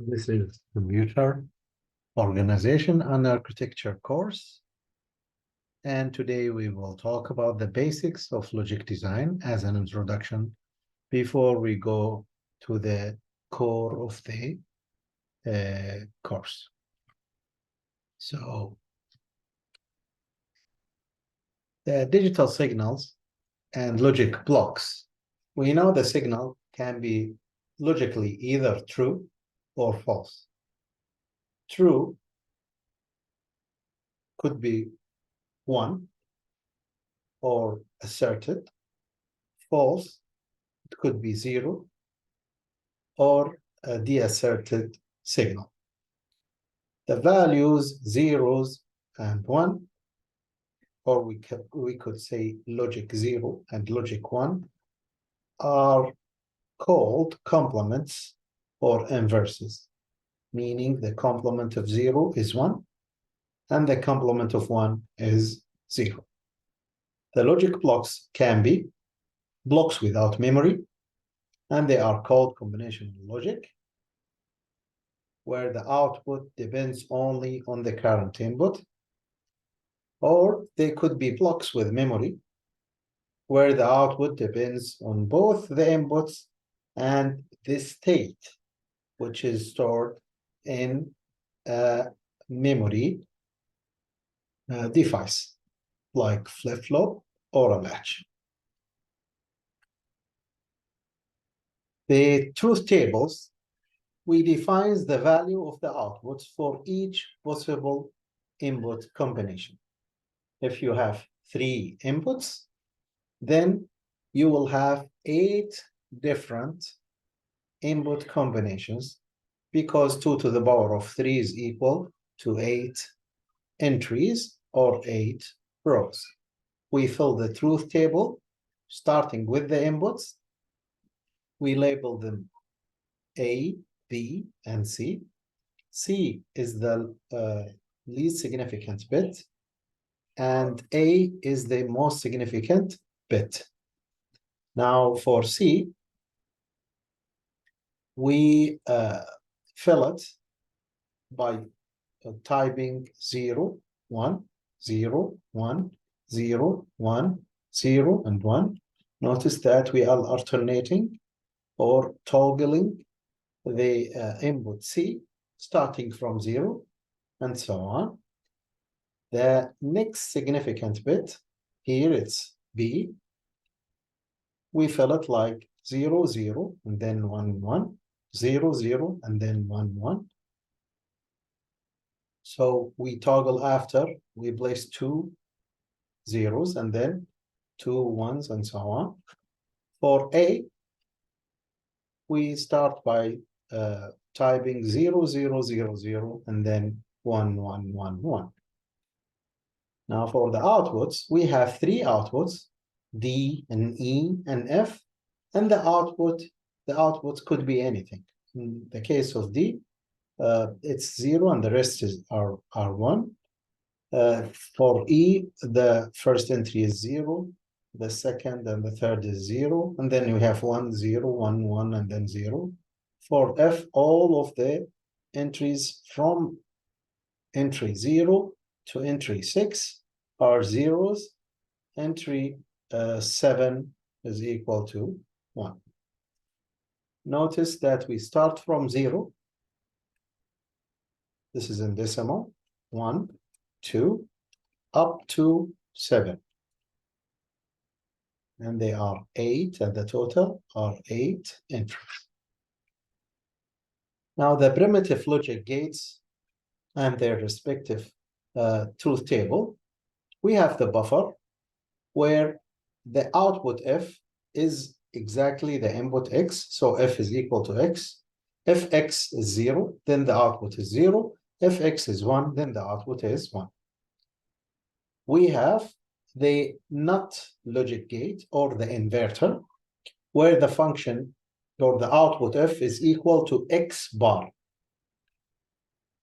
This is Computer Organization and Architecture course. And today we will talk about the basics of logic design as an introduction before we go to the core of the course. So the digital signals and logic blocks. We know the signal can be logically either true or false. True could be 1 or asserted. False, it could be 0 or a de-asserted signal. The values 0s and 1, or we could say logic 0 and logic 1, are called complements or inverses, meaning the complement of 0 is 1 and the complement of 1 is 0. The logic blocks can be blocks without memory, and they are called combinational logic, where the output depends only on the current input. Or they could be blocks with memory, where the output depends on both the inputs and the state, which is stored in a memory device, like flip-flop or a latch. The truth tables, we define the value of the outputs for each possible input combination. If you have 3 inputs, then you will have 8 different input combinations, because 2 to the power of 3 is equal to 8 entries or 8 rows. We fill the truth table starting with the inputs. We label them A, B, and C. C is the least significant bit, and A is the most significant bit. Now for C, we fill it by typing 0, 1, 0, 1, 0, 1, 0, and 1. Notice that we are alternating or toggling the input C, starting from 0, and so on. The next significant bit, here it's B. We fill it like 0, 0, and then 1, 1, 0, 0, and then 1, 1. So we toggle after, we place 2 zeros and then 2 1s and so on. For A, we start by typing 0, 0, 0, 0, and then 1, 1, 1, 1. Now for the outputs, we have 3 outputs, D and E and F, and the outputs could be anything. In the case of D, it's 0 and the rest are 1. For E, the first entry is 0, the second and the third is 0, and then we have 1, 0, 1, 1, and then 0. For F, all of the entries from entry 0 to entry 6 are zeros. Entry 7 is equal to 1. Notice that we start from 0. This is in decimal. 1, 2, up to 7. And they are 8, and the total are 8 entries. Now the primitive logic gates and their respective truth table. We have the buffer, where the output F is exactly the input X, so F is equal to X. If X is 0, then the output is 0. If X is 1, then the output is 1. We have the NOT logic gate, or the inverter, where the function or the output F is equal to X bar,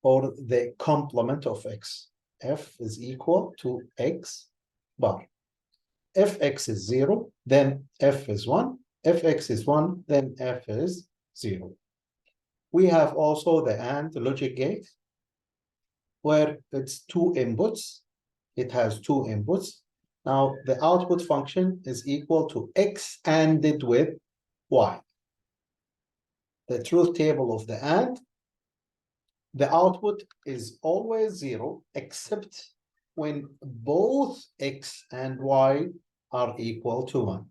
or the complement of X. F is equal to X bar. If X is 0, then F is 1. If X is 1, then F is 0. We have also the AND logic gate, where it's two inputs. It has two inputs. Now, the output function is equal to x ANDed with y. The truth table of the AND, the output is always 0, except when both x and y are equal to 1.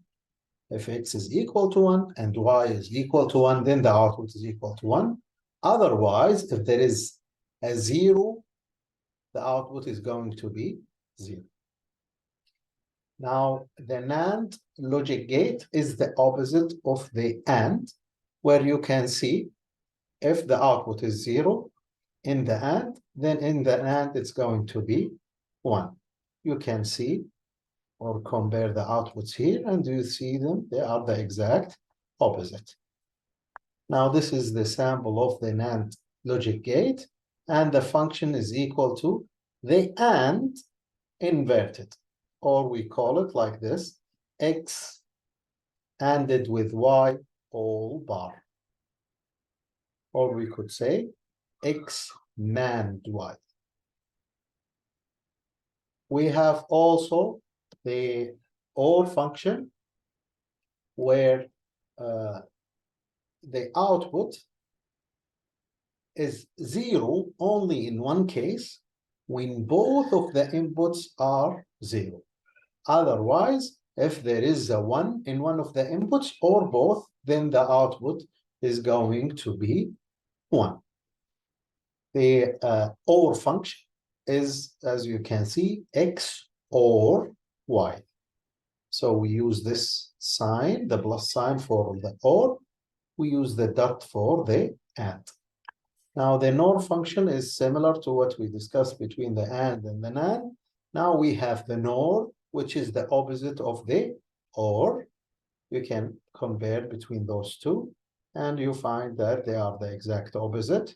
If x is equal to 1 and y is equal to 1, then the output is equal to 1. Otherwise, if there is a 0, the output is going to be 0. Now, the NAND logic gate is the opposite of the AND, where you can see if the output is 0 in the AND, then in the AND it's going to be 1. You can see or compare the outputs here, and you see them, they are the exact opposite. Now, this is the sample of the NAND logic gate, and the function is equal to the AND inverted, or we call it like this, x ANDed with y all bar. Or we could say x NAND y. We have also the OR function, where the output is 0 only in one case, when both of the inputs are 0. Otherwise, if there is a 1 in one of the inputs or both, then the output is going to be 1. The OR function is, as you can see, x or y. So we use this sign, the plus sign for the OR. We use the dot for the AND. Now, the NOR function is similar to what we discussed between the AND and the NAND. Now we have the NOR, which is the opposite of the OR. You can compare between those two, and you find that they are the exact opposite.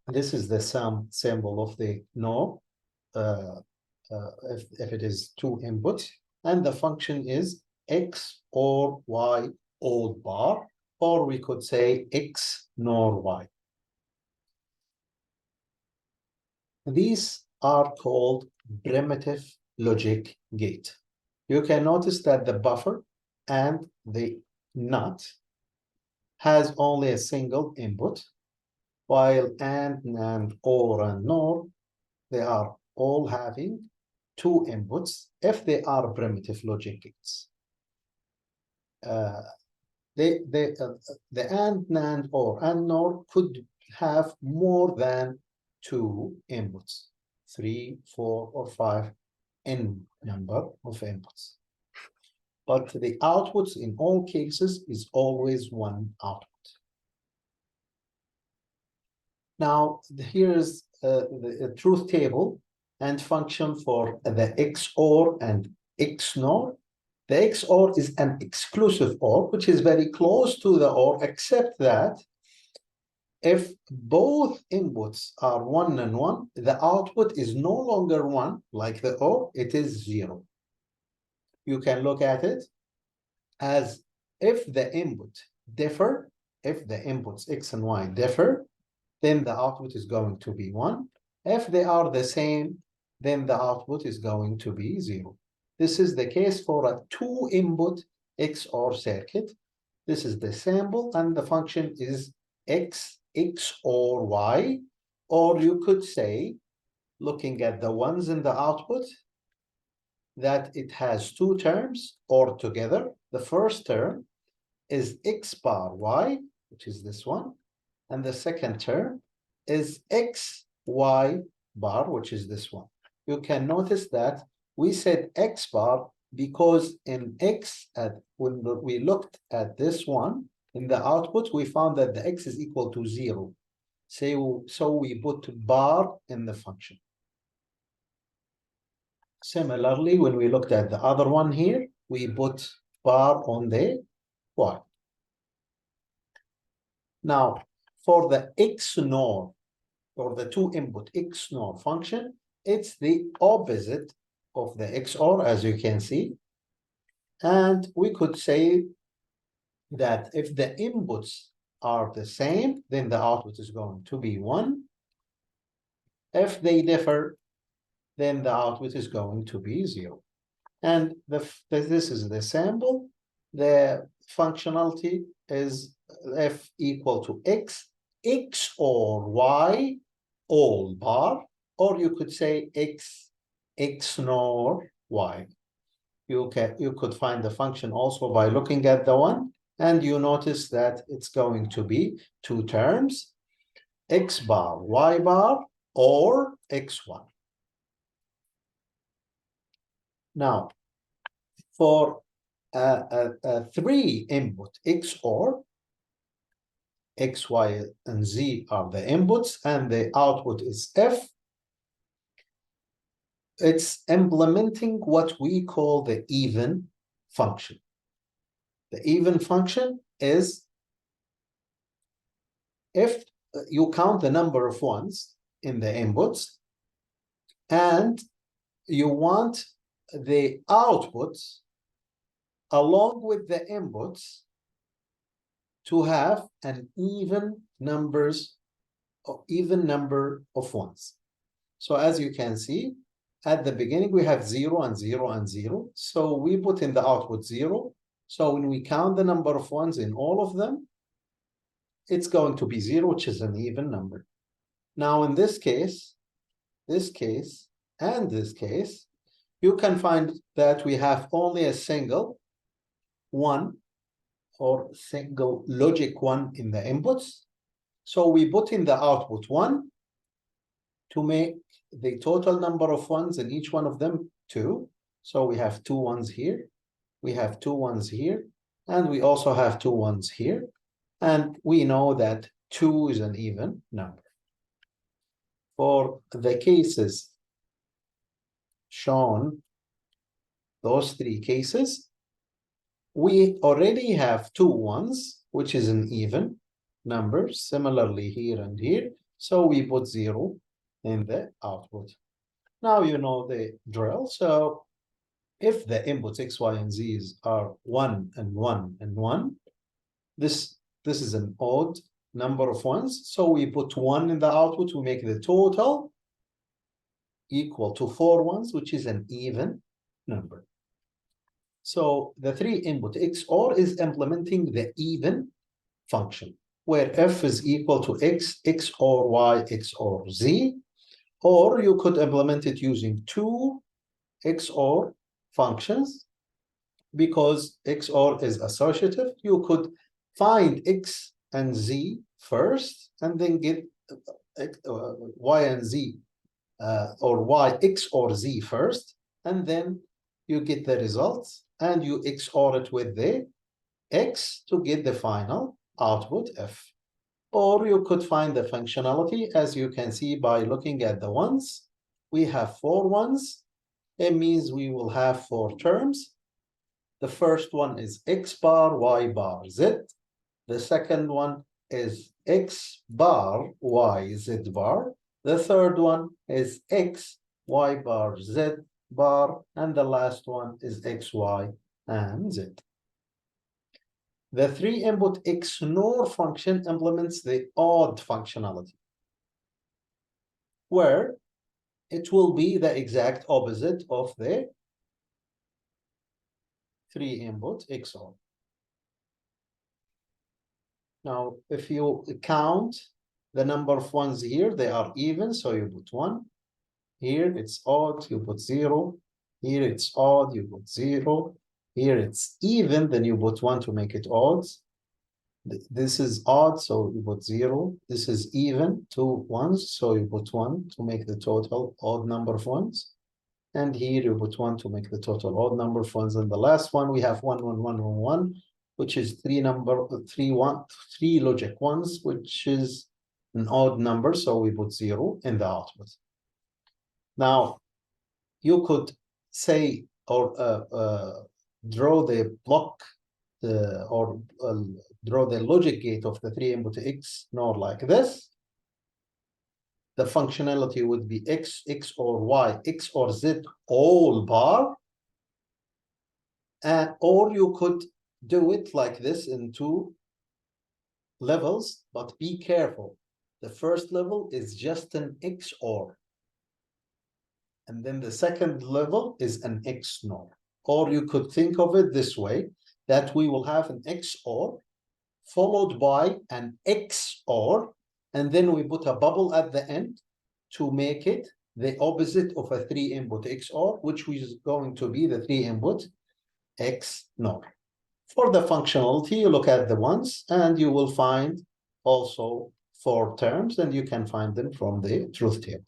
This is the symbol of the NOR, if it is two inputs, and the function is x or y all bar, or we could say x nor y. These are called primitive logic gate. You can notice that the buffer and the NOT has only a single input, while AND, NAND, OR, and NOR, they are all having two inputs if they are primitive logic gates. The AND, NAND, OR, and NOR could have more than two inputs, 3, 4, or 5 n number of inputs. But the outputs in all cases is always one output. Now, here is the truth table and function for the XOR and XNOR. The XOR is an exclusive OR, which is very close to the OR, except that if both inputs are 1 and 1, the output is no longer 1, like the OR, it is 0. You can look at it as if the input differ, if the inputs X and Y differ, then the output is going to be 1. If they are the same, then the output is going to be 0. This is the case for a two-input XOR circuit. This is the sample, and the function is X XOR Y, or you could say, looking at the ones in the output, that it has two terms or together. The first term is X bar Y, which is this one, and the second term is X Y bar, which is this one. You can notice that we said X bar because in X, when we looked at this one, in the output, we found that the X is equal to 0. So we put bar in the function. Similarly, when we looked at the other one here, we put bar on the Y. Now, for the XNOR, or the two-input XNOR function, it's the opposite of the XOR, as you can see. And we could say that if the inputs are the same, then the output is going to be 1. If they differ, then the output is going to be 0. And this is the sample. The functionality is f equal to x, x or y, all bar, or you could say x, x nor y. You could find the function also by looking at the one, and you notice that it's going to be 2 terms, x bar, y bar, or x1. Now, for a 3 input XOR, X, Y, and Z are the inputs, and the output is F. It's implementing what we call the even function. The even function is if you count the number of ones in the inputs, and you want the outputs along with the inputs to have an even number of ones. So as you can see, at the beginning we have 0 and 0 and 0. So we put in the output 0. So when we count the number of ones in all of them, it's going to be 0, which is an even number. Now in this case, and this case, you can find that we have only a single 1 or single logic 1 in the inputs. So we put in the output 1 to make the total number of ones in each one of them 2. So we have 2 ones here, we have 2 ones here, and we also have 2 ones here. And we know that 2 is an even number. For the cases shown, those 3 cases, we already have 2 ones, which is an even number, similarly here and here. So we put 0 in the output. Now you know the drill. So if the inputs X, Y, and Z's are 1 and 1 and 1, this is an odd number of ones. So we put 1 in the output to make the total equal to 4 ones, which is an even number. So the 3 input XOR is implementing the even function, where f is equal to x, XOR y, XOR z, or you could implement it using 2 XOR functions. Because XOR is associative, you could find x and z first, and then get y and z, or y, x, or z first, and then you get the results, and you XOR it with the x to get the final output f. Or you could find the functionality, as you can see by looking at the ones. We have 4 ones. It means we will have 4 terms. The first one is x bar, y bar, z. The second one is x bar, y, z bar. The third one is x, y bar, z bar. And the last one is x, y, and z. The 3 input XNOR function implements the odd functionality, where it will be the exact opposite of the 3 input XOR. Now, if you count the number of ones here, they are even, so you put 1. Here it's odd, you put 0. Here it's odd, you put 0. Here it's even, then you put 1 to make it odd. This is odd, so you put 0. This is even, 2 ones, so you put 1 to make the total odd number of ones. And here you put 1 to make the total odd number of ones. And the last one, we have 1, 1, 1, 1, 1, which is 3 logic ones, which is an odd number, so we put 0 in the output. Now, you could say or draw the block or draw the logic gate of the 3 input XNOR like this. The functionality would be x, x or y, x or z, all bar. Or you could do it like this in 2 levels, but be careful. The first level is just an XOR. And then the second level is an XNOR. Or you could think of it this way, that we will have an XOR followed by an XOR, and then we put a bubble at the end to make it the opposite of a 3-input XOR, which is going to be the 3-input XNOR. For the functionality, you look at the ones, and you will find also 4 terms, and you can find them from the truth table.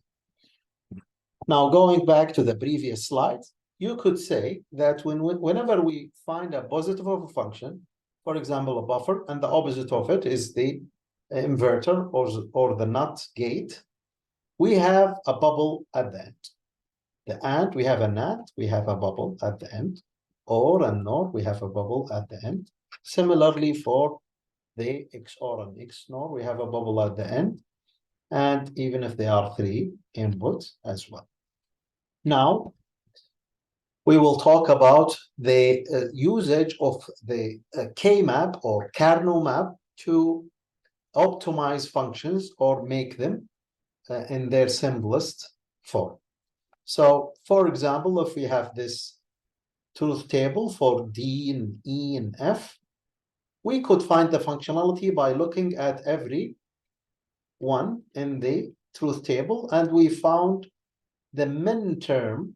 Now, going back to the previous slide, you could say that whenever we find a positive of a function, for example, a buffer, and the opposite of it is the inverter or the NOT gate, we have a bubble at the end. The AND, we have a NAND, we have a bubble at the end. OR and NOR, we have a bubble at the end. Similarly, for the XOR and XNOR, we have a bubble at the end. And even if they are 3 inputs as well. Now, we will talk about the usage of the K-map or Carnot map to optimize functions or make them in their simplest form. So, for example, if we have this truth table for D and E and F, we could find the functionality by looking at every one in the truth table, and we found the min term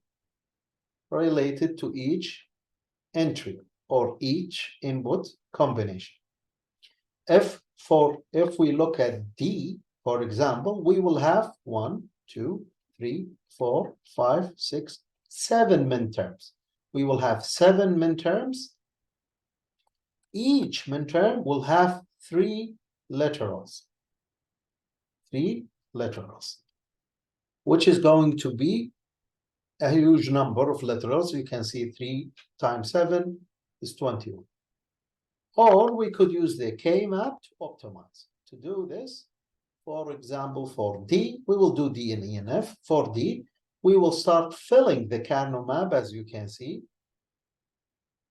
related to each entry or each input combination. If we look at D, for example, we will have 1, 2, 3, 4, 5, 6, 7 min terms. We will have 7 min terms. Each min term will have 3 literals. 3 literals, which is going to be a huge number of literals. You can see 3 times 7 is 21. Or we could use the K-map to optimize. To do this, for example, for D, we will do D and E and F. For D, we will start filling the Carnot map, as you can see.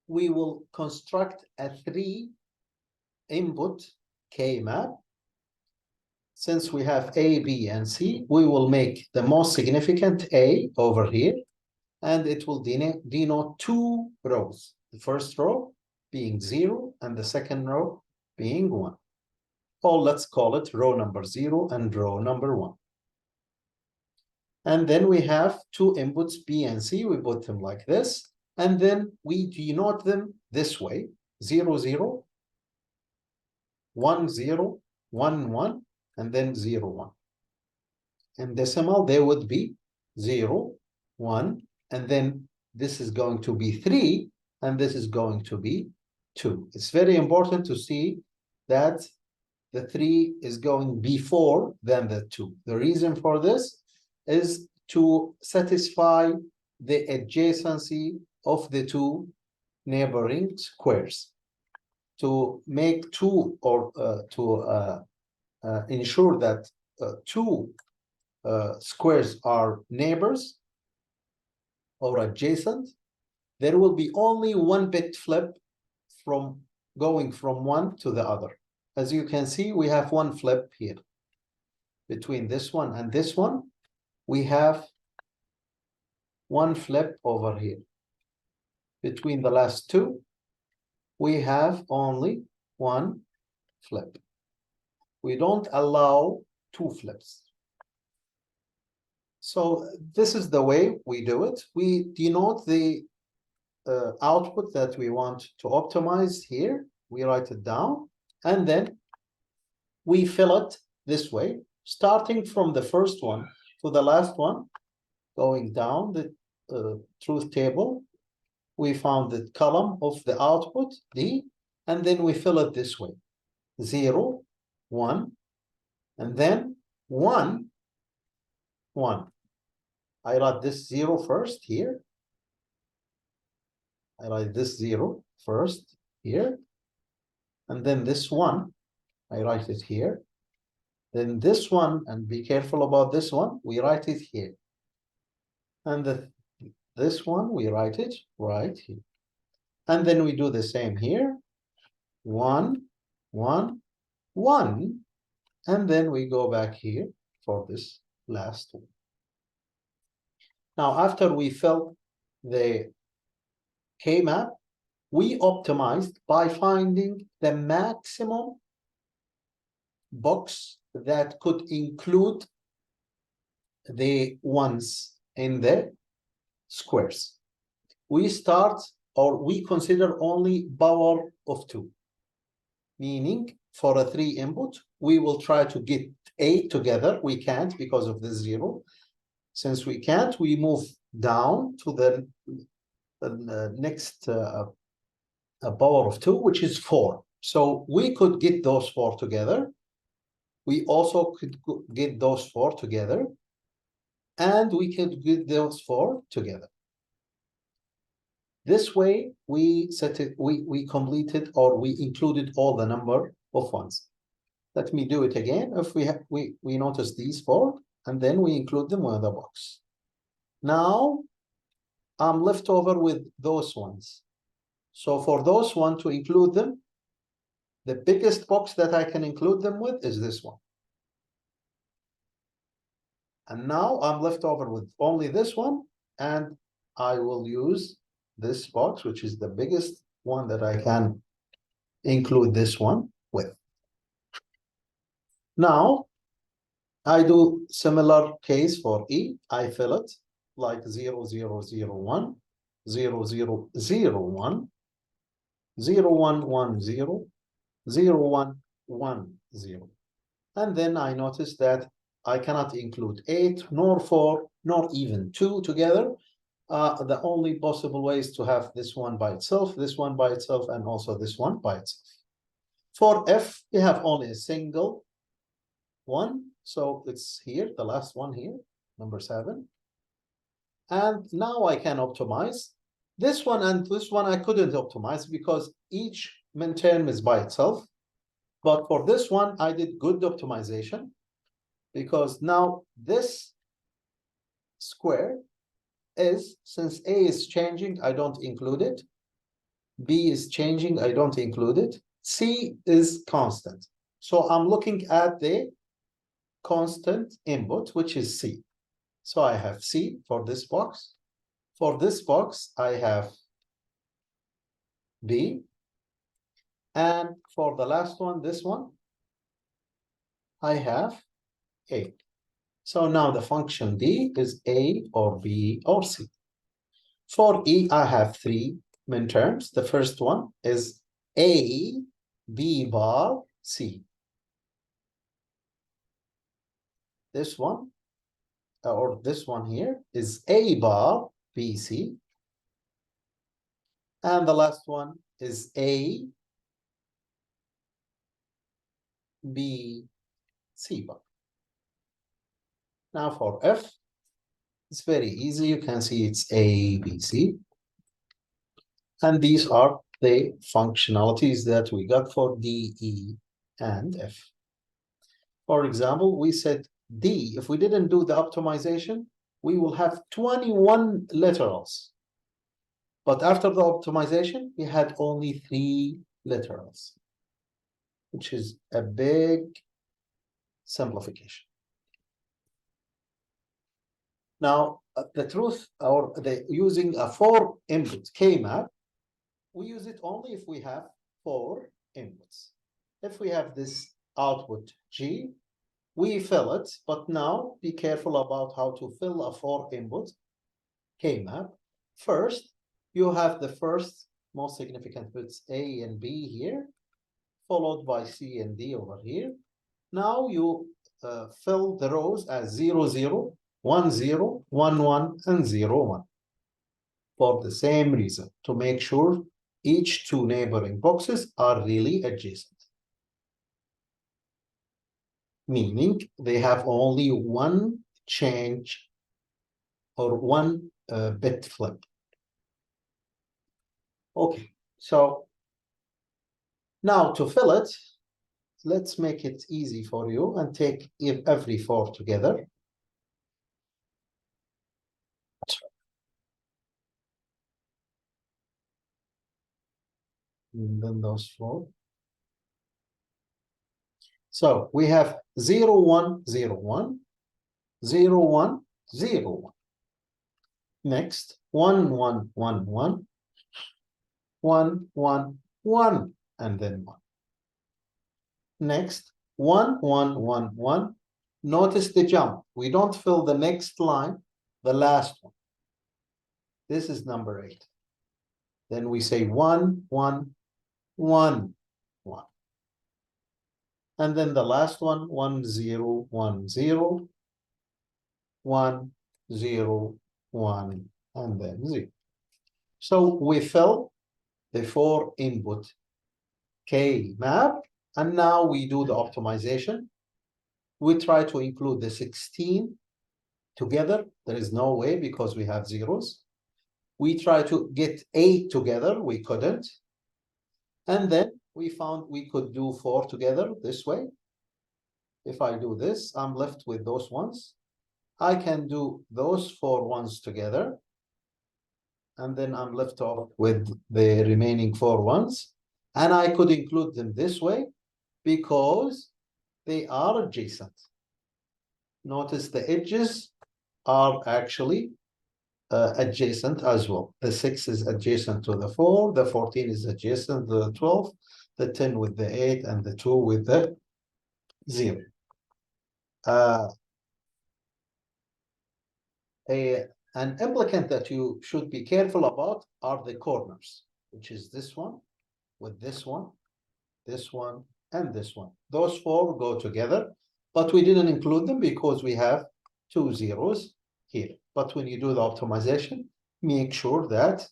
We will construct a 3-input K-map. Since we have A, B, and C, we will make the most significant A over here, and it will denote 2 rows. The first row being 0, and the second row being 1. Or let's call it row number 0 and row number 1. And then we have 2 inputs, B and C. We put them like this, and then we denote them this way: 0, 0, 1, 0, 1, 1, and then 0, 1. In decimal, there would be 0, 1, and then this is going to be 3, and this is going to be 2. It's very important to see that the 3 is going before than the 2. The reason for this is to satisfy the adjacency of the 2 neighboring squares. To make 2 or ensure that 2 squares are neighbors or adjacent, there will be only 1 bit flip from going from one to the other. As you can see, we have 1 flip here. Between this one and this one, we have 1 flip over here. Between the last 2, we have only 1 flip. We don't allow 2 flips. So this is the way we do it. We denote the output that we want to optimize here. We write it down, and then we fill it this way, starting from the first one to the last one, going down the truth table. We found the column of the output, D, and then we fill it this way: 0, 1, and then 1, 1. I write this 0 first here. I write this 0 first here. And then this 1, I write it here. Then this one, and be careful about this one, we write it here. And this one, we write it right here. And then we do the same here. 1, 1, 1, and then we go back here for this last one. Now, after we filled the K-map, we optimized by finding the maximum box that could include the ones in the squares. We start, or we consider only power of 2, meaning for a 3 input, we will try to get 8 together. We can't because of the 0. Since we can't, we move down to the next power of 2, which is 4. So we could get those 4 together. We also could get those 4 together, and we could get those 4 together. This way, we completed, or we included all the number of ones. Let me do it again. If we notice these 4, and then we include them with the box. Now, I'm left over with those ones. So for those one to include them, the biggest box that I can include them with is this one. And now I'm left over with only this one, and I will use this box, which is the biggest one that I can include this one with. Now, I do similar case for E. I fill it like 0, 0, 0, 1, 0, 0, 0, 1, 0, 1, 1, 0, 0, 1, 1, 0. And then I notice that I cannot include 8, nor 4, nor even 2 together. The only possible way is to have this one by itself, this one by itself, and also this one by itself. For F, we have only a single one. So it's here, the last one here, number 7. And now I can optimize. This one and this one I couldn't optimize because each min term is by itself. But for this one, I did good optimization because now this square is, since A is changing, I don't include it. B is changing, I don't include it. C is constant. So I'm looking at the constant input, which is C. So I have C for this box. For this box, I have B. And for the last one, this one, I have A. So now the function D is A or B or C. For E, I have 3 min terms. The first one is A, B bar, C. This one, or this one here, is A bar, B, C. And the last one is A, B, C bar. Now for F, it's very easy. You can see it's A, B, C. And these are the functionalities that we got for D, E, and F. For example, we said D, if we didn't do the optimization, we will have 21 literals. But after the optimization, we had only 3 literals, which is a big simplification. Now, the truth, or the using a 4 input K-map, we use it only if we have 4 inputs. If we have this output G, we fill it, but now be careful about how to fill a 4 input K-map. First, you have the first most significant bits A and B here, followed by C and D over here. Now you fill the rows as 0, 0, 1, 0, 1, 1, and 0, 1. For the same reason, to make sure each 2 neighboring boxes are really adjacent. Meaning they have only one change or one bit flip. Okay, so now to fill it, let's make it easy for you and take every 4 together. And then those 4. So we have 0, 1, 0, 1, 0, 1, 0, 1. Next, 1, 1, 1, 1, 1, 1, 1, and then 1. Next, 1, 1, 1, 1. Notice the jump. We don't fill the next line, the last one. This is number 8. Then we say 1, 1, 1, 1. And then the last one, 1, 0, 1, 0, 1, 0, 1, and then 0. So we fill the 4 input K map, and now we do the optimization. We try to include the 16 together. There is no way because we have zeros. We try to get 8 together. We couldn't. And then we found we could do 4 together this way. If I do this, I'm left with those ones. I can do those 4 ones together. And then I'm left off with the remaining 4 ones. And I could include them this way because they are adjacent. Notice the edges are actually adjacent as well. The 6 is adjacent to the 4, the 14 is adjacent to the 12, the 10 with the 8, and the 2 with the 0. An implicant that you should be careful about are the corners, which is this one with this one, and this one. Those 4 go together, but we didn't include them because we have 2 zeros here. But when you do the optimization, make sure that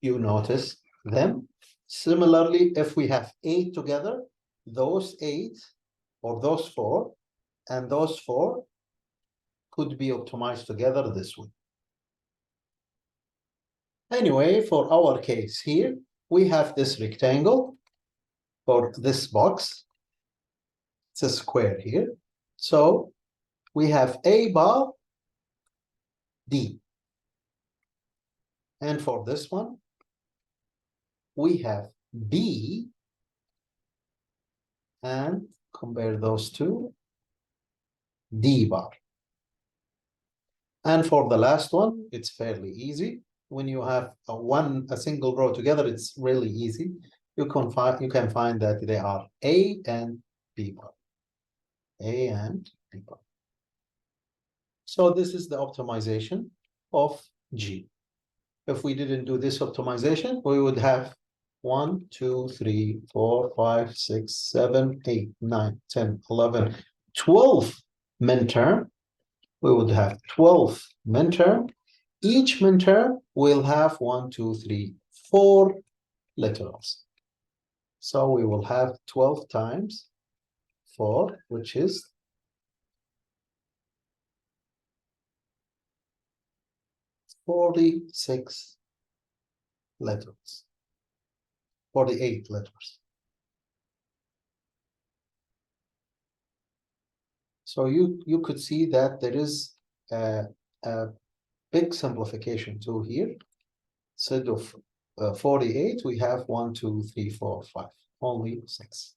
you notice them. Similarly, if we have 8 together, those 8 or those 4 and those 4 could be optimized together this way. Anyway, for our case here, we have this rectangle or this box. It's a square here. So we have A bar D. And for this one, we have B, and compare those two, D bar. And for the last one, it's fairly easy. When you have a single row together, it's really easy. You can find that they are A and B bar. A and B bar. So this is the optimization of G. If we didn't do this optimization, we would have 1, 2, 3, 4, 5, 6, 7, 8, 9, 10, 11, 12 min-term. We would have 12 min-term. Each min-term will have 1, 2, 3, 4 literals. So we will have 12 times 4, which is 46 letters, 48 letters. So you could see that there is a big simplification too here. Instead of 48, we have 1, 2, 3, 4, 5, only 6.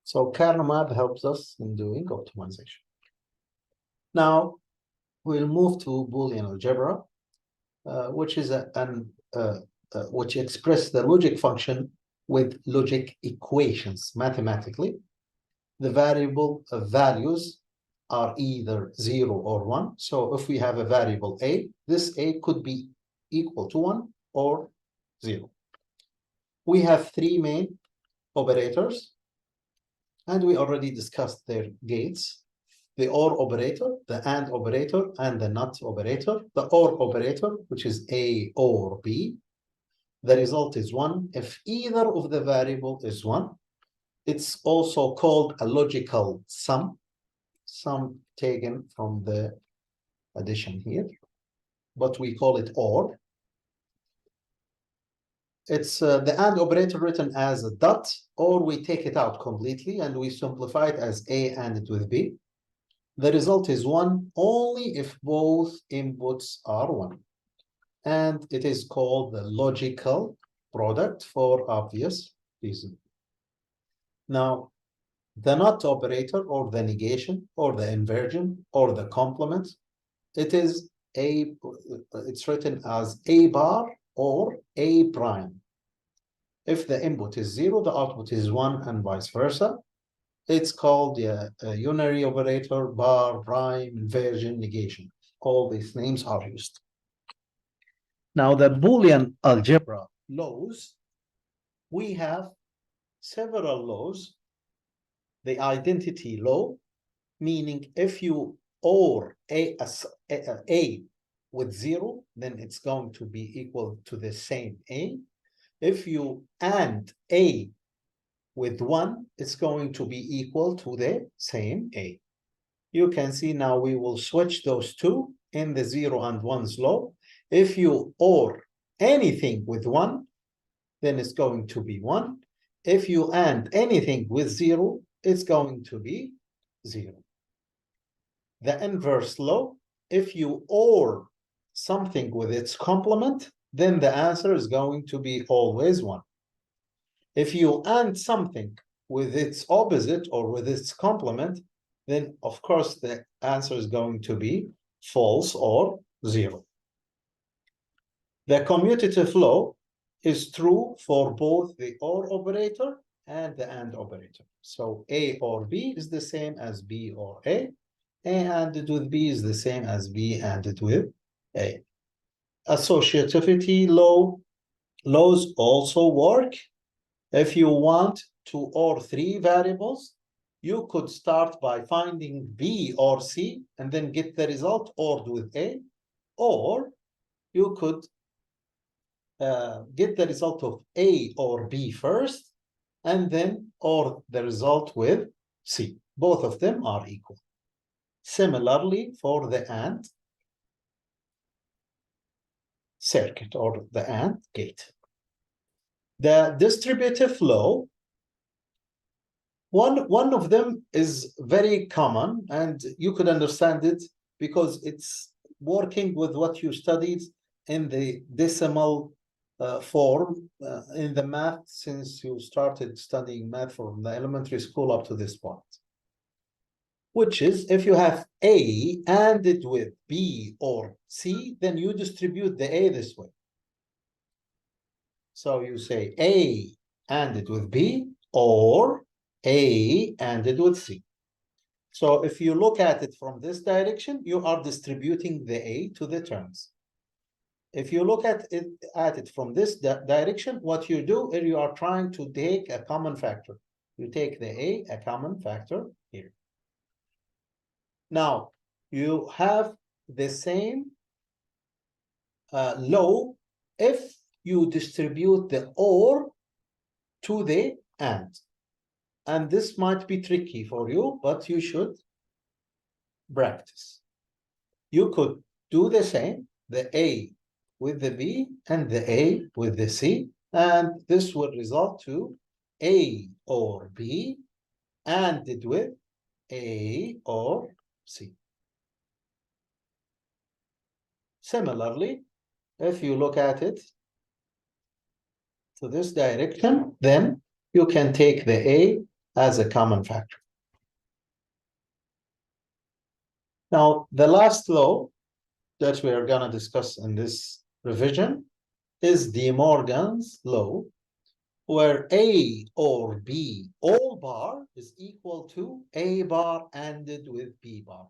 So Carnomap helps us in doing optimization. Now we'll move to Boolean algebra, which is which express the logic function with logic equations mathematically. The variable values are either 0 or 1. So if we have a variable a, this a could be equal to 1 or 0. We have 3 main operators, and we already discussed their gates. The OR operator, the AND operator, and the NOT operator. The OR operator, which is A or B. The result is 1 if either of the variable is 1. It's also called a logical sum taken from the addition here, but we call it OR. It's the AND operator written as a dot, or we take it out completely and we simplify it as A AND with B. The result is 1 only if both inputs are 1. And it is called the logical product for obvious reason. Now, The not operator or the negation or the inversion or the complement, it's written as A bar or A prime. If the input is 0, the output is 1 and vice versa. It's called a unary operator, bar, prime, inversion, negation. All these names are used. Now, the Boolean algebra laws, we have several laws. The identity law, meaning if you OR A with 0, then it's going to be equal to the same A. If you AND A with 1, it's going to be equal to the same A. You can see now we will switch those two in the 0 and 1's law. If you OR anything with 1, then it's going to be 1. If you AND anything with 0, it's going to be 0. The inverse law, if you OR something with its complement, then the answer is going to be always 1. If you AND something with its opposite or with its complement, then of course the answer is going to be false or 0. The commutative law is true for both the OR operator and the AND operator. So A or B is the same as B or A. A ANDed with B is the same as B ANDed with A. Associativity laws also work. If you want to OR 3 variables, you could start by finding B or C and then get the result ORed with A, or you could get the result of A or B first and then OR the result with C. Both of them are equal. Similarly, for the AND circuit or the AND gate. The distributive law, one of them is very common and you could understand it because it's working with what you studied in the decimal form in the math since you started studying math from the elementary school up to this point. Which is if you have A ANDed with B or C, then you distribute the A this way. So you say A ANDed with B or A ANDed with C. So if you look at it from this direction, you are distributing the A to the terms. If you look at it from this direction, what you do is you are trying to take a common factor. You take the a common factor here. Now, you have the same law if you distribute the OR to the AND. And this might be tricky for you, but you should practice. You could do the same, the A with the B and the A with the C, and this would result to A or B ANDed with A or C. Similarly, if you look at it to this direction, then you can take the A as a common factor. Now, the last law that we are going to discuss in this revision is De Morgan's law, where A or B all bar is equal to A bar ANDed with B bar.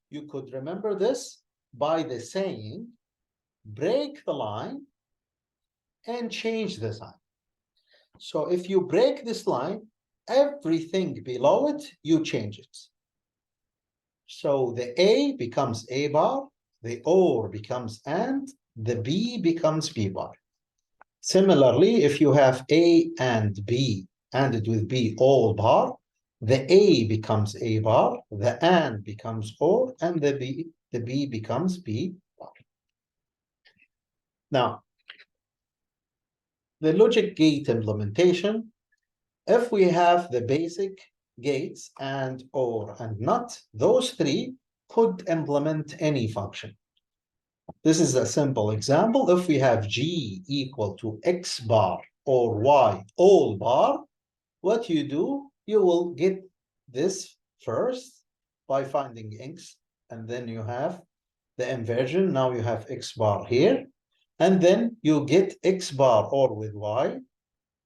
You could remember this by the saying, break the line and change the sign. So if you break this line, everything below it, you change it. So the A becomes A bar, the OR becomes AND, the B becomes B bar. Similarly, if you have A and B ANDed with B all bar, the A becomes A bar, the AND becomes OR, and the B becomes B bar. Now, the logic gate implementation, if we have the basic gates and OR and NOT, those three could implement any function. This is a simple example. If we have G equal to X bar or Y all bar, what you do, you will get this first by finding x, and then you have the inversion. Now you have x bar here, and then you get x bar OR with y.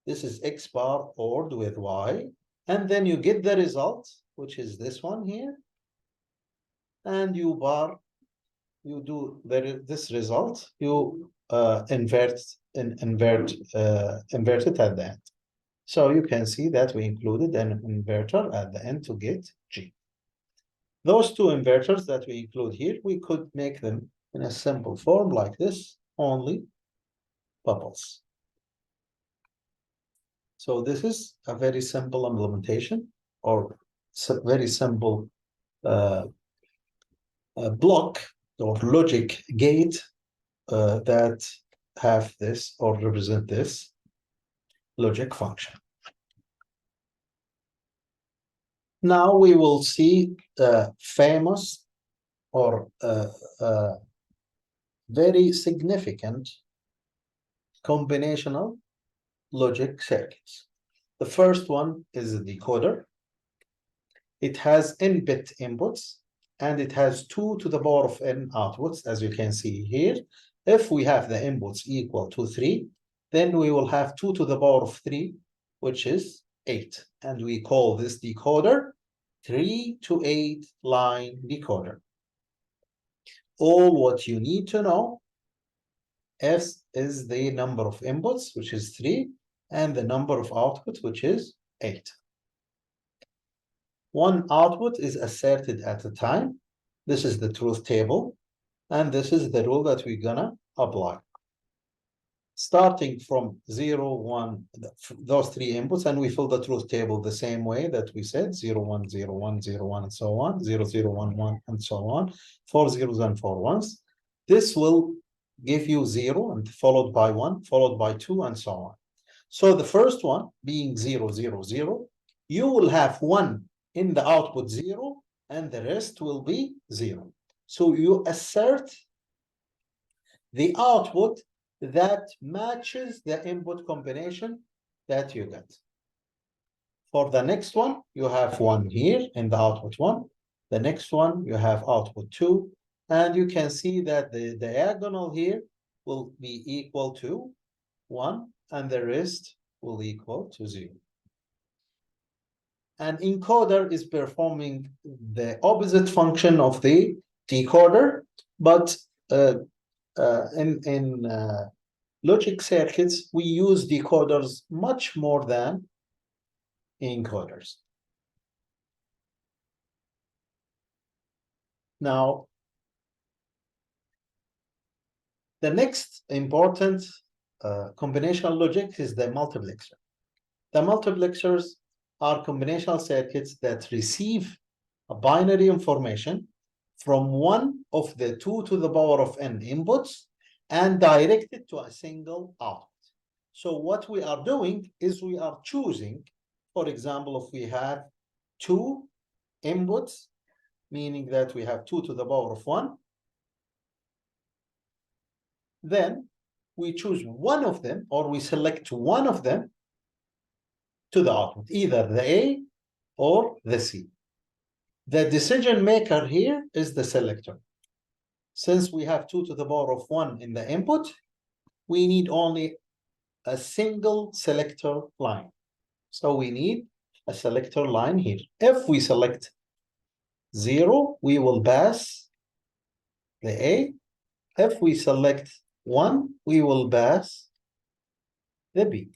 This is x bar ORed with y, and then you get the result, which is this one here, and you do this result, you invert it at the end. So you can see that we included an inverter at the end to get G. Those two inverters that we include here, we could make them in a simple form like this, only bubbles. So this is a very simple implementation, or very simple block or logic gate that have this or represent this logic function. Now we will see famous or very significant combinational logic circuits. The first one is a decoder. It has n-bit inputs, and it has 2 to the power of n outputs, as you can see here. If we have the inputs equal to 3, then we will have 2 to the power of 3, which is 8. And we call this decoder 3 to 8 line decoder. All what you need to know is the number of inputs, which is 3, and the number of outputs, which is 8. One output is asserted at a time. This is the truth table, and this is the rule that we're gonna apply. Starting from 0, 1, those 3 inputs, and we fill the truth table the same way that we said, 0, 1, 0, 1, 0, 1, and so on, 0, 0, 1, 1, and so on, 4 zeros and 4 ones. This will give you 0, and followed by 1, followed by 2, and so on. So the first one being 0, 0, 0, you will have 1 in the output 0, and the rest will be 0. So you assert the output that matches the input combination that you get. For the next one, you have 1 here in the output 1. The next one, you have output 2. And you can see that the diagonal here will be equal to 1, and the rest will equal to 0. An encoder is performing the opposite function of the decoder, but in logic circuits, we use decoders much more than encoders. Now, the next important combinational logic is the multiplexer. The multiplexers are combinational circuits that receive a binary information from one of the 2 to the power of n inputs and direct it to a single output. So what we are doing is we are choosing, for example, if we have 2 inputs, meaning that we have 2 to the power of 1, then we choose one of them, or we select one of them to the output, either the A or the C. The decision maker here is the selector. Since we have 2 to the power of 1 in the input, we need only a single selector line. So we need a selector line here. If we select 0, we will pass the A. If we select 1, we will pass the B.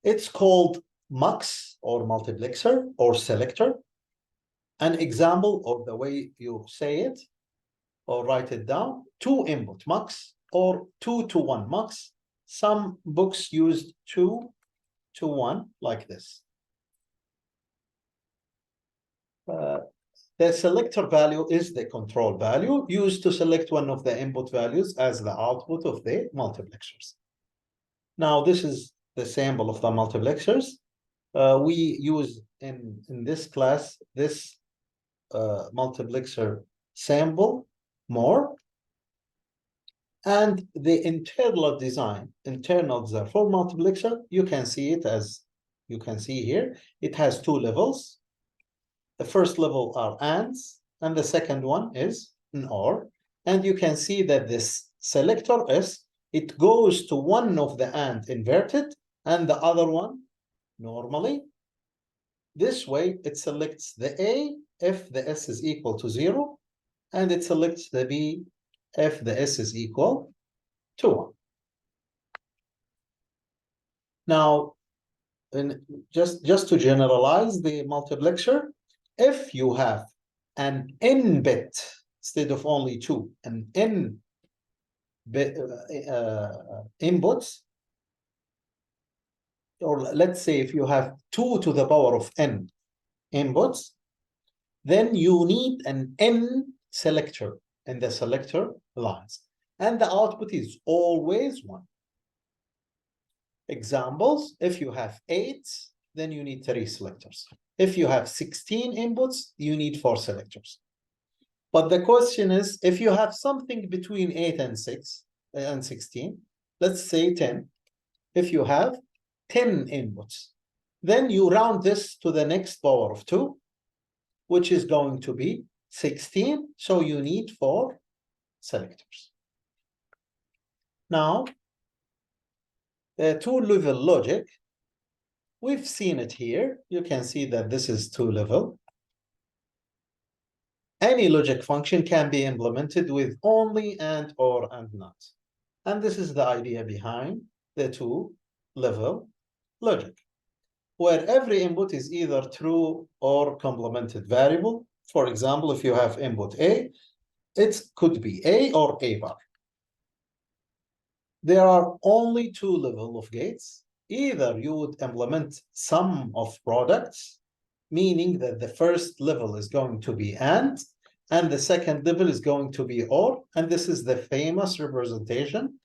It's called mux or multiplexer or selector. An example, or the way you say it or write it down, 2 input mux or 2 to 1 mux. Some books used 2 to 1 like this. The selector value is the control value used to select one of the input values as the output of the multiplexers. Now, this is the sample of the multiplexers. We use in this class this multiplexer sample more, and the internal design for multiplexer, you can see it as You can see here, it has two levels. The first level are ANDs, and the second one is an OR. And you can see that this selector S, it goes to one of the AND inverted and the other one normally. This way, it selects the A if the S is equal to 0, and it selects the B if the S is equal to 1. Now, just to generalize the multiplexer, if you have an n bit instead of only 2, an n bit inputs, or let's say if you have 2 to the power of n inputs, then you need an n selector in the selector lines, and the output is always 1. Examples, if you have 8, then you need 3 selectors. If you have 16 inputs, you need 4 selectors. But the question is, if you have something between 8 and 16, let's say 10, if you have 10 inputs, then you round this to the next power of 2, which is going to be 16, so you need 4 selectors. Now, the two-level logic, we've seen it here. You can see that this is two-level. Any logic function can be implemented with only and, or, and not. And this is the idea behind the two-level logic, where every input is either true or complemented variable. For example, if you have input A, it could be A or A bar. There are only two levels of gates. Either you would implement sum of products, meaning that the first level is going to be and the second level is going to be OR, and this is the famous representation,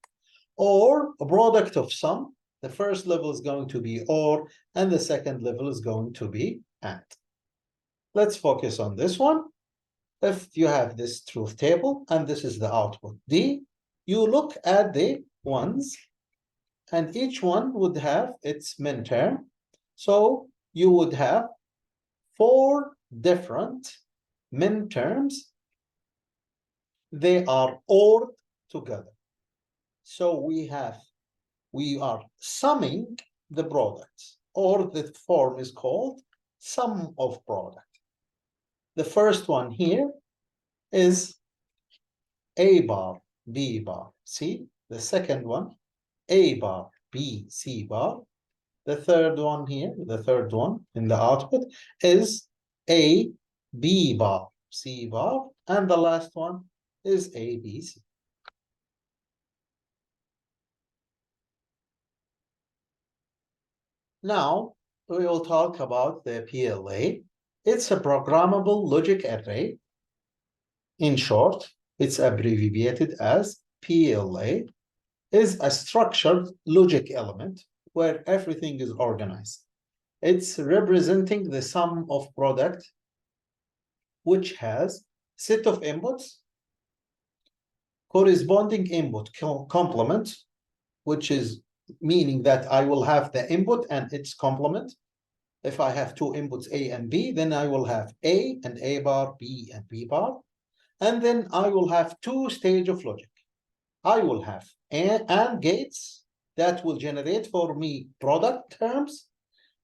or a product of sum. The first level is going to be OR, and the second level is going to be AND. Let's focus on this one. If you have this truth table, and this is the output D, you look at the ones, and each one would have its min term. So you would have 4 different min terms. They are ORed together. So we are summing the products, or the form is called sum of product. The first one here is A bar, B bar, C. The second one, A bar, B, C bar. The third one here, the third one in the output is A, B bar, C bar. And the last one is A, B, C. Now, we will talk about the PLA. It's a programmable logic array. In short, it's abbreviated as PLA. Is a structured logic element where everything is organized. It's representing the sum of product, which has set of inputs, corresponding input complement, which is meaning that I will have the input and its complement. If I have 2 inputs, A and B, then I will have A and A bar, B and B bar. And then I will have 2 stages of logic. I will have AND gates that will generate for me product terms,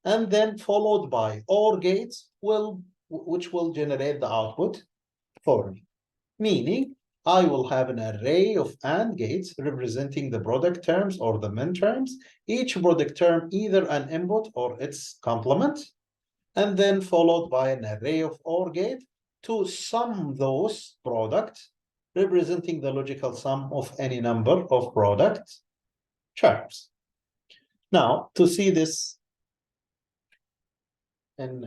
and then followed by OR gates which will generate the output for me. Meaning, I will have an array of AND gates representing the product terms or the min terms, each product term either an input or its complement, and then followed by an array of OR gate to sum those products, representing the logical sum of any number of product terms. Now, to see this in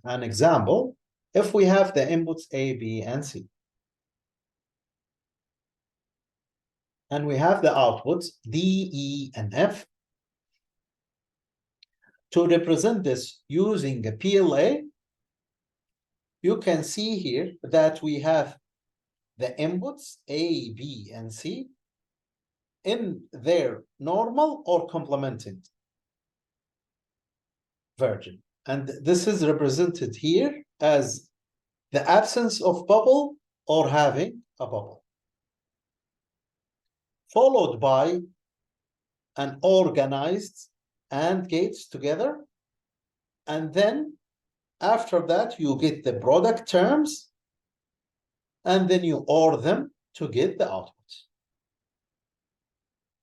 an example, if we have the inputs A, B, and C, and we have the outputs D, E, and F, to represent this using a PLA, you can see here that we have the inputs A, B, and C in their normal or complemented. virgin. And this is represented here as the absence of bubble or having a bubble, followed by an organized AND gates together. And then after that, you get the product terms, and then you OR them to get the output.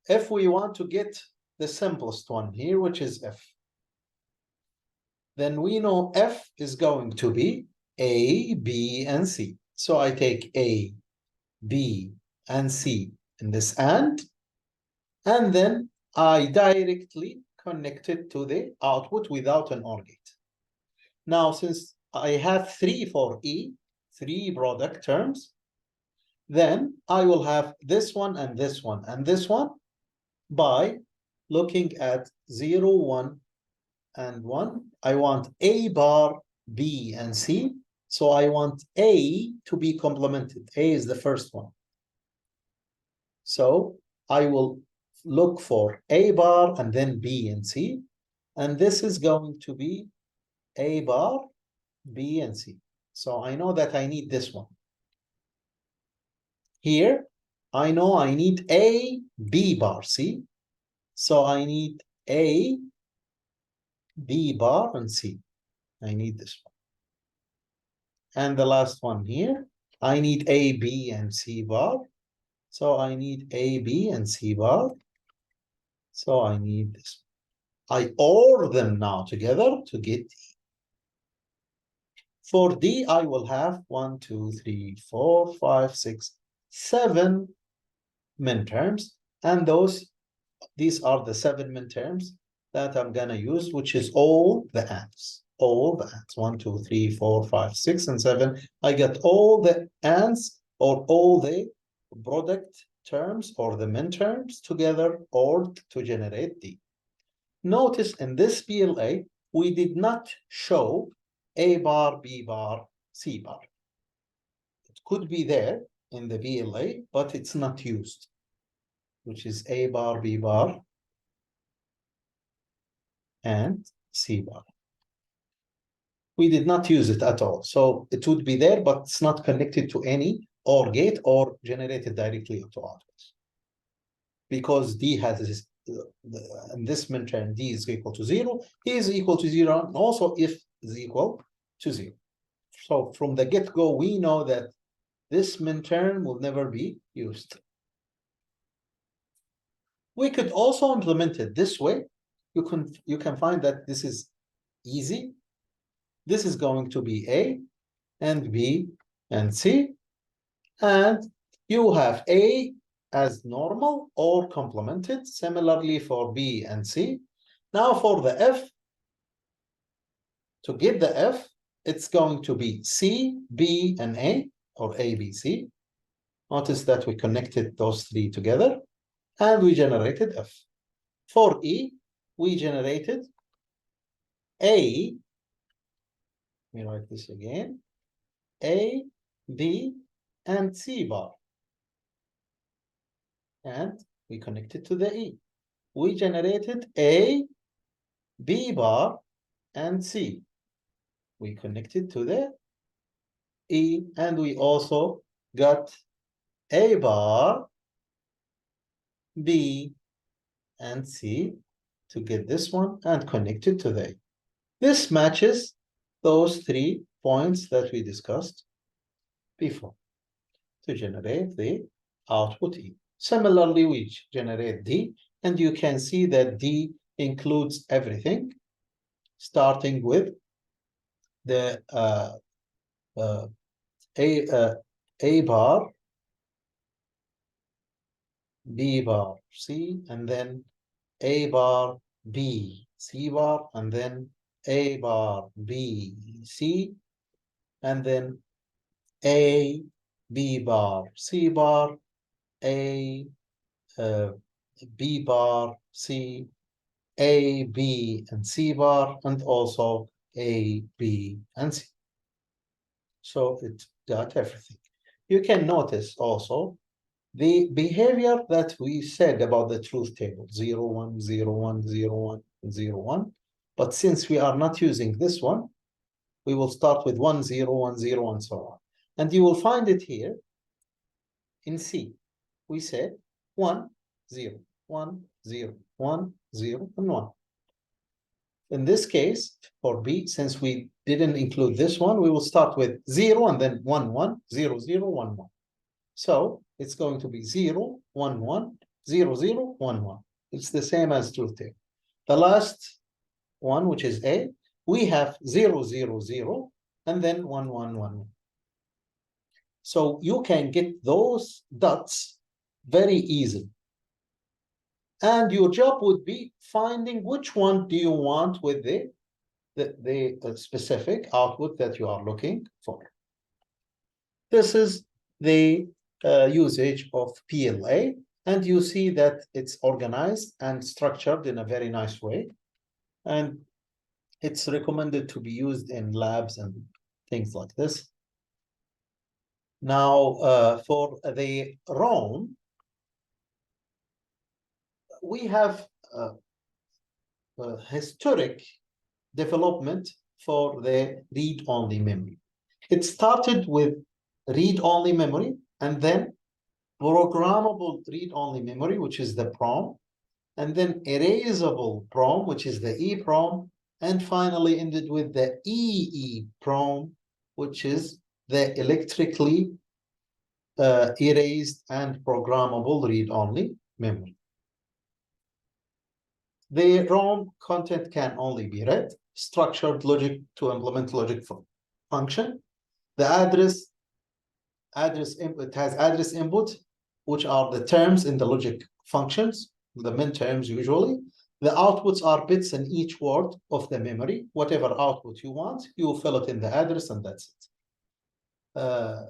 If we want to get the simplest one here, which is F, then we know F is going to be A, B, and C. So I take A, B, and C in this and then I directly connect it to the output without an OR gate. Now, since I have 3 for E, 3 product terms, then I will have this one and this one and this one by looking at 0, 1, and 1. I want A bar, B, and C. So I want A to be complemented. A is the first one. So I will look for A bar and then B and C. And this is going to be A bar, B, and C. So I know that I need this one. Here, I know I need A, B bar, C. So I need A, B bar, and C. I need this one. And the last one here, I need A, B, and C bar. So I need A, B, and C bar. So I need this one. I OR them now together to get D. For D, I will have 1, 2, 3, 4, 5, 6, 7 minterms. And these are the 7 minterms that I'm gonna use, which is all the ANDs. All the ANDs, 1, 2, 3, 4, 5, 6, and 7. I get all the ANDs or all the product terms or the minterms together or to generate D. Notice in this PLA, we did not show A bar, B bar, C bar. It could be there in the PLA, but it's not used, which is A bar, B bar, and C bar. We did not use it at all. So it would be there, but it's not connected to any OR gate or generated directly into outputs. Because D has this, in this minterm, D is equal to 0, E is equal to 0, and also if is equal to 0. So from the get-go, we know that this minterm will never be used. We could also implement it this way. You can find that this is easy. This is going to be A and B and C, and you have A as normal or complemented, similarly for B and C. Now for the F, to get the F, it's going to be C, B, and A, or A, B, C. Notice that we connected those 3 together, and we generated F. For E, we generated A, let me write this again, A, B, and C bar. And we connected to the E. We generated A, B bar, and C. We connected to the E, and we also got A bar, B, and C to get this one and connected to the E. This matches those 3 points that we discussed before to generate the output E. Similarly, we generate D, and you can see that D includes everything, starting with the A bar, B bar, C, and then A bar, B, C bar, and then A bar, B, C, and then A, B bar, C bar, A, B bar, C, A, B, and C bar, and also A, B, and C. So it got everything. You can notice also the behavior that we said about the truth table, 0, 1, 0, 1, 0, 1, 0, 1. But since we are not using this one, we will start with 1, 0, 1, 0, and so on. And you will find it here in C. We said 1, 0, 1, 0, 1, 0, and 1. In this case, for B, since we didn't include this one, we will start with 0 and then 1, 1, 0, 0, 1, 1. So it's going to be 0, 1, 1, 0, 0, 1, 1. It's the same as truth table. The last one, which is A, we have 0, 0, 0, and then 1, 1, 1, 1. So you can get those dots very easily. And your job would be finding which one do you want with the specific output that you are looking for. This is the usage of PLA, and you see that it's organized and structured in a very nice way. And it's recommended to be used in labs and things like this. Now, for the ROM, we have historic development for the read-only memory. It started with read-only memory and then programmable read-only memory, which is the PROM, and then erasable PROM, which is the EPROM, and finally ended with the EEPROM, which is the electrically erased and programmable read-only memory. The ROM content can only be read, structured logic to implement logic function. The address input has address input, which are the terms in the logic functions, the min terms usually. The outputs are bits in each word of the memory. Whatever output you want, you fill it in the address and that's it.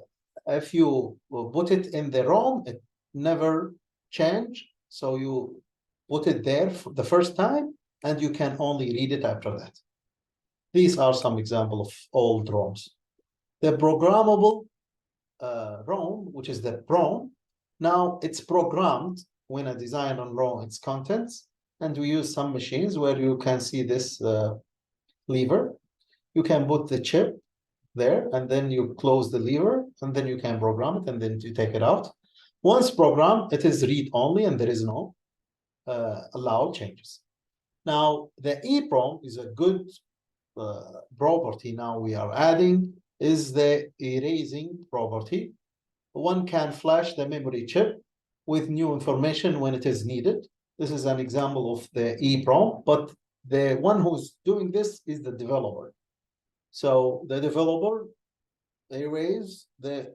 If you put it in the ROM, it never change. So you put it there for the first time, and you can only read it after that. These are some examples of old ROMs. The programmable ROM, which is the PROM, now it's programmed when I design on ROM its contents, and we use some machines where you can see this lever. You can put the chip there, and then you close the lever, and then you can program it, and then you take it out. Once programmed, it is read-only, and there is no allowed changes. Now, the EPROM is a good property now we are adding, is the erasing property. One can flash the memory chip with new information when it is needed. This is an example of the EPROM, but the one who's doing this is the developer. So the developer erase the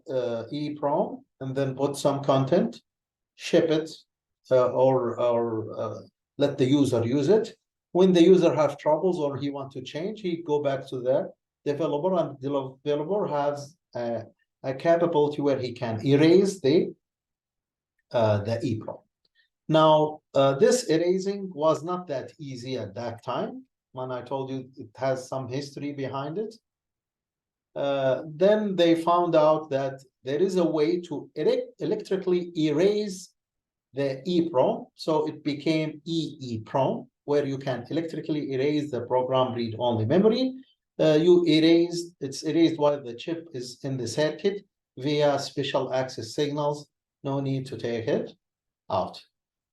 EPROM and then put some content, ship it, or let the user use it. When the user have troubles or he want to change, he go back to the developer, and the developer has a capability where he can erase the EPROM. Now, this erasing was not that easy at that time. When I told you it has some history behind it. Then they found out that there is a way to electrically erase the EPROM, so it became EEPROM, where you can electrically erase the program read-only memory. It's erased while the chip is in the circuit via special access signals. No need to take it out.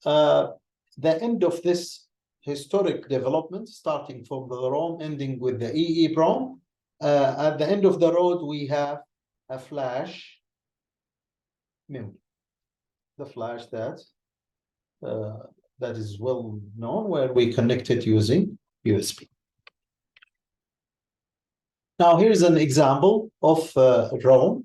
The end of this historic development, starting from the ROM, ending with the EEPROM. At the end of the road, we have a flash memory. The flash that is well known, where we connect it using USB. Now, here's an example of ROM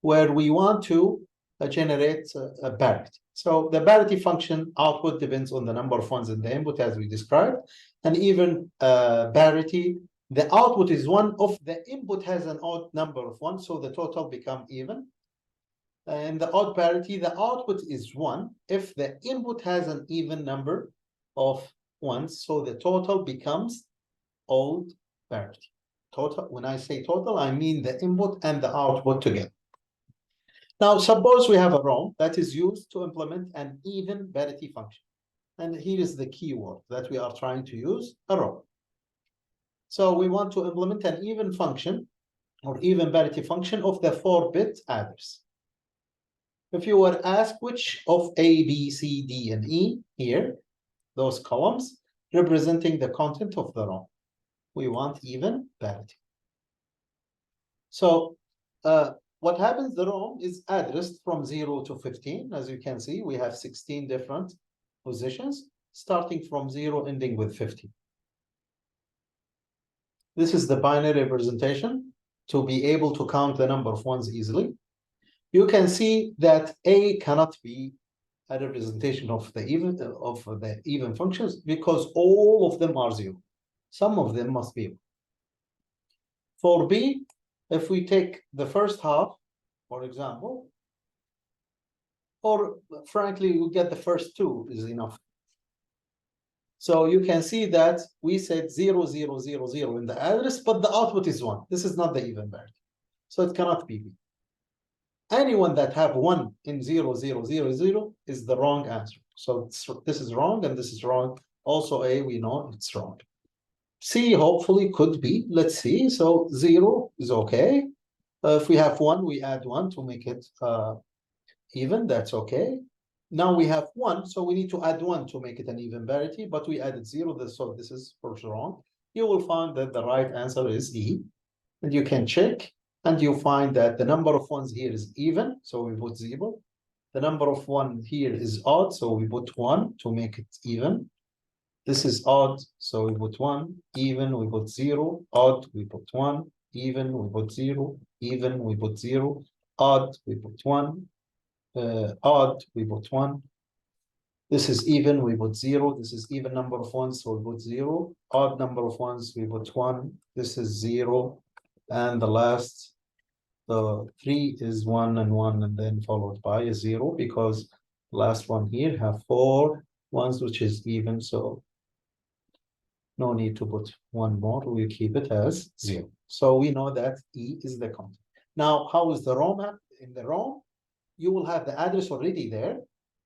where we want to generate a parity. So the parity function output depends on the number of ones in the input, as we described, and even parity. The output is one of the input has an odd number of ones, so the total become even. And the odd parity, the output is 1 if the input has an even number of ones, so the total becomes odd parity. Total, when I say total, I mean the input and the output together. Now, suppose we have a ROM that is used to implement an even parity function. And here is the keyword that we are trying to use, a ROM. So we want to implement an even function or even parity function of the 4-bit address. If you were asked which of A, B, C, D, and E here, those columns representing the content of the ROM, we want even parity. So what happens, the ROM is addressed from 0 to 15. As you can see, we have 16 different positions, starting from 0, ending with 15. This is the binary representation to be able to count the number of ones easily. You can see that A cannot be a representation of the even functions because all of them are 0. Some of them must be. For B, if we take the first half, for example, or frankly, we get the first 2 is enough. So you can see that we said 0, 0, 0, 0 in the address, but the output is 1. This is not the even parity. So it cannot be B. Anyone that have 1 in 0, 0, 0, 0 is the wrong answer. So this is wrong and this is wrong. Also A, we know it's wrong. C hopefully could be. Let's see. So 0 is okay. If we have 1, we add 1 to make it even. That's okay. Now we have 1, so we need to add 1 to make it an even parity, but we added 0, so this is for sure wrong. You will find that the right answer is E, and you can check, and you find that the number of ones here is even, so we put 0. The number of 1 here is odd, so we put 1 to make it even. This is odd, so we put 1, even, we put 0, odd, we put 1, even, we put 0, even, we put 0, odd, we put 1, odd, we put 1. This is even, we put 0. This is even number of ones, so we put 0. Odd number of ones, we put 1. This is 0. And the last, the 3 is 1 and 1, and then followed by a 0, because the last one here have 4 ones, which is even, so no need to put 1 more. We keep it as 0. So we know that E is the content. Now, how is the ROM? In the ROM, you will have the address already there.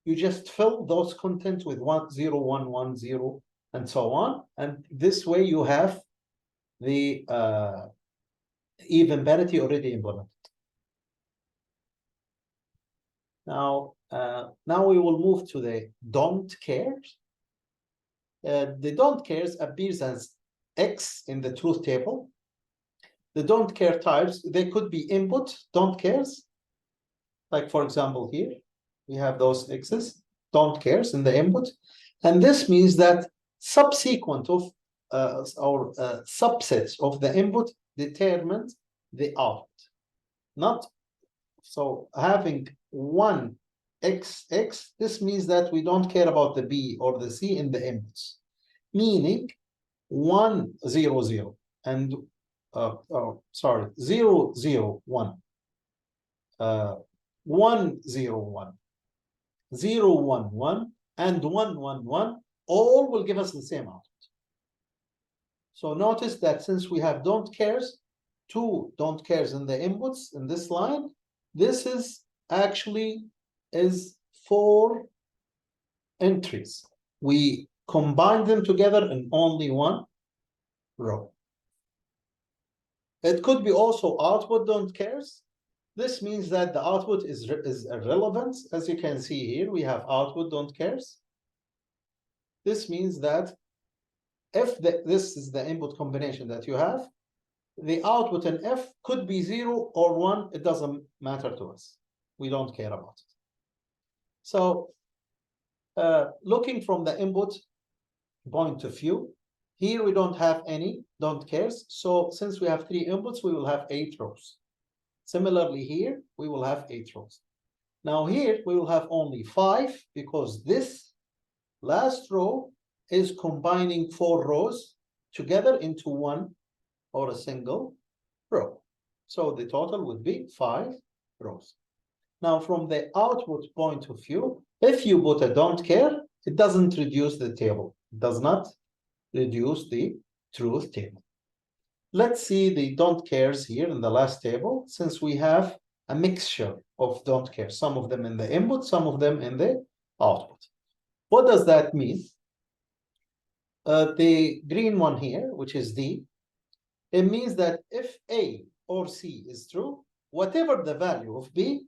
You just fill those contents with 1, 0, 1, 1, 0, and so on. And this way you have the even parity already implemented. Now we will move to the don't cares. The don't cares appears as X in the truth table. The don't care types, they could be input don't cares. Like for example, here we have those X's, don't cares in the input. And this means that subsequent of subsets of the input determines the output. Not so having one XX, this means that we don't care about the B or the C in the inputs, meaning 1, 0, 0, and 0, 0, 1, 1, 0, 1, 0, 1, 1, and 1, 1, 1, all will give us the same output. So notice that since we have don't cares, 2 don't cares in the inputs in this line, this is actually is 4 entries. We combine them together in only 1 row. It could be also output don't cares. This means that the output is irrelevant. As you can see here, we have output don't cares. This means that if this is the input combination that you have, the output in F could be 0 or 1. It doesn't matter to us. We don't care about it. So looking from the input point of view, here we don't have any don't cares. So since we have 3 inputs, we will have 8 rows. Similarly here, we will have 8 rows. Now here, we will have only 5 because this last row is combining 4 rows together into 1 or a single row. So the total would be 5 rows. Now from the output point of view, if you put a don't care, it doesn't reduce the table. It does not reduce the truth table. Let's see the don't cares here in the last table, since we have a mixture of don't care, some of them in the input, some of them in the output. What does that mean? The green one here, which is D, It means that if A or C is true, whatever the value of B,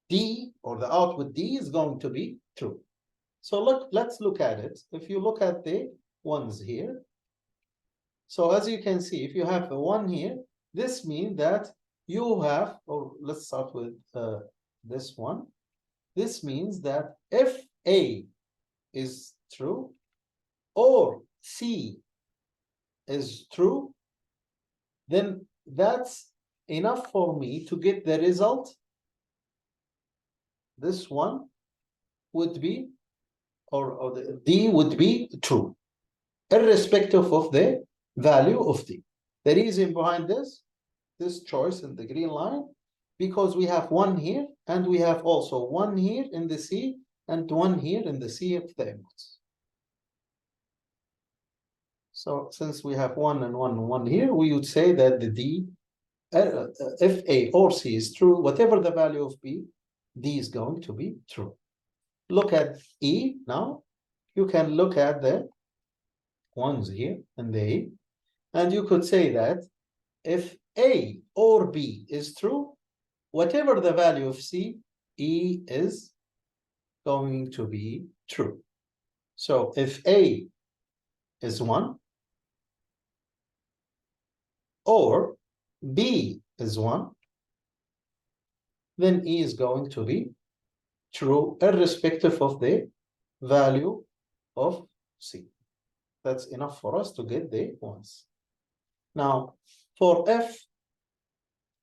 D or the output D is going to be true. So let's look at it. If you look at the ones here, so as you can see, if you have a 1 here, this means that you have, or let's start with this one. This means that if A is true or C is true, then that's enough for me to get the result. This one would be, or the D would be true, irrespective of the value of D. The reason behind this choice in the green line, because we have 1 here, and we have also 1 here in the C, and 1 here in the C of the inputs. So since we have 1 and 1 and 1 here, we would say that the D, if A or C is true, whatever the value of B, D is going to be true. Look at E now. You can look at the ones here and the A, and you could say that if A or B is true, whatever the value of C, E is going to be true. So if A is 1 or B is 1, then E is going to be true, irrespective of the value of C. That's enough for us to get the ones. Now, for F,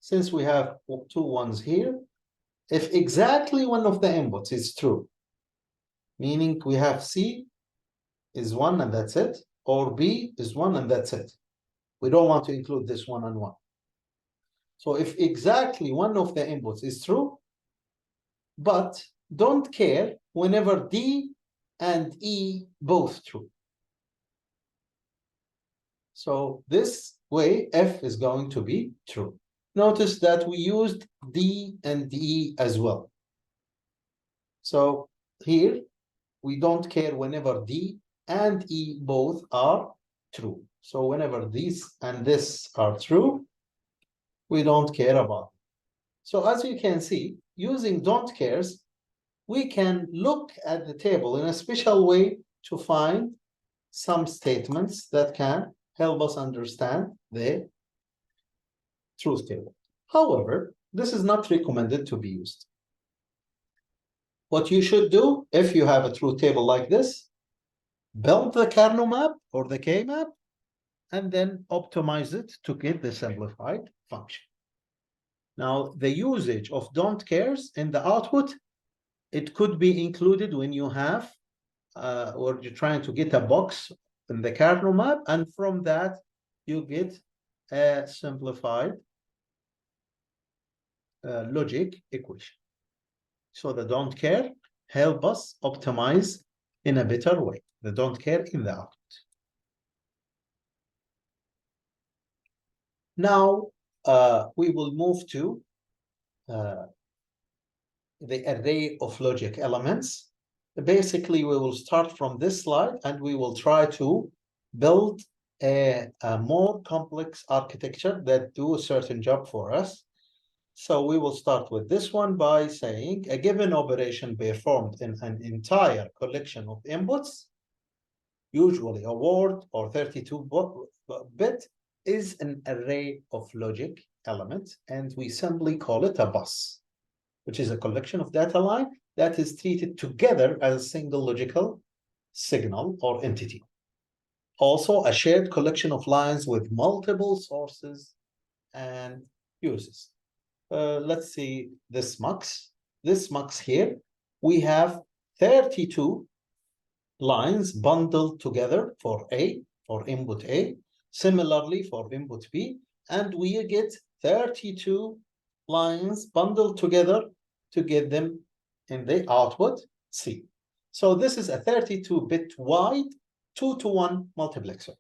since we have 2 ones here, if exactly one of the inputs is true, meaning we have C is 1 and that's it, or B is 1 and that's it. We don't want to include this 1 and 1. So if exactly one of the inputs is true, but don't care whenever D and E both true. So this way, F is going to be true. Notice that we used D and E as well. So here, we don't care whenever D and E both are true. So whenever these and this are true, we don't care about it. So as you can see, using don't cares, we can look at the table in a special way to find some statements that can help us understand the truth table. However, this is not recommended to be used. What you should do, if you have a truth table like this, build the kernel map or the K-map, and then optimize it to get the simplified function. Now, the usage of don't cares in the output, it could be included when you have, or you're trying to get a box in the kernel map, and from that, you get a simplified logic equation. So the don't care help us optimize in a better way. The don't care in the output. Now, we will move to the array of logic elements. Basically, we will start from this slide and we will try to build a more complex architecture that do a certain job for us. So we will start with this one by saying a given operation performed in an entire collection of inputs, usually a word or 32-bit, is an array of logic elements, and we simply call it a bus, which is a collection of data line that is treated together as a single logical signal or entity. Also, a shared collection of lines with multiple sources and uses. Let's see this mux. This mux here, we have 32 lines bundled together for A, for input A, similarly for input B, and we get 32 lines bundled together to get them in the output C. So this is a 32-bit wide 2-to-1 multiplexer.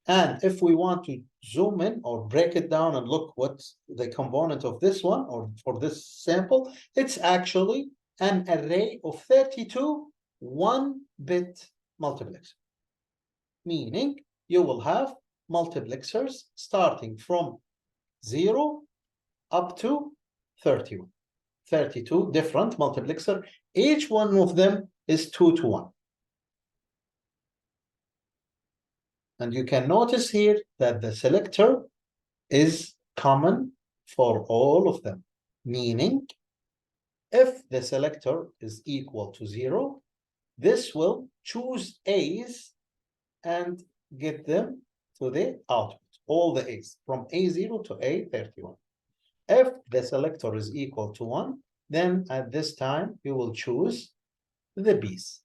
And if we want to zoom in or break it down and look what's the component of this one, or for this sample, it's actually an array of 32 1-bit multiplexer. Meaning you will have multiplexers starting from 0 up to 31. 32 different multiplexer. Each one of them is 2 to 1. And you can notice here that the selector is common for all of them, meaning if the selector is equal to 0, this will choose A's and get them to the output, all the A's, from A0 to A31. If the selector is equal to 1, then at this time, you will choose the B's.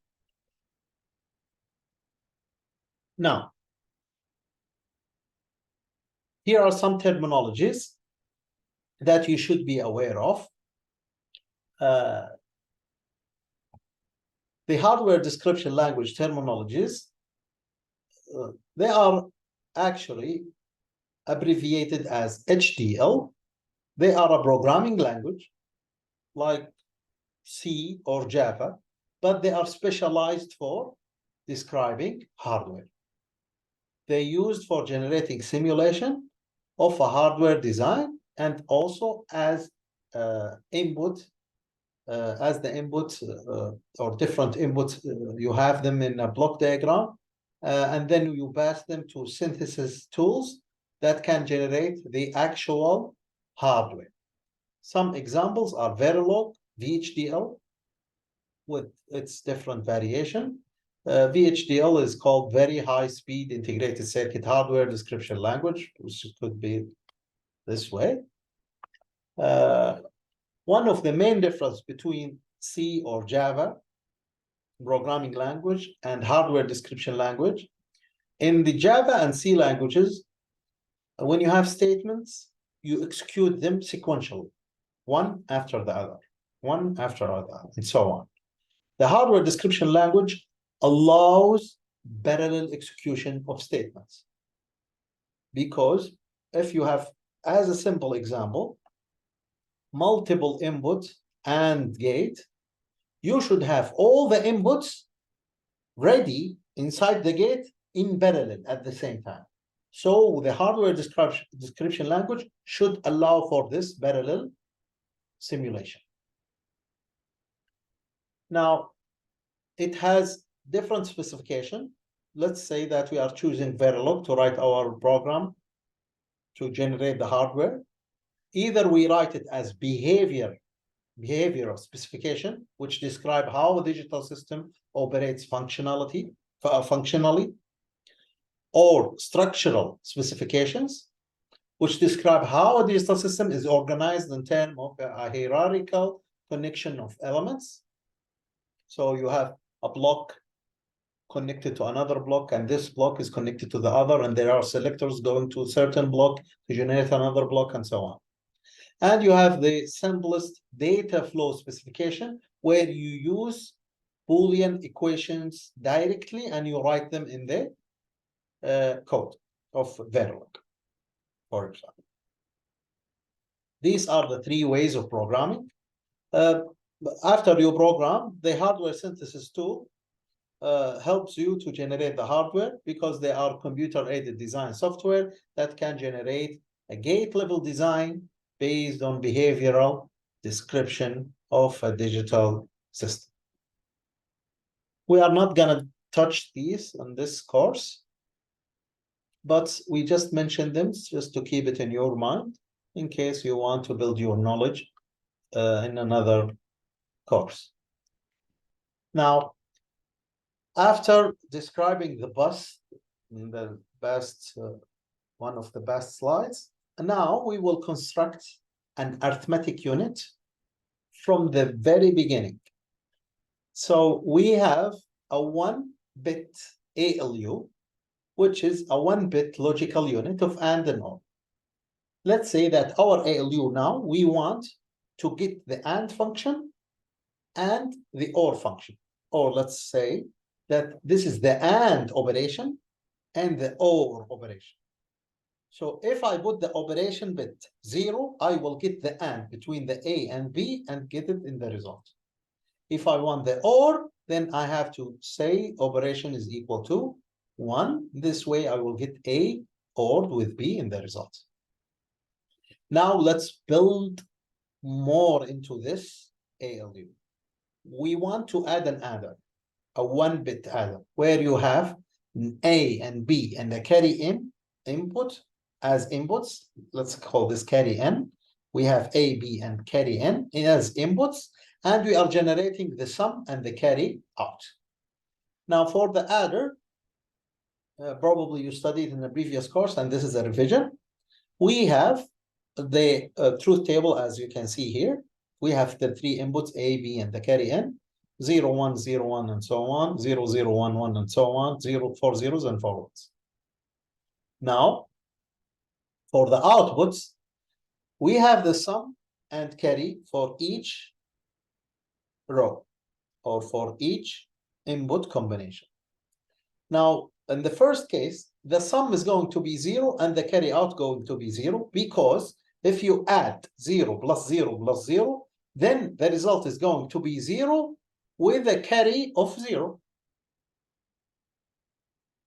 Now, here are some terminologies that you should be aware of. The hardware description language terminologies, they are actually abbreviated as HDL. They are a programming language like C or Java, but they are specialized for describing hardware. They're used for generating simulation of a hardware design and also as input, as the input or different inputs. You have them in a block diagram, and then you pass them to synthesis tools that can generate the actual hardware. Some examples are Verilog, VHDL, with its different variation. VHDL is called Very High Speed Integrated Circuit Hardware Description Language, which could be this way. One of the main difference between C or Java programming language and hardware description language, in the Java and C languages, when you have statements, you execute them sequentially, one after the other, one after the other, and so on. The hardware description language allows parallel execution of statements. Because if you have, as a simple example, multiple inputs and gate, you should have all the inputs ready inside the gate in parallel at the same time. So the hardware description language should allow for this parallel simulation. Now, it has different specification. Let's say that we are choosing Verilog to write our program to generate the hardware. Either we write it as behavioral specification, which describe how a digital system operates functionally, or structural specifications, which describe how a digital system is organized in terms of a hierarchical connection of elements. So you have a block connected to another block, and this block is connected to the other, and there are selectors going to a certain block to generate another block, and so on. And you have the simplest data flow specification, where you use Boolean equations directly, and you write them in the code of Verilog, for example. These are the three ways of programming. After you program, the hardware synthesis tool helps you to generate the hardware, because they are computer-aided design software that can generate a gate-level design based on behavioral description of a digital system. We are not going to touch these on this course, but we just mentioned them just to keep it in your mind in case you want to build your knowledge in another course. Now, after describing the bus in the best, one of the best slides, now we will construct an arithmetic unit from the very beginning. So we have a 1-bit ALU, which is a 1-bit logical unit of AND and OR. Let's say that our ALU now, we want to get the AND function and the OR function. Or let's say that this is the AND operation and the OR operation. So if I put the operation bit 0, I will get the AND between the A and B and get it in the result. If I want the OR, then I have to say operation is equal to 1. This way I will get A OR with B in the result. Now let's build more into this ALU. We want to add an adder, a 1-bit adder, where you have A and B and the carry in input as inputs. Let's call this carry in. We have A, B, and carry in as inputs, and we are generating the sum and the carry out. Now for the adder, probably you studied in the previous course, and this is a revision. We have the truth table, as you can see here. We have the 3 inputs, A, B, and the carry in, 0, 1, 0, 1, and so on, 0, 0, 1, 1, and so on, 0, 4 zeros and 4 ones. Now, for the outputs, we have the sum and carry for each row or for each input combination. Now, in the first case, the sum is going to be 0 and the carry out going to be 0, because if you add 0 plus 0 plus 0, then the result is going to be 0 with a carry of 0.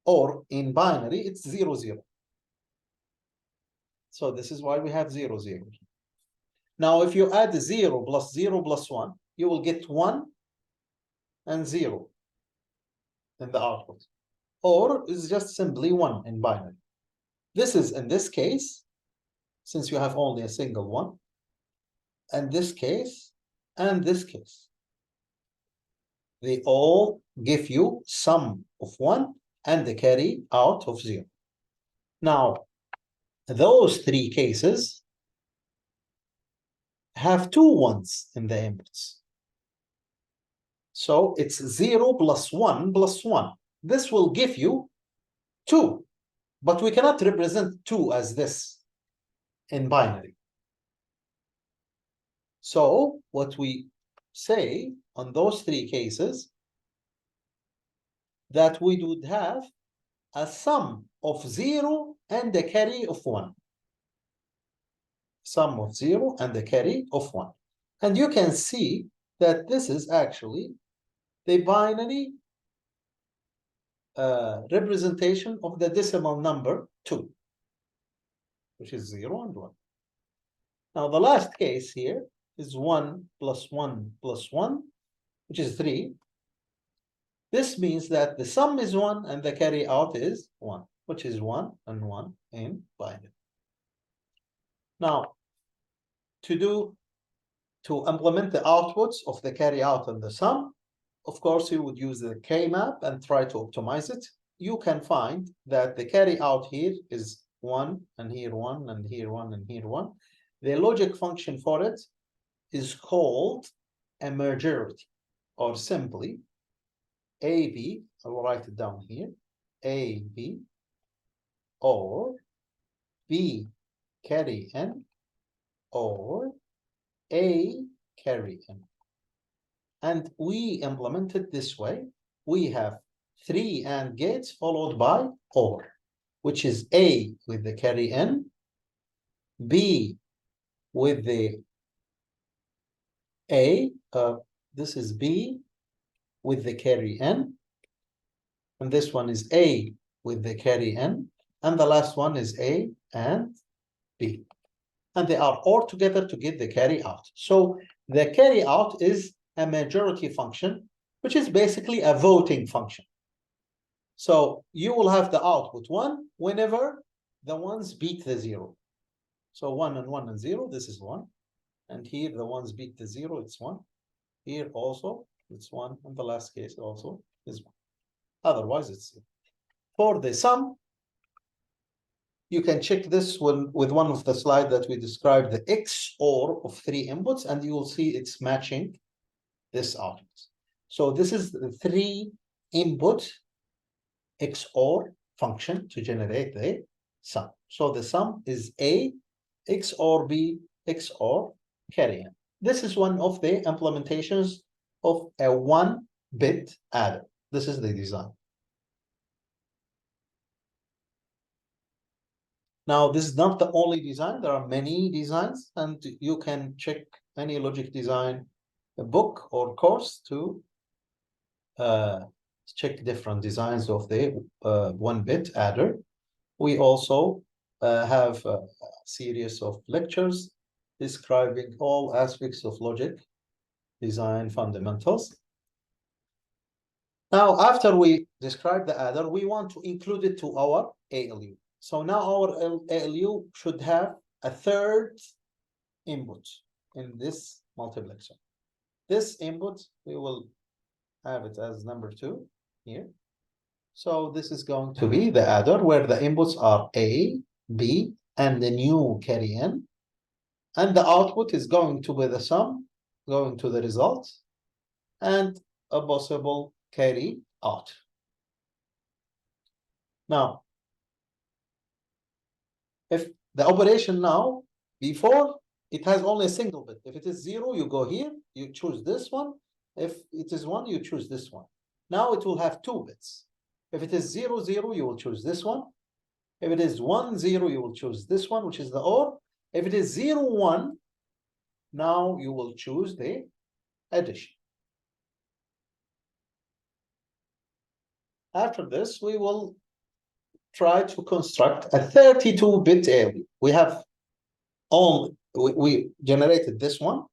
Or in binary, it's 0, 0. So this is why we have 0, 0. Now, if you add 0 plus 0 plus 1, you will get 1 and 0 in the output. Or it's just simply 1 in binary. This is, in this case, since you have only a single one, and this case, and this case. They all give you sum of 1 and the carry out of 0. Now, those 3 cases have 2 ones in the inputs. So it's 0 plus 1 plus 1. This will give you 2, but we cannot represent 2 as this in binary. So what we say on those 3 cases, that we would have a sum of 0 and the carry of 1. Sum of 0 and the carry of 1. And you can see that this is actually the binary representation of the decimal number 2, which is 0 and 1. Now the last case here is 1 plus 1 plus 1, which is 3. This means that the sum is 1 and the carry out is 1, which is 1 and 1 in binary. Now, to implement the outputs of the carry out and the sum, of course, you would use the K-map and try to optimize it. You can find that the carry out here is 1, and here 1, and here 1, and here 1. The logic function for it is called a majority, or simply AB, I will write it down here, AB, or B carry N, or A carry N. And we implement it this way. We have 3 AND gates followed by OR, which is A with the carry N, B with the A, this is B with the carry N, and this one is A with the carry N, and the last one is A and B. And they are all together to get the carry out. So the carry out is a majority function, which is basically a voting function. So you will have the output 1 whenever the ones beat the 0. So 1 and 1 and 0, this is 1. And here the ones beat the 0, it's 1. Here also, it's 1. And the last case also is 1. Otherwise, it's 0. For the sum, you can check this with one of the slides that we described, the XOR of 3 inputs, and you will see it's matching this output. So this is the 3 input XOR function to generate the sum. So the sum is A XOR B XOR carry N. This is one of the implementations of a 1-bit adder. This is the design. Now, this is not the only design. There are many designs, and you can check any logic design book or course to check different designs of the 1-bit adder. we also have a series of lectures describing all aspects of logic design fundamentals. Now, after we describe the adder, we want to include it to our ALU. So now our ALU should have a third input in this multiplexer. This input, we will have it as number 2 here. So this is going to be the adder where the inputs are A, B, and the new carry in. And the output is going to be the sum, going to the result, and a possible carry out. Now, if the operation now, before, it has only a single bit. If it is 0, you go here, you choose this one. If it is 1, you choose this one. Now it will have 2 bits. If it is 0, 0, you will choose this one. If it is 1, 0, you will choose this one, which is the OR. If it is 0, 1, now you will choose the addition. After this, we will try to construct a 32-bit ALU. We have we generated this one.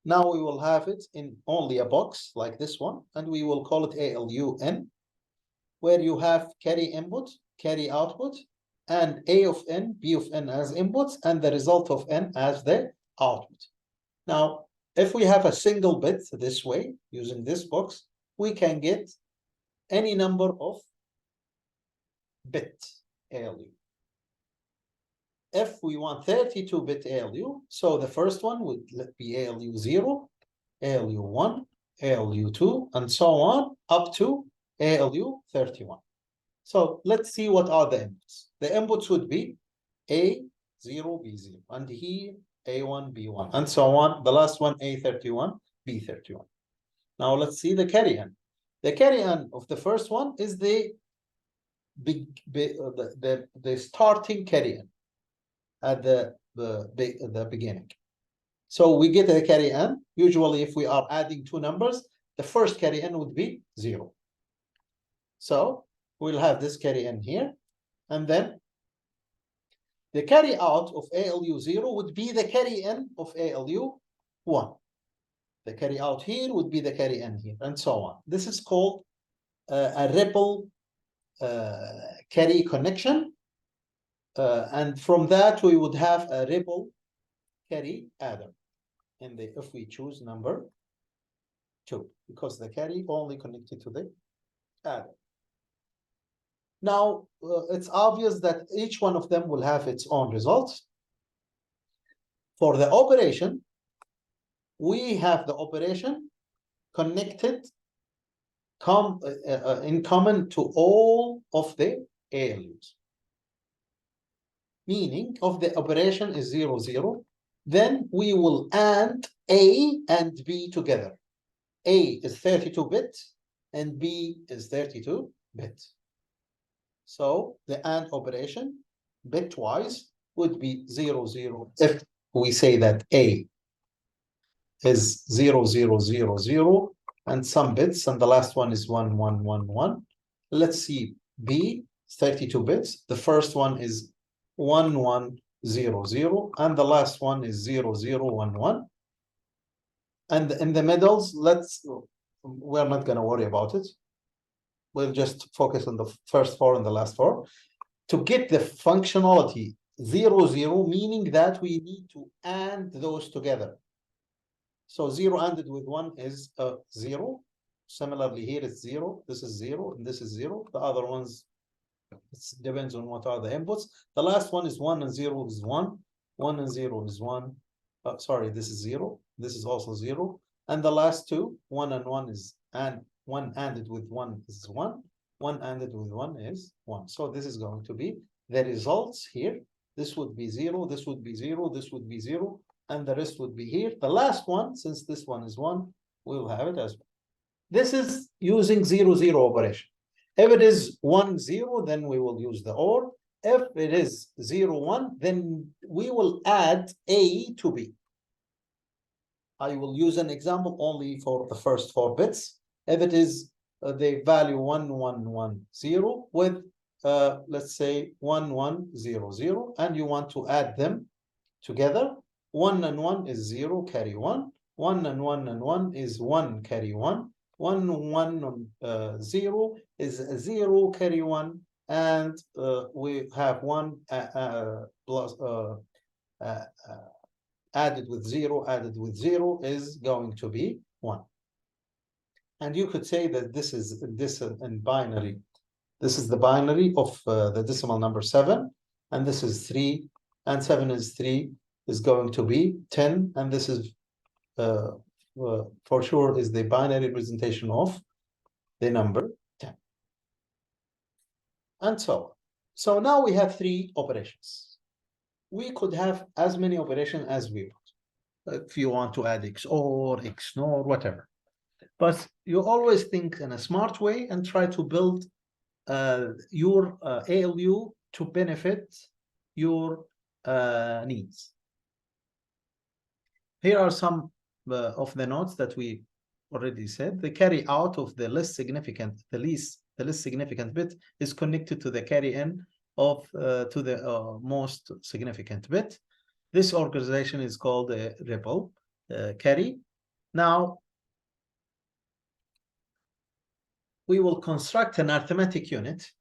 Now we will have it in only a box like this one, and we will call it ALU-N, where you have carry input, carry output, and A of N, B of N as inputs, and the result of N as the output. Now, if we have a single bit this way, using this box, we can get any number of bit ALU. If we want 32-bit ALU, so the first one would be ALU 0, ALU 1, ALU 2, and so on, up to ALU 31. So let's see what are the inputs. The inputs would be A0, B0, and here A1, B1, and so on. The last one, A31, B31. Now let's see the carry in. The carry in of the first one is the starting carry in at the beginning. So we get a carry in. Usually, if we are adding 2 numbers, the first carry in would be 0. So we'll have this carry in here, and then the carry out of ALU 0 would be the carry in of ALU 1. The carry out here would be the carry in here, and so on. This is called a ripple carry connection. And from that, we would have a ripple carry adder if we choose number 2, because the carry only connected to the adder. Now, it's obvious that each one of them will have its own results. For the operation, we have the operation connected in common to all of the ALUs. Meaning of the operation is 0, 0. Then we will AND A and B together. A is 32-bit and B is 32-bit. So the AND operation bitwise would be 0, 0. If we say that A is 0, 0, 0, 0, and some bits, and the last one is 1, 1, 1, 1. Let's see, B, 32 bits. The first one is 1, 1, 0, 0, and the last one is 0, 0, 1, 1. And in the middles, we're not going to worry about it. We'll just focus on the first 4 and the last 4. To get the functionality 0, 0, meaning that we need to AND those together. So 0 ANDed with 1 is 0. Similarly, here it's 0. This is 0, and this is 0. The other ones, it depends on what are the inputs. The last one is 1 and 0 is 1. 1 and 0 is 1. Sorry, this is 0. This is also 0. And the last 2, 1 and 1 is, and 1 ANDed with 1 is 1. 1 ANDed with 1 is 1. So this is going to be the results here. This would be 0. This would be 0. This would be 0. And the rest would be here. The last one, since this one is 1, we'll have it as well. This is using 0, 0 operation. If it is 1, 0, then we will use the OR. If it is 0, 1, then we will add A to B. I will use an example only for the first 4 bits. If it is the value 1, 1, 1, 0 with let's say 1, 1, 0, 0, and you want to add them together. 1 and 1 is 0, carry 1. 1 and 1 and 1 is 1, carry 1. 1, 1, 0 is 0, carry 1. And we have 1 plus added with 0 is going to be 1. And you could say that this is in binary. This is the binary of the decimal number 7, and this is 3, and 7 is 3 is going to be 10, and this is for sure is the binary representation of the number 10. And so on. So now we have 3 operations. We could have as many operations as we want. If you want to add XOR, XNOR, whatever. But you always think in a smart way and try to build your ALU to benefit your needs. Here are some of the notes that we already said. The carry out of the least significant bit is connected to the carry in of to the most significant bit. This organization is called a ripple carry. Now we will construct an arithmetic unit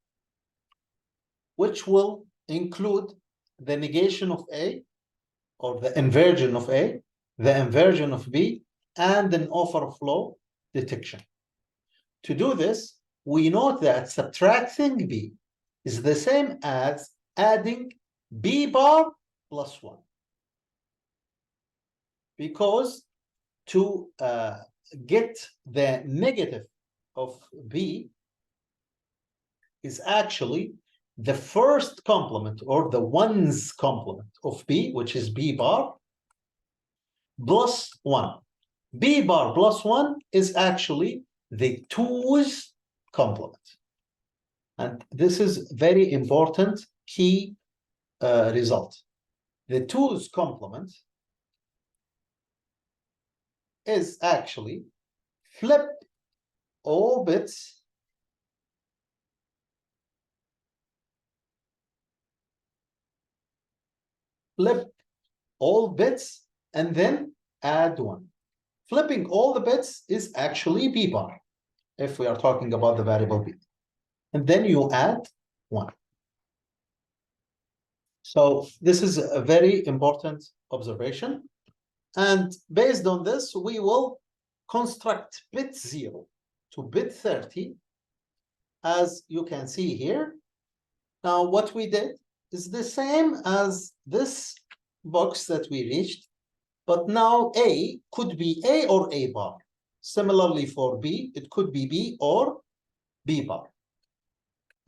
which will include the negation of A, or the inversion of A, the inversion of B, and an overflow detection. To do this, we note that subtracting B is the same as adding B bar plus 1. Because to get the negative of B is actually the first complement, or the ones complement of B, which is B bar plus 1. B bar plus 1 is actually the twos complement. And this is very important key result. The twos complement is actually flip all bits and then add 1. Flipping all the bits is actually B bar, if we are talking about the variable B. And then you add 1. So this is a very important observation. And based on this, we will construct bit 0 to bit 30, as you can see here. Now, what we did is the same as this box that we reached, but now A could be A or A bar. Similarly for B, it could be B or B bar.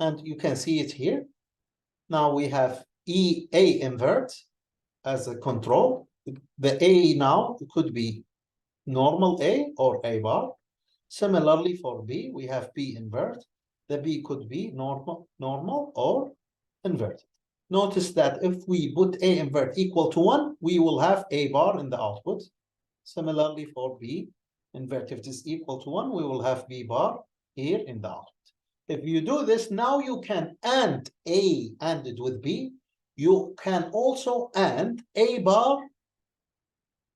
And you can see it here. Now we have A invert as a control. The A now could be normal A or A bar. Similarly for B, we have B invert. The B could be normal or inverted. Notice that if we put A invert equal to 1, we will have A bar in the output. Similarly for B invert, if it is equal to 1, we will have B bar here in the output. If you do this, now you can AND A ANDed with B. You can also AND A bar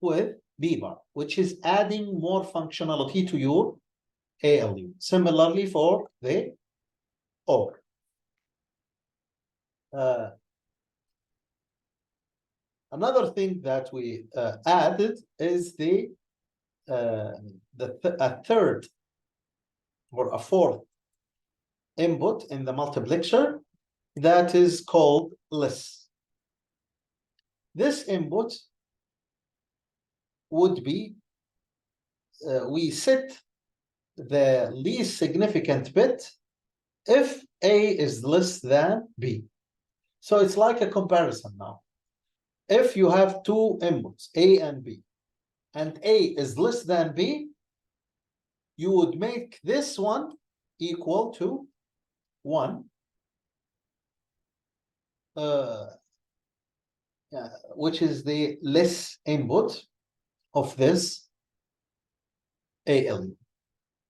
with B bar, which is adding more functionality to your ALU. Similarly for the OR. Another thing that we added is a third or a fourth input in the multiplexer that is called less. This input would be, we set the least significant bit if A is less than B. So it's like a comparison now. If you have two inputs, A and B, and A is less than B, you would make this one equal to 1, which is the less input of this ALU.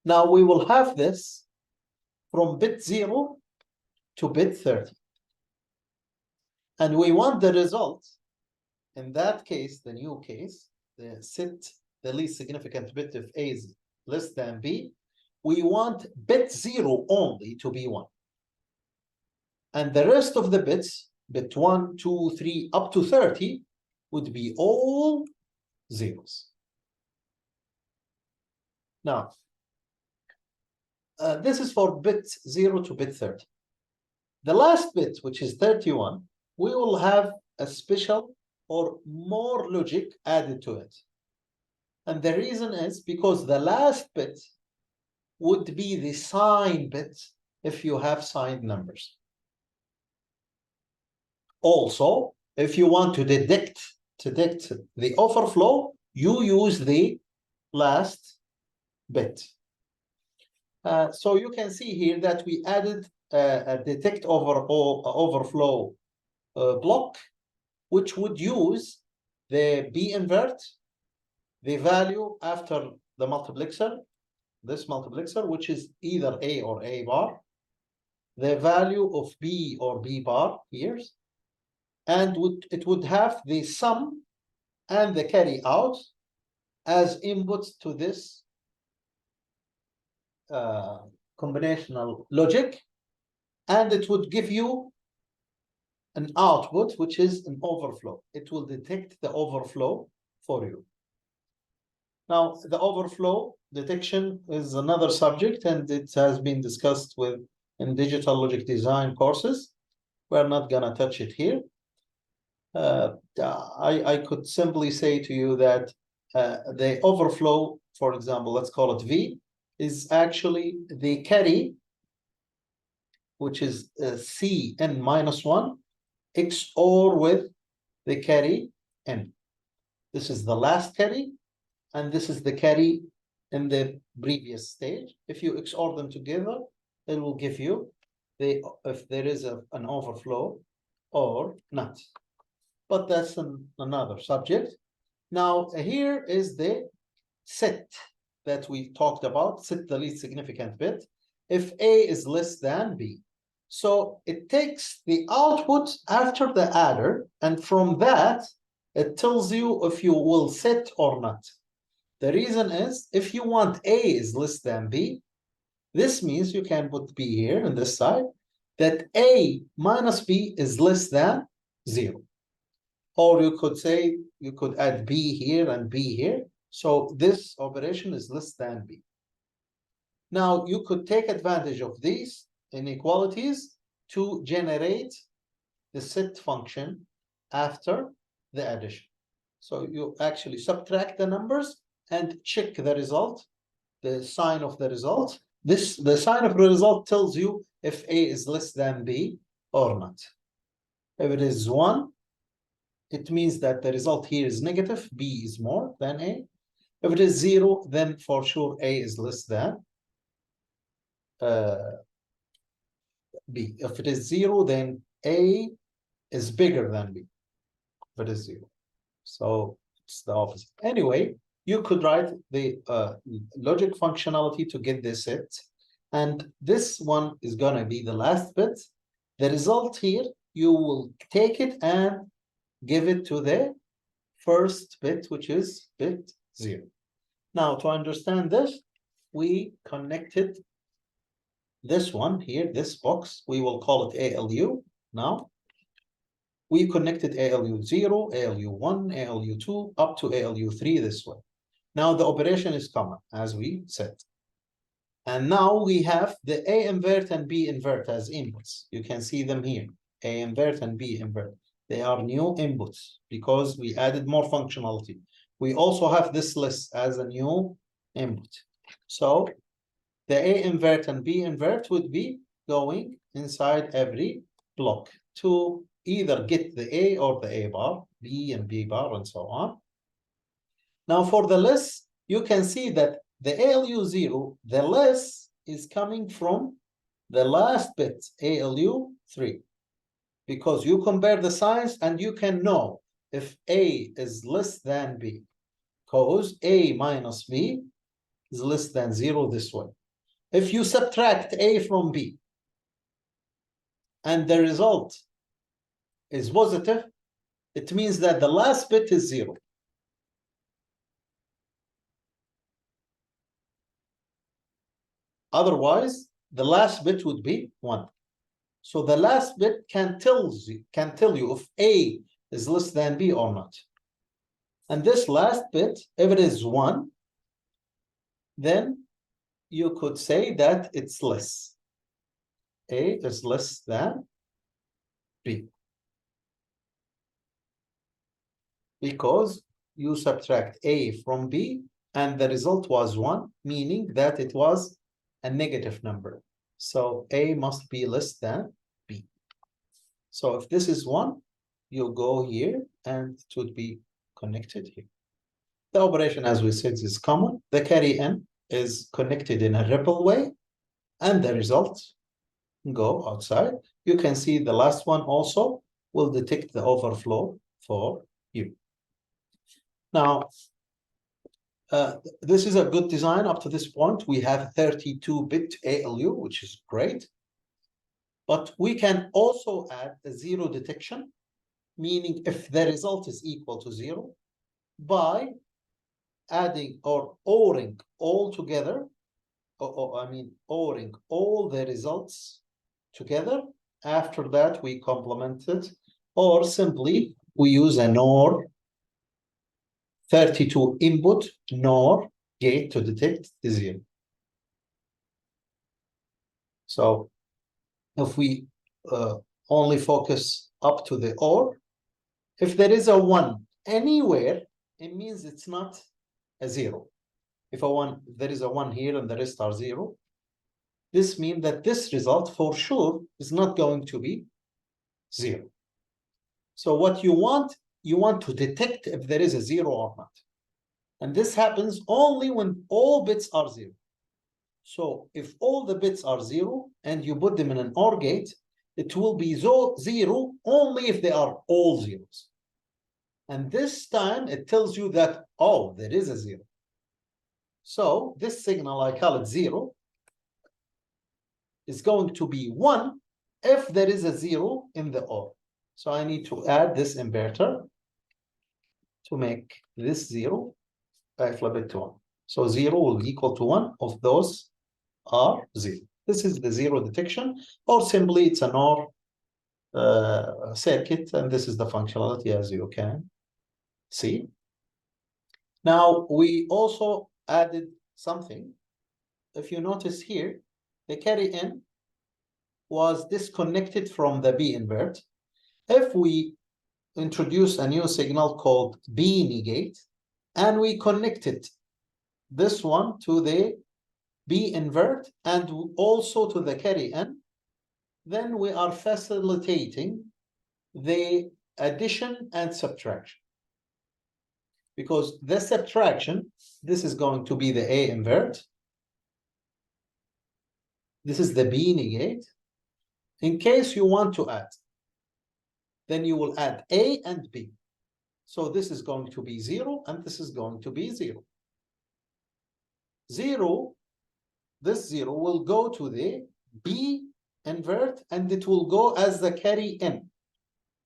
Now we will have this from bit 0 to bit 30. And we want the result, in that case, the new case, set the least significant bit if A is less than B. We want bit 0 only to be 1. And the rest of the bits, bit 1, 2, 3, up to 30, would be all zeros. Now, this is for bit 0 to bit 30. The last bit, which is 31, we will have a special or more logic added to it. And the reason is because the last bit would be the sign bit if you have signed numbers. Also, if you want to detect the overflow, you use the last bit. So you can see here that we added a detect overflow block, which would use the B invert, the value after the multiplexer, this multiplexer, which is either A or A bar, the value of B or B bar here, and it would have the sum and the carry out as inputs to this combinational logic, and it would give you an output, which is an overflow. It will detect the overflow for you. Now, the overflow detection is another subject, and it has been discussed in digital logic design courses. We're not gonna touch it here. I could simply say to you that the overflow, for example, let's call it V, is actually the carry, which is Cn minus 1, XOR with the carry N. This is the last carry, and this is the carry in the previous stage. If you XOR them together, it will give you if there is an overflow or not. But that's another subject. Now, here is the set that we talked about, set the least significant bit, if A is less than B. So it takes the output after the adder, and from that, it tells you if you will set or not. The reason is, if you want A is less than B, this means you can put B here on this side, that A minus B is less than 0. Or you could say, you could add B here and B here. So this operation is less than B. Now, you could take advantage of these inequalities to generate the set function after the addition. So you actually subtract the numbers and check the result, the sign of the result. The sign of the result tells you if A is less than B or not. If it is 1, it means that the result here is negative, B is more than A. If it is 0, then for sure A is less than B. If it is 0, then A is bigger than B. If it is 0. So it's the opposite. Anyway, you could write the logic functionality to get this set. And this one is going to be the last bit. The result here, you will take it and give it to the first bit, which is bit 0. Now, to understand this, we connected this one here, this box. We will call it ALU now. We connected ALU 0, ALU 1, ALU 2, up to ALU 3 this way. Now, the operation is common, as we said. And now we have the A invert and B invert as inputs. You can see them here, A invert and B invert. They are new inputs because we added more functionality. We also have this list as a new input. So the A invert and B invert would be going inside every block to either get the A or the A bar, B and B bar, and so on. Now for the list, you can see that the ALU 0, the list is coming from the last bit, ALU 3. Because you compare the signs and you can know if A is less than B, because A minus B is less than 0 this way. If you subtract A from B, and the result is positive, it means that the last bit is 0. Otherwise, the last bit would be 1. So the last bit can tell you if A is less than B or not. And this last bit, if it is 1, then you could say that it's less. A is less than B. Because you subtract A from B and the result was 1, meaning that it was a negative number. So A must be less than B. So if this is 1, you go here and it would be connected here. The operation, as we said, is common. The carry in is connected in a ripple way, and the results go outside. You can see the last one also will detect the overflow for you. Now, this is a good design up to this point. We have 32-bit ALU, which is great. But we can also add a 0 detection, meaning if the result is equal to 0, by adding or ORing all together, ORing all the results together. After that, we complement it, or simply we use an OR 32 input NOR gate to detect the 0. So if we only focus up to the OR, if there is a 1 anywhere, it means it's not a 0. If there is a 1 here and the rest are 0, this means that this result for sure is not going to be 0. So what you want to detect if there is a 0 or not. And this happens only when all bits are 0. So if all the bits are 0 and you put them in an OR gate, it will be 0 only if they are all zeros. And this time it tells you that, oh, there is a 0. So this signal, I call it 0, is going to be 1 if there is a 0 in the OR. So I need to add this inverter to make this 0. I flip it to 1. So 0 will be equal to 1 of those are 0. This is the 0 detection, or simply it's an OR circuit, and this is the functionality as you can see. Now, we also added something. If you notice here, the carry in was disconnected from the B invert. If we introduce a new signal called B negate, and we connected this one to the B invert and also to the carry in, then we are facilitating the addition and subtraction. Because the subtraction, this is going to be the A invert. This is the B negate. In case you want to add, then you will add A and B. So this is going to be 0, and this is going to be 0. 0, this 0 will go to the B invert, and it will go as the carry in,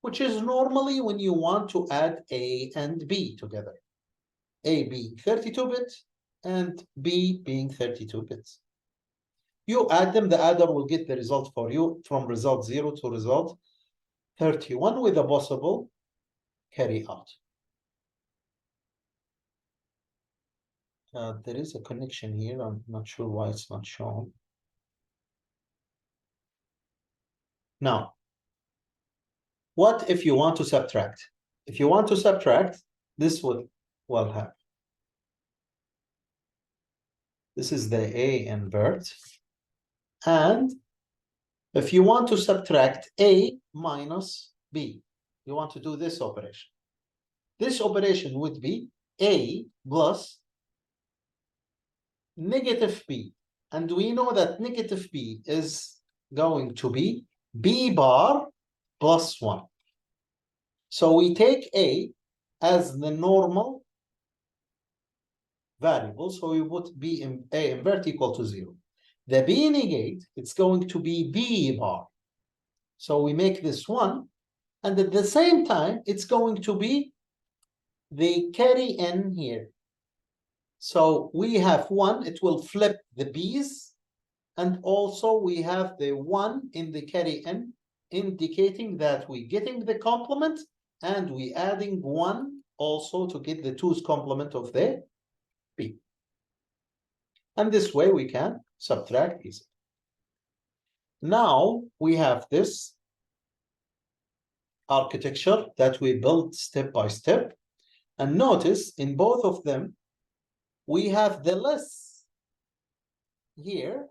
which is normally when you want to add A and B together. A being 32 bits and B being 32 bits. You add them, the adder will get the result for you from result 0 to result 31 with a possible carry out. There is a connection here. I'm not sure why it's not shown. Now, what if you want to subtract? If you want to subtract, this will happen. This is the A invert. And if you want to subtract A minus B, you want to do this operation. This operation would be A plus negative B. And we know that negative B is going to be B bar plus 1. So we take A as the normal variable. So we put B in A invert equal to 0. The B negate, it's going to be B bar. So we make this 1, and at the same time, it's going to be the carry in here. So we have 1, it will flip the B's, and also we have the 1 in the carry in, indicating that we're getting the complement, and we adding 1 also to get the 2's complement of the B. And this way we can subtract easily. Now we have this architecture that we built step by step. And notice in both of them, we have the less here,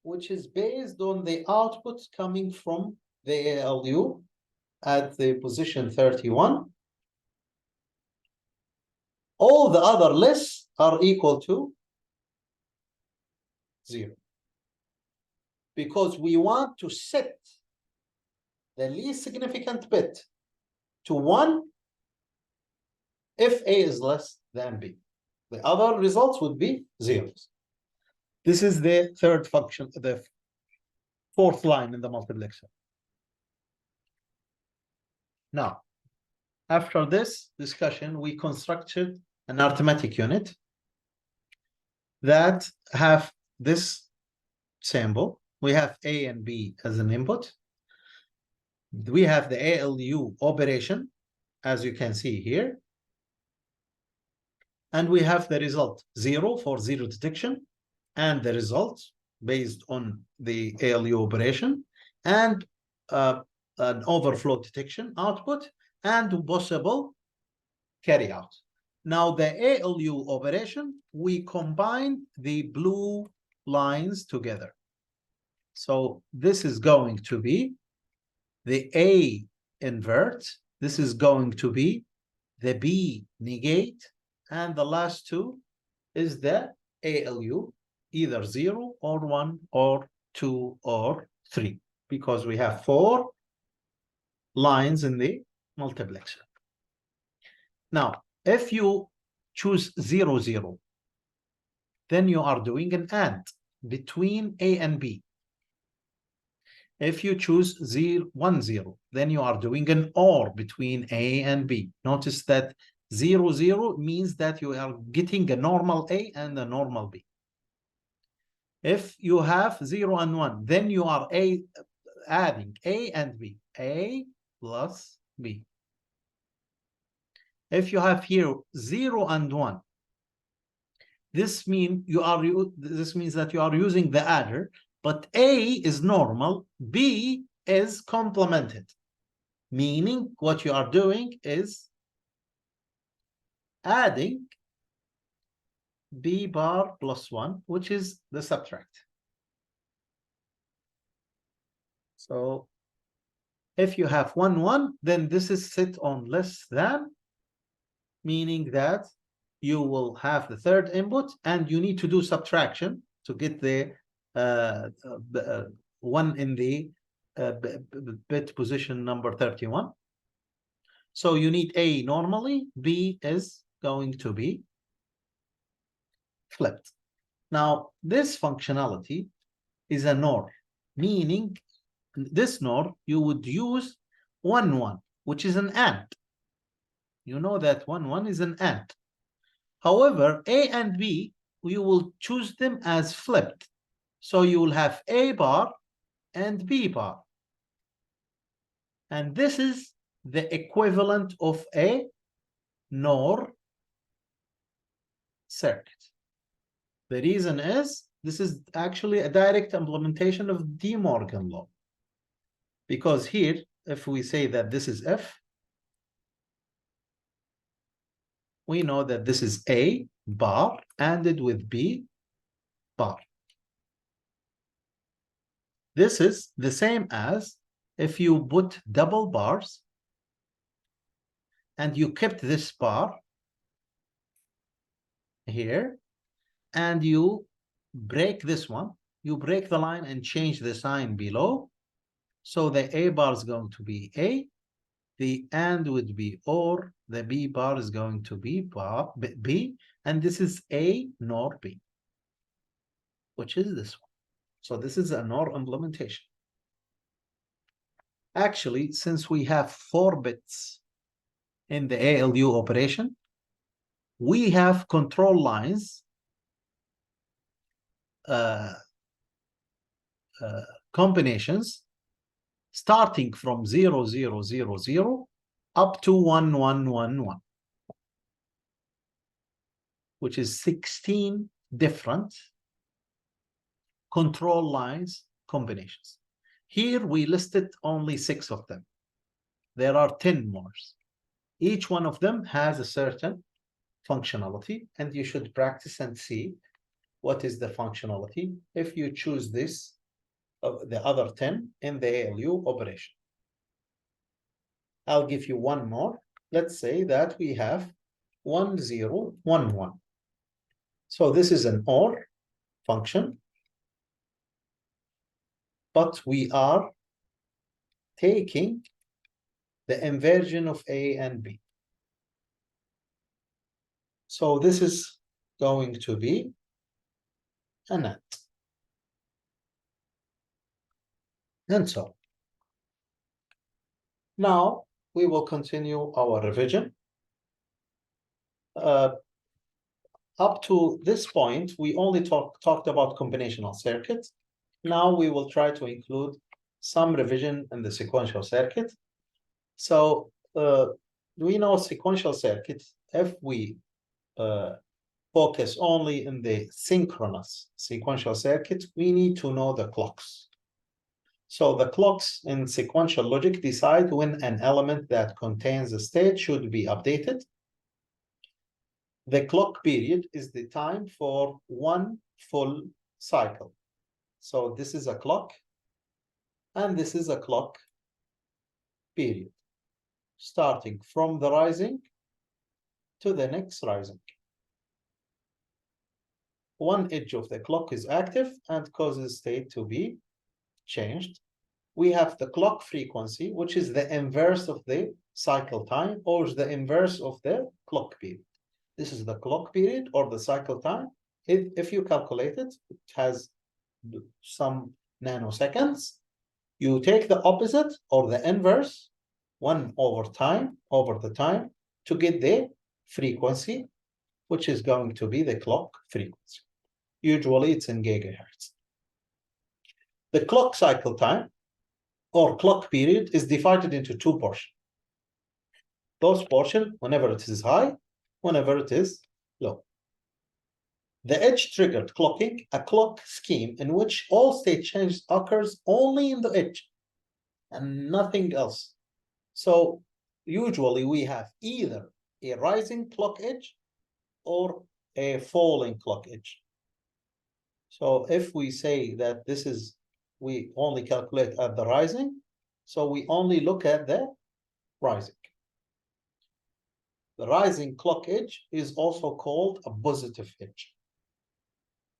which is based on the output coming from the ALU at the position 31. All the other lists are equal to 0. Because we want to set the least significant bit to 1 if A is less than B. The other results would be zeros. This is the third function, the fourth line in the multiplexer. Now, after this discussion, we constructed an arithmetic unit that have this symbol. We have A and B as an input. We have the ALU operation, as you can see here. And we have the result 0 for zero detection, and the result based on the ALU operation, and an overflow detection output, and possible carry out. Now the ALU operation, we combine the blue lines together. So this is going to be the A invert, this is going to be the B negate, and the last two is the ALU, either 0 or 1 or 2 or 3, because we have 4 lines in the multiplexer. Now, if you choose 0, 0, then you are doing an AND between A and B. If you choose 0, 1, 0, then you are doing an OR between A and B. Notice that 0, 0 means that you are getting a normal A and a normal B. If you have 0 and 1, then you are adding A and B, A plus B. If you have here 0 and 1, this means that you are using the adder, but A is normal, B is complemented, meaning what you are doing is adding B bar plus 1, which is the subtract. So if you have 1, 1, then this is set on less than, meaning that you will have the third input and you need to do subtraction to get the 1 in the bit position number 31. So you need A normally, B is going to be flipped. Now, this functionality is a NOR, meaning this NOR you would use 1, 1, which is an AND. You know that 1, 1 is an AND. However, A and B, we will choose them as flipped. So you will have A bar and B bar. And this is the equivalent of a NOR circuit. The reason is this is actually a direct implementation of De Morgan law. Because here, if we say that this is F, we know that this is A bar ANDed with B bar. This is the same as if you put double bars and you kept this bar here and you break this one, you break the line and change the sign below. So the A bar is going to be A, the AND would be OR, the B bar is going to be B, and this is A NOR B, which is this one. So this is an OR implementation. Actually, since we have 4 bits in the ALU operation, we have control lines combinations starting from 0, 0, 0, 0 up to 1, 1, 1, 1, which is 16 different control lines combinations. Here we listed only 6 of them. There are 10 more. Each one of them has a certain functionality, and you should practice and see what is the functionality if you choose this of the other 10 in the ALU operation. I'll give you one more. Let's say that we have 1, 0, 1, 1. So this is an OR function, but we are taking the inversion of A and B. So this is going to be a NAND. And so now we will continue our revision. Up to this point, we only talked about combinational circuits. Now we will try to include some revision in the sequential circuit. So we know sequential circuits, if we focus only in the synchronous sequential circuit, we need to know the clocks. So the clocks in sequential logic decide when an element that contains a state should be updated. The clock period is the time for one full cycle. So this is a clock, and this is a clock period, starting from the rising to the next rising. One edge of the clock is active and causes state to be changed. We have the clock frequency, which is the inverse of the cycle time, or the inverse of the clock period. This is the clock period or the cycle time. If you calculate it, it has some nanoseconds. You take the opposite or the inverse, 1 over the time, to get the frequency, which is going to be the clock frequency. Usually it's in gigahertz. The clock cycle time or clock period is divided into 2 portions. Those portions, whenever it is high, whenever it is low. The edge-triggered clocking, a clock scheme in which all state changes occurs only in the edge and nothing else. So usually we have either a rising clock edge or a falling clock edge. So if we say that this is, we only calculate at the rising, so we only look at the rising. The rising clock edge is also called a positive edge,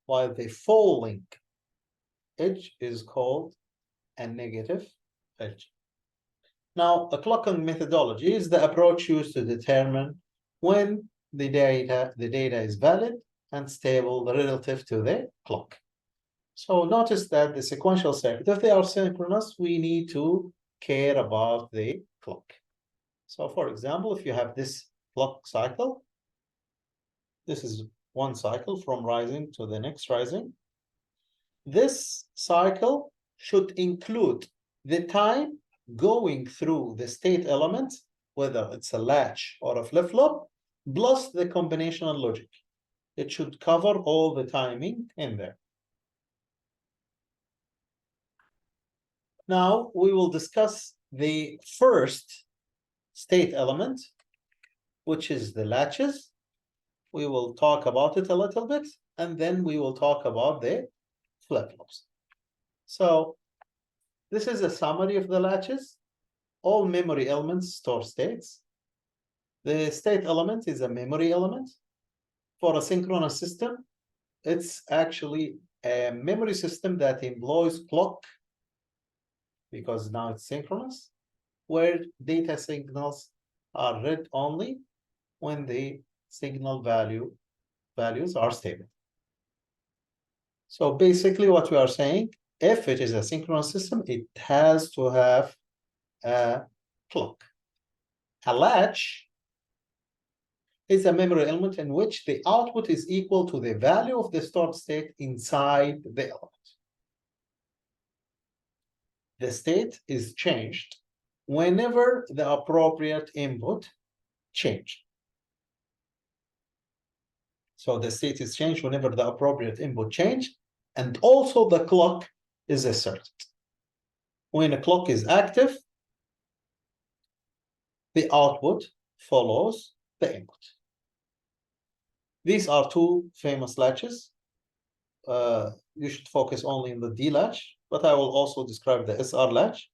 while the falling edge is called a negative edge. Now, a clocking methodology is the approach used to determine when the data is valid and stable relative to the clock. So notice that the sequential circuit, if they are synchronous, we need to care about the clock. So for example, if you have this clock cycle, this is one cycle from rising to the next rising. This cycle should include the time going through the state element, whether it's a latch or a flip-flop, plus the combinational logic. It should cover all the timing in there. Now we will discuss the first state element, which is the latches. We will talk about it a little bit, and then we will talk about the flip-flops. So this is a summary of the latches. All memory elements store states. The state element is a memory element. For a synchronous system, it's actually a memory system that employs clock, because now it's synchronous, where data signals are read only when the signal values are stable. So basically what we are saying, if it is a synchronous system, it has to have a clock. A latch is a memory element in which the output is equal to the value of the stored state inside the element. The state is changed whenever the appropriate input changed. So the state is changed whenever the appropriate input changed, and also the clock is asserted. When a clock is active, the output follows the input. These are two famous latches. You should focus only on the D latch, but I will also describe the SR latch.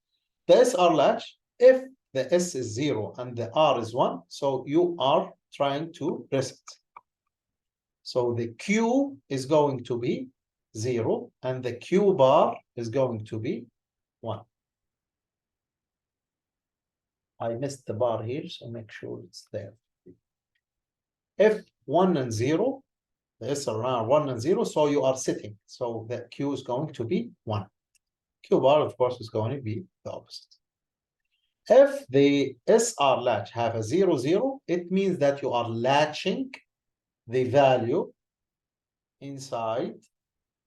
The SR latch, if the S is 0 and the R is 1, so you are trying to reset. So the Q is going to be 0 and the Q bar is going to be 1. I missed the bar here, so make sure it's there. If 1 and 0, the SR are 1 and 0, so you are sitting. So the Q is going to be 1. Q bar, of course, is going to be the opposite. If the SR latch have a 0, 0, it means that you are latching the value inside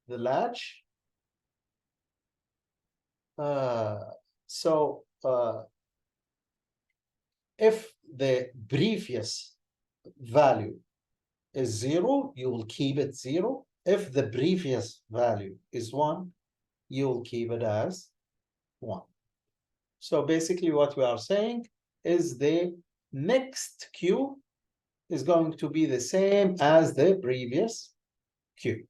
the latch. If the previous value is 0, you will keep it 0. If the previous value is 1, you will keep it as 1. So basically what we are saying is the next Q is going to be the same as the previous Q.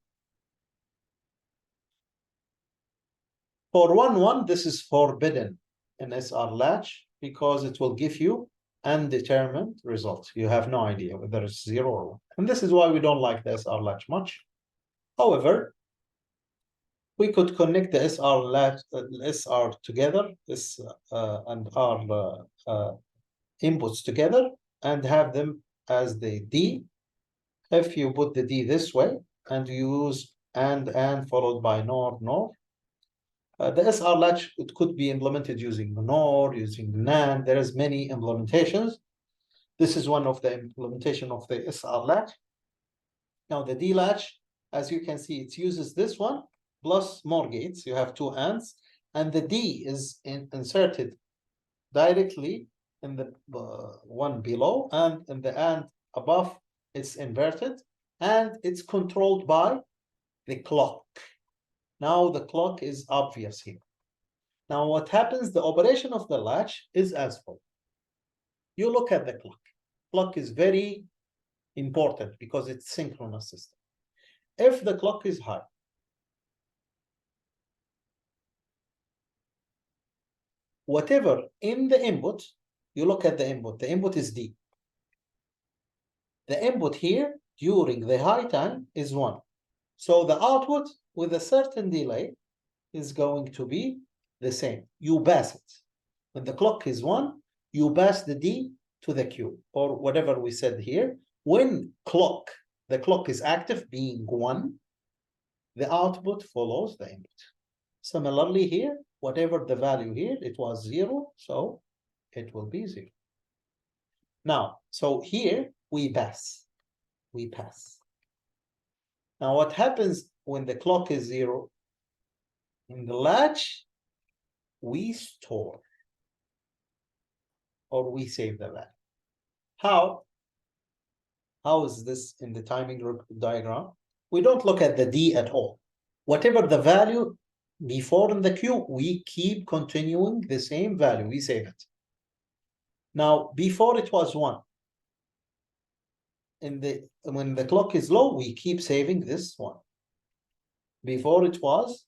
For 1, 1, this is forbidden in SR latch because it will give you undetermined result. You have no idea whether it's 0 or 1. And this is why we don't like the SR latch much. However, we could connect the SR latch, SR together, and R inputs together and have them as the D. If you put the D this way and use and followed by NOR. The SR latch, it could be implemented using NOR, using NAND. There is many implementations. This is one of the implementation of the SR latch. Now the D latch, as you can see, it uses this one plus more gates. You have 2 ANDs, and the D is inserted directly in the one below, and in the AND above, it's inverted, and it's controlled by the clock. Now the clock is obvious here. Now what happens, the operation of the latch is as follows. You look at the clock. Clock is very important because it's synchronous system. If the clock is high, whatever in the input, you look at the input is D. The input here during the high time is 1. So the output with a certain delay is going to be the same. You pass it. When the clock is 1, you pass the D to the Q, or whatever we said here. When the clock is active, being 1, the output follows the input. Similarly here, whatever the value here, it was 0, so it will be 0. Now, so here we pass. We pass. Now what happens when the clock is 0? In the latch, we store or we save the value. How? How is this in the timing diagram? We don't look at the D at all. Whatever the value before in the Q, we keep continuing the same value. We save it. Now, before it was 1. When the clock is low, we keep saving this 1. Before it was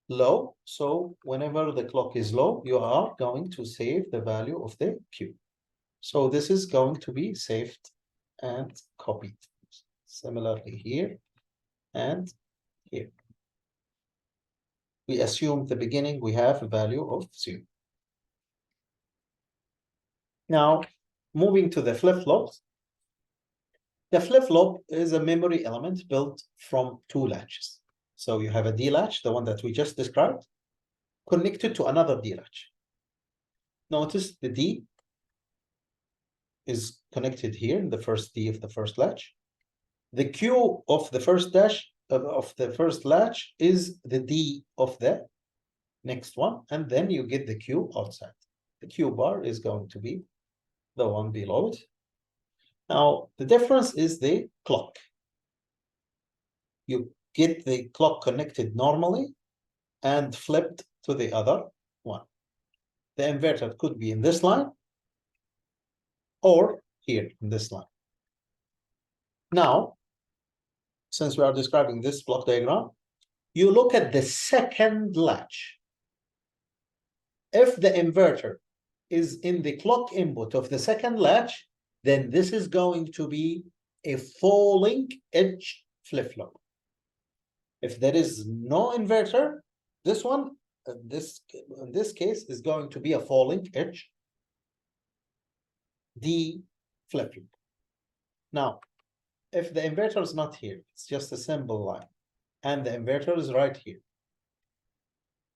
low, so whenever the clock is low, you are going to save the value of the Q. So this is going to be saved and copied. Similarly here and here. We assume the beginning we have a value of 0. Now, moving to the flip-flops. The flip-flop is a memory element built from two latches. So you have a D latch, the one that we just described, connected to another D latch. Notice the D is connected here in the first D of the first latch. The Q of the first dash of the first latch is the D of the next one, and then you get the Q outside. The Q bar is going to be the one below it. Now, the difference is the clock. You get the clock connected normally and flipped to the other one. The inverter could be in this line or here in this line. Now, since we are describing this block diagram, you look at the second latch. If the inverter is in the clock input of the second latch, then this is going to be a falling edge flip-flop. If there is no inverter, this one, in this case, is going to be a falling edge D flip-flop. Now, if the inverter is not here, it's just a simple line, and the inverter is right here,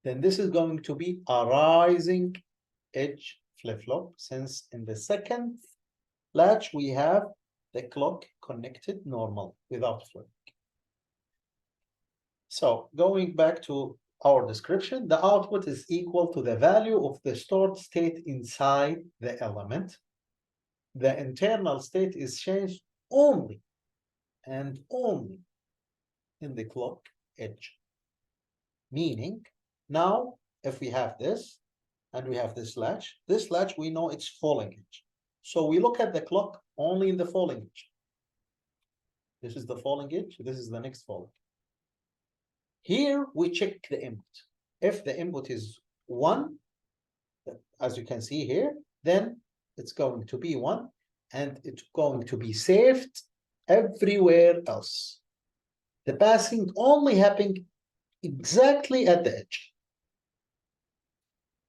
then this is going to be a rising edge flip-flop, since in the second latch we have the clock connected normal without flipping. So going back to our description, the output is equal to the value of the stored state inside the element. The internal state is changed only and only in the clock edge. Meaning, now if we have this and we have this latch we know it's falling edge. So we look at the clock only in the falling edge. This is the falling edge, this is the next falling. Here we check the input. If the input is 1, as you can see here, then it's going to be 1, and it's going to be saved everywhere else. The passing only happening exactly at the edge.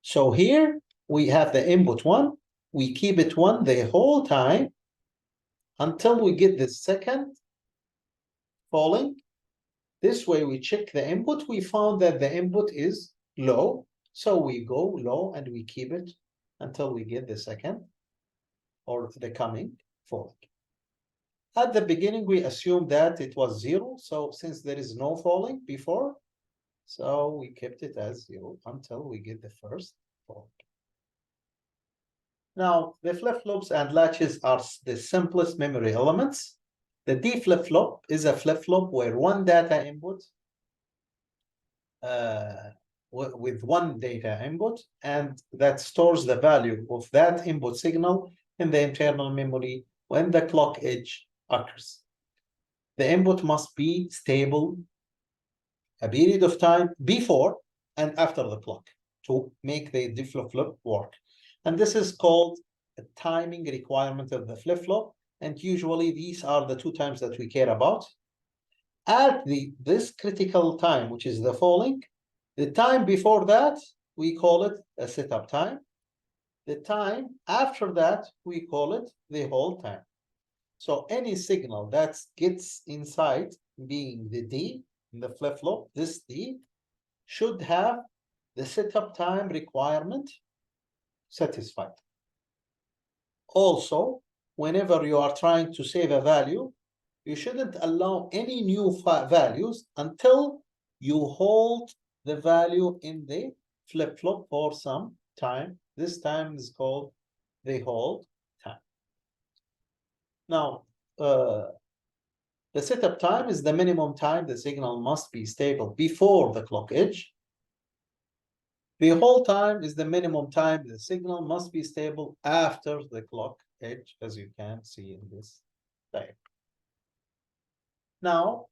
So here we have the input 1, we keep it 1 the whole time until we get the second falling. This way we check the input, we found that the input is low, so we go low and we keep it until we get the second or the coming falling. At the beginning we assumed that it was 0, so since there is no falling before, so we kept it as 0 until we get the first falling. Now the flip-flops and latches are the simplest memory elements. The D flip-flop is a flip-flop where one data input with one data input, and that stores the value of that input signal in the internal memory when the clock edge occurs. The input must be stable a period of time before and after the clock to make the D flip-flop work. And this is called a timing requirement of the flip-flop. And usually these are the two times that we care about. At this critical time, which is the falling, the time before that, we call it a setup time. The time after that, we call it the hold time. So any signal that gets inside being the D in the flip-flop, this D, should have the setup time requirement satisfied. Also, whenever you are trying to save a value, you shouldn't allow any new values until you hold the value in the flip-flop for some time. This time is called the hold time. Now, the setup time is the minimum time the signal must be stable before the clock edge. The hold time is the minimum time the signal must be stable after the clock edge, as you can see in this diagram. Now,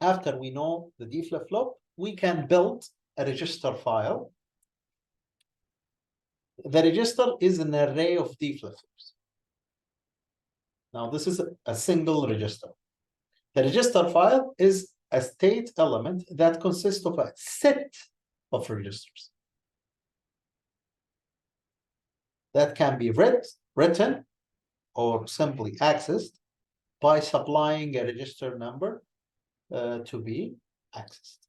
after we know the D flip-flop, we can build a register file. The register is an array of D flip-flops. Now, this is a single register. The register file is a state element that consists of a set of registers that can be read, written, or simply accessed by supplying a register number to be accessed.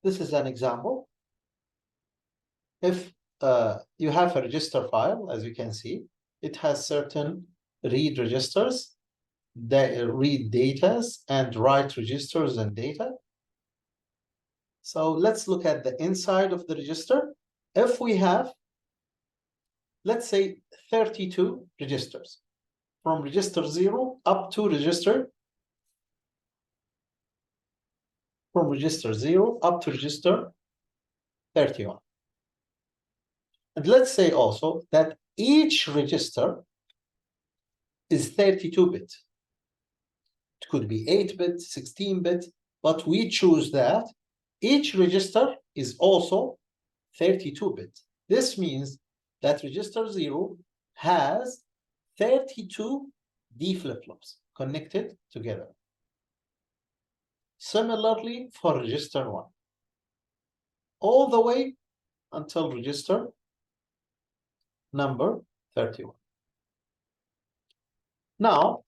This is an example. If you have a register file, as you can see, it has certain read registers, that read data, and write registers and data. So let's look at the inside of the register. If we have, let's say, 32 registers, from register 0 up to register, from register 0 up to register 31. And let's say also that each register is 32-bit. It could be 8-bit, 16-bit, but we choose that each register is also 32-bit. This means that register 0 has 32 D flip-flops connected together. Similarly for register 1, all the way until register number 31. Now,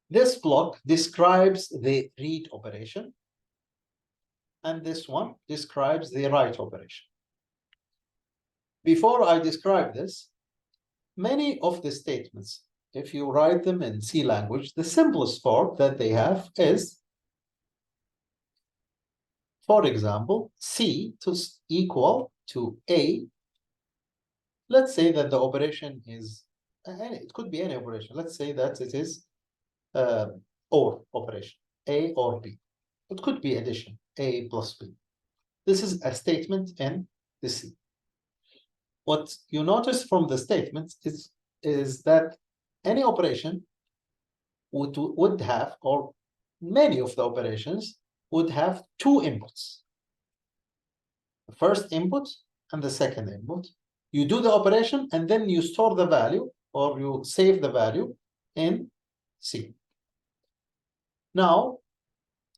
this block describes the read operation, and this one describes the write operation. Before I describe this, many of the statements, if you write them in C language, the simplest form that they have is, for example, C to equal to A. Let's say that the operation is, it could be any operation. Let's say that it is OR operation, A or B. It could be addition, A plus B. This is a statement in the C. What you notice from the statement is that any operation would have, or many of the operations would have two inputs. The first input and the second input. You do the operation and then you store the value, or you save the value in C. Now,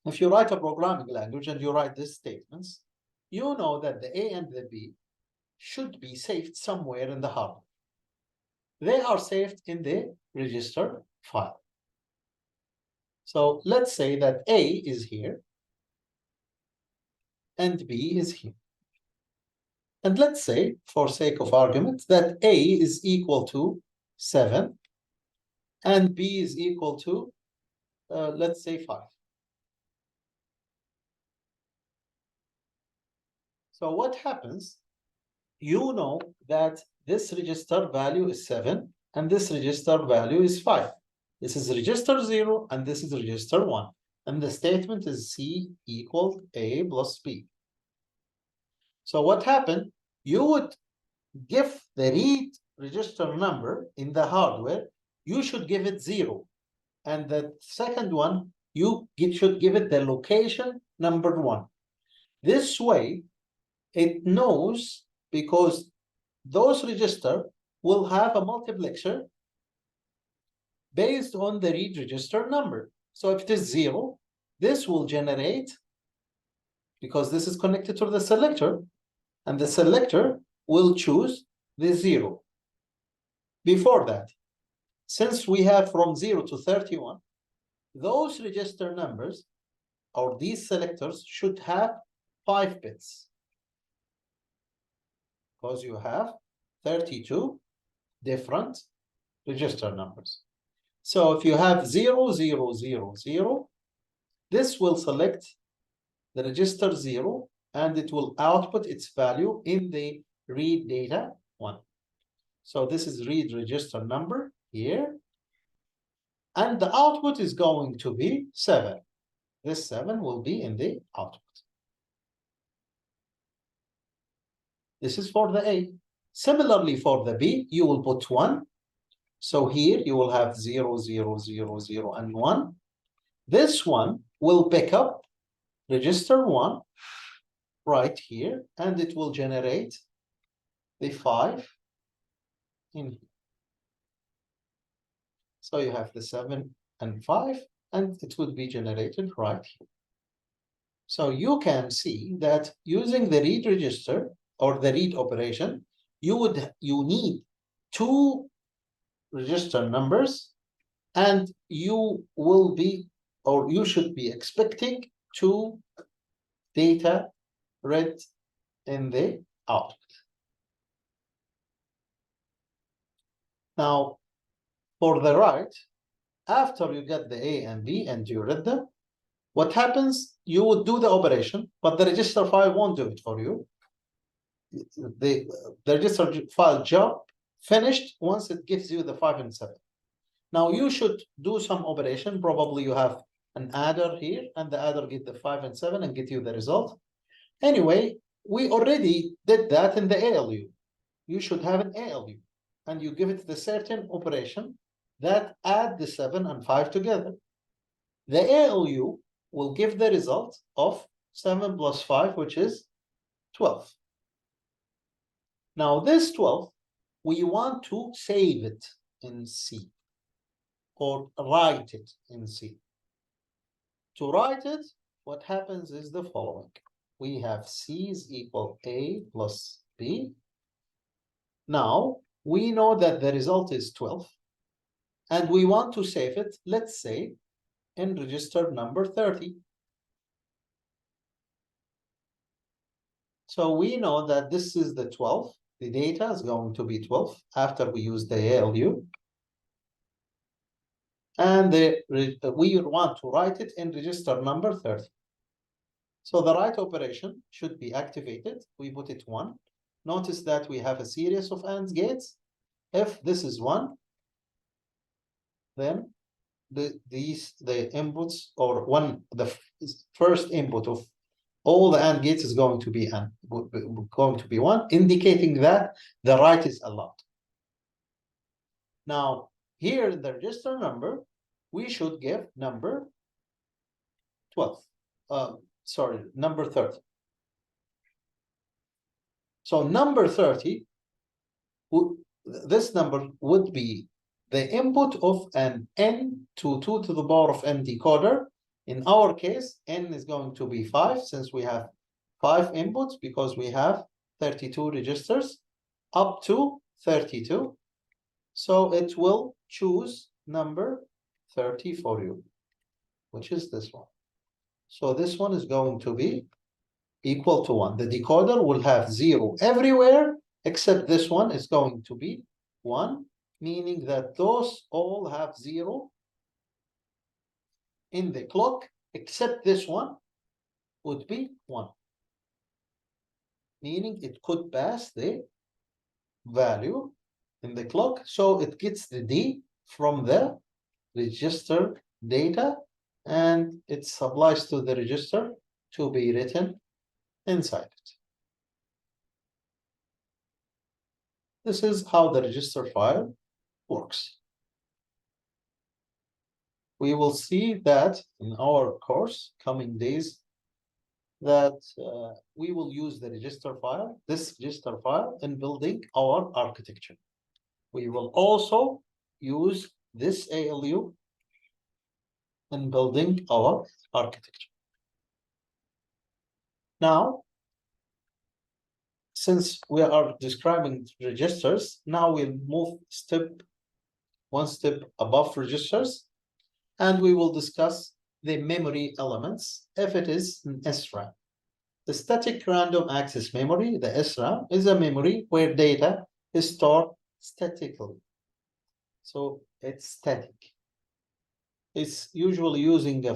if you write a programming language and you write these statements, you know that the A and the B should be saved somewhere in the hardware. They are saved in the register file. So let's say that A is here and B is here. And let's say, for sake of argument, that A is equal to 7 and B is equal to, let's say, 5. So what happens? You know that this register value is 7 and this register value is 5. This is register 0 and this is register 1. And the statement is C equals A plus B. So what happened? You would give the read register number in the hardware, you should give it 0. And the second one, you should give it the location number 1. This way, it knows, because those register will have a multiplexer based on the read register number. So if it is 0, this will generate, because this is connected to the selector, and the selector will choose the 0. Before that, since we have from 0 to 31, those register numbers, or these selectors, should have 5 bits. Because you have 32 different register numbers. So if you have 0, 0, 0, 0, this will select the register 0, and it will output its value in the read data 1. So this is read register number here. And the output is going to be 7. This 7 will be in the output. This is for the A. Similarly, for the B, you will put 1. So here you will have 0, 0, 0, 0, and 1. This one will pick up register 1 right here, and it will generate the 5 in here. So you have the 7 and 5, and it would be generated right here. So you can see that using the read register or the read operation, you need 2 register numbers and you will be, or you should be expecting 2 data read in the output. Now, for the write, after you get the A and B and you read them, what happens? You would do the operation, but the register file won't do it for you. The register file job finished once it gives you the 5 and 7. Now you should do some operation. Probably you have an adder here, and the adder get the 5 and 7 and get you the result. Anyway, we already did that in the ALU. You should have an ALU, and you give it the certain operation that add the 7 and 5 together. The ALU will give the result of 7 plus 5, which is 12. Now this 12, we want to save it in C or write it in C. To write it, what happens is the following. We have C is equal A plus B. Now, we know that the result is 12, and we want to save it, let's say, in register number 30. So we know that this is the 12. The data is going to be 12 after we use the ALU. And we want to write it in register number 30. So the write operation should be activated. We put it 1. Notice that we have a series of AND gates. If this is 1, then the inputs, or the first input of all the AND gates is going to be 1, indicating that the write is allowed. Now, here in the register number, we should give number 12. Number 30. So number 30, this number would be the input of an n to 2 to the power of n decoder. In our case, n is going to be 5, since we have 5 inputs, because we have 32 registers up to 32. So it will choose number 30 for you, which is this one. So this one is going to be equal to 1. The decoder will have 0 everywhere, except this one is going to be 1, meaning that those all have 0 in the clock, except this one would be 1, meaning it could pass the value in the clock, so it gets the D from the register data, and it supplies to the register to be written inside it. This is how the register file works. We will see that in our course, coming days, that we will use the register file, this register file, in building our architecture. We will also use this ALU in building our architecture. Now, since we are describing registers, now we'll move one step above registers, and we will discuss the memory elements if it is an SRAM. The static random access memory, the SRAM, is a memory where data is stored statically. So it's static. It's usually using a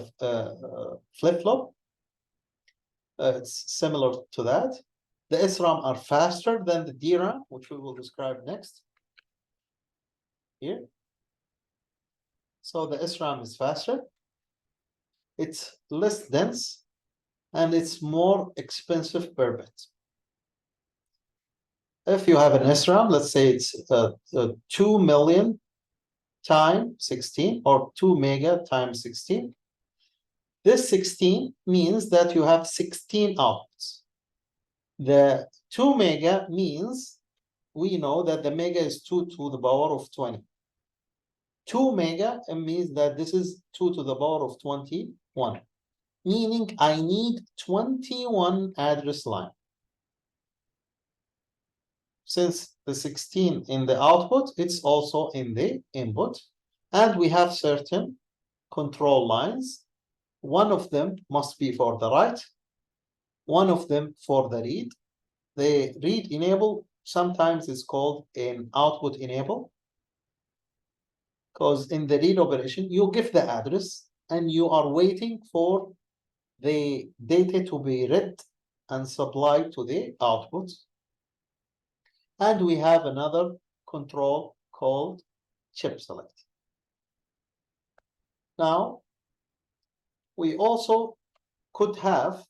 flip-flop. It's similar to that. The SRAM are faster than the DRAM, which we will describe next. Here. So the SRAM is faster. It's less dense, and it's more expensive per bit. If you have an SRAM, let's say it's 2 million times 16, or 2 mega times 16. This 16 means that you have 16 outputs. The 2 mega means we know that the mega is 2 to the power of 20. 2 mega means that this is 2 to the power of 21, meaning I need 21 address line. Since the 16 in the output, it's also in the input. And we have certain control lines. One of them must be for the write, one of them for the read. The read enable sometimes is called an output enable, because in the read operation, you give the address and you are waiting for the data to be read and supplied to the output. And we have another control called chip select. Now, we also could have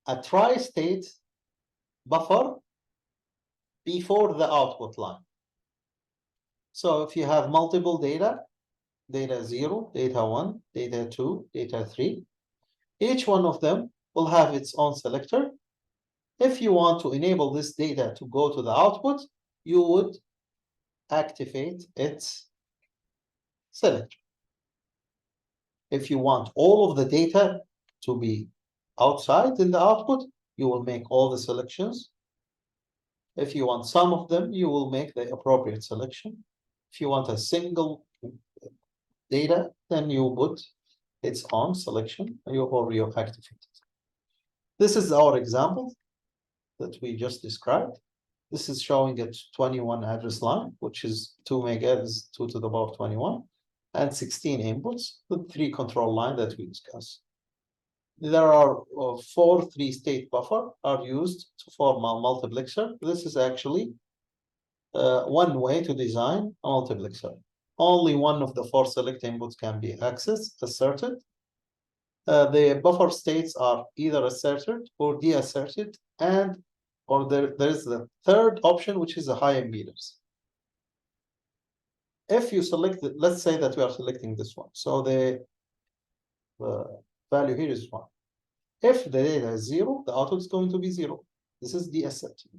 a tri-state buffer before the output line. So if you have multiple data 0, data 1, data 2, data 3, each one of them will have its own selector. If you want to enable this data to go to the output, you would activate its selector. If you want all of the data to be outside in the output, you will make all the selections. If you want some of them, you will make the appropriate selection. If you want a single data, then you put its own selection or you activate it. This is our example that we just described. This is showing a 21 address line, which is 2 mega is 2 to the power 21, and 16 inputs, the 3 control line that we discussed. There are 4 3-state buffer are used to form a multiplexer. This is actually one way to design a multiplexer. Only one of the 4 select inputs can be accessed, asserted. The buffer states are either asserted or deasserted, and or there is the third option, which is a high impedance. If you select, let's say that we are selecting this one. So the value here is 1. If the data is 0, the output is going to be 0. This is deasserted.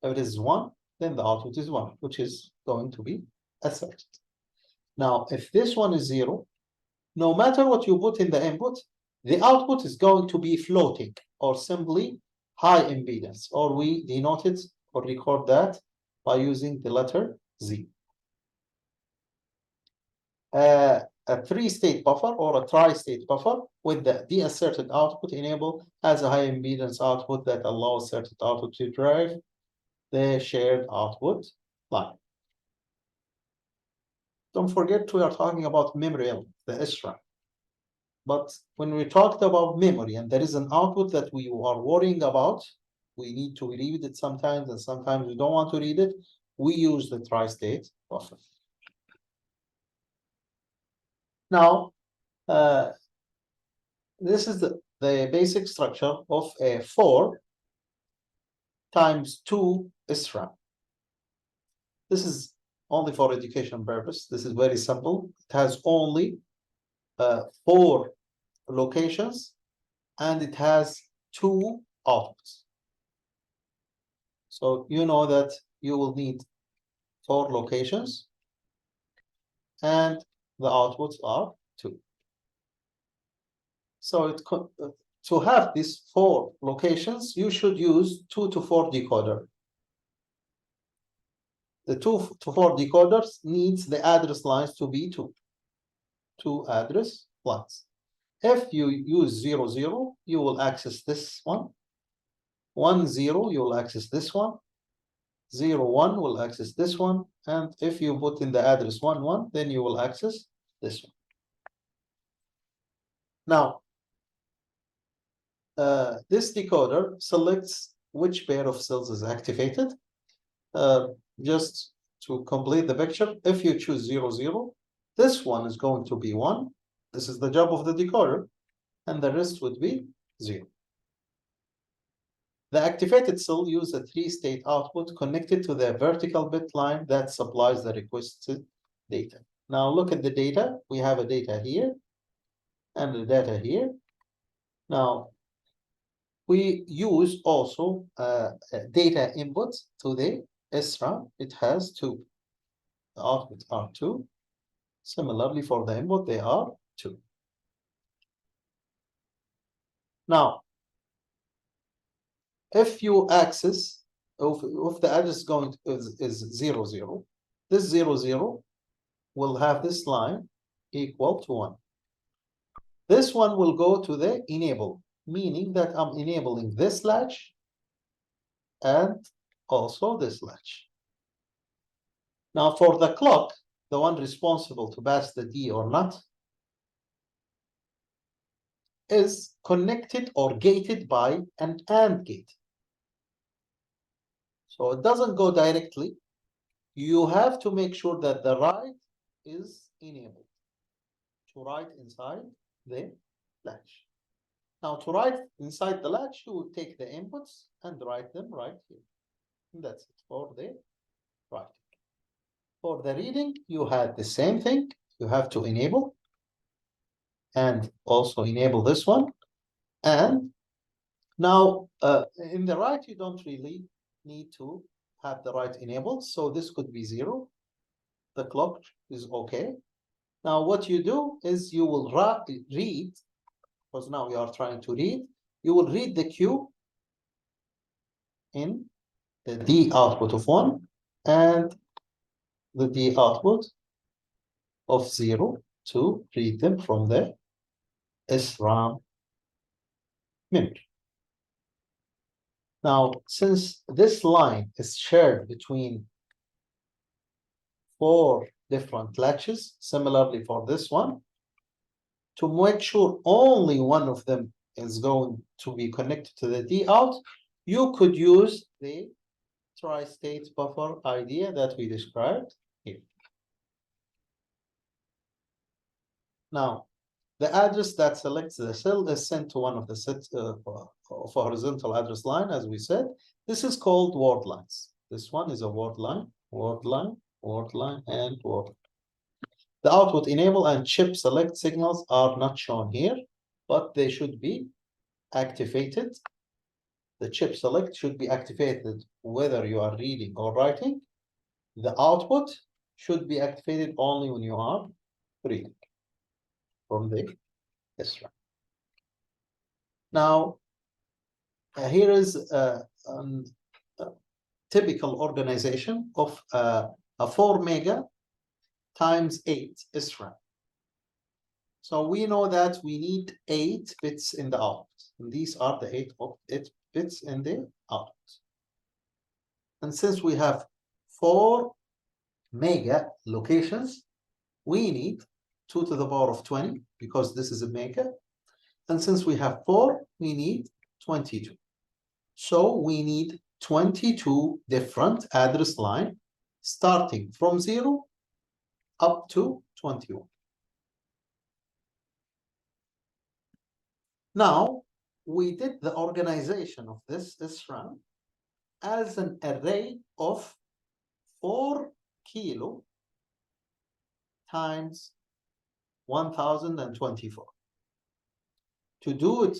If it is 1, then the output is 1, which is going to be asserted. Now, if this one is 0, no matter what you put in the input, the output is going to be floating or simply high impedance, or we denote it or record that by using the letter Z. A 3-state buffer or a tri-state buffer with the deasserted output enable has a high impedance output that allows asserted output to drive the shared output line. Don't forget we are talking about memory element, the SRAM. But when we talked about memory and there is an output that we are worrying about, we need to read it sometimes and sometimes we don't want to read it, we use the tri-state buffer. Now, this is the basic structure of a 4 times 2 SRAM. This is only for education purpose. This is very simple. It has only 4 locations and it has 2 outputs. So you know that you will need 4 locations and the outputs are 2. So to have these 4 locations, you should use 2 to 4 decoder. The 2 to 4 decoders needs the address lines to be 2 address lines. If you use 0, 0, you will access this one. 1, 0, you will access this one. 0, 1 will access this one. And if you put in the address 1, 1, then you will access this one. Now, this decoder selects which pair of cells is activated. Just to complete the picture, if you choose 0, 0, this one is going to be 1. This is the job of the decoder, and the rest would be 0. The activated cell uses a 3-state output connected to the vertical bit line that supplies the requested data. Now look at the data. We have a data here and the data here. Now, we use also data input to the SRAM. It has 2. The outputs are 2. Similarly, for the input, they are 2. Now, if you access, if the address is 0, 0, this 0, 0 will have this line equal to 1. This one will go to the enable, meaning that I'm enabling this latch and also this latch. Now for the clock, the one responsible to pass the D or not, is connected or gated by an AND gate. So it doesn't go directly. You have to make sure that the write is enabled to write inside the latch. Now to write inside the latch, you will take the inputs and write them right here. And that's it for the writing. For the reading, you had the same thing. You have to enable and also enable this one. And now in the write, you don't really need to have the write enabled. So this could be 0. The clock is okay. Now what you do is you will read, because now you are trying to read, you will read the Q in the D output of 1 and the D output of 0 to read them from the SRAM memory. Now, since this line is shared between 4 different latches, similarly for this one, to make sure only one of them is going to be connected to the D out, you could use the tri-state buffer idea that we described here. Now, the address that selects the cell is sent to one of the sets of a horizontal address line, as we said. This is called word lines. This one is a word line, word line, word line, and word line. The output enable and chip select signals are not shown here, but they should be activated. The chip select should be activated whether you are reading or writing. The output should be activated only when you are reading from the SRAM. Now, here is a typical organization of a 4 mega times 8 SRAM. So we know that we need 8 bits in the output. And these are the 8 bits in the output. And since we have 4 mega locations, we need 2 to the power of 20 because this is a mega. And since we have 4, we need 22. So we need 22 different address lines starting from 0 up to 21. Now, we did the organization of this SRAM as an array of 4 kilo times 1024. To do it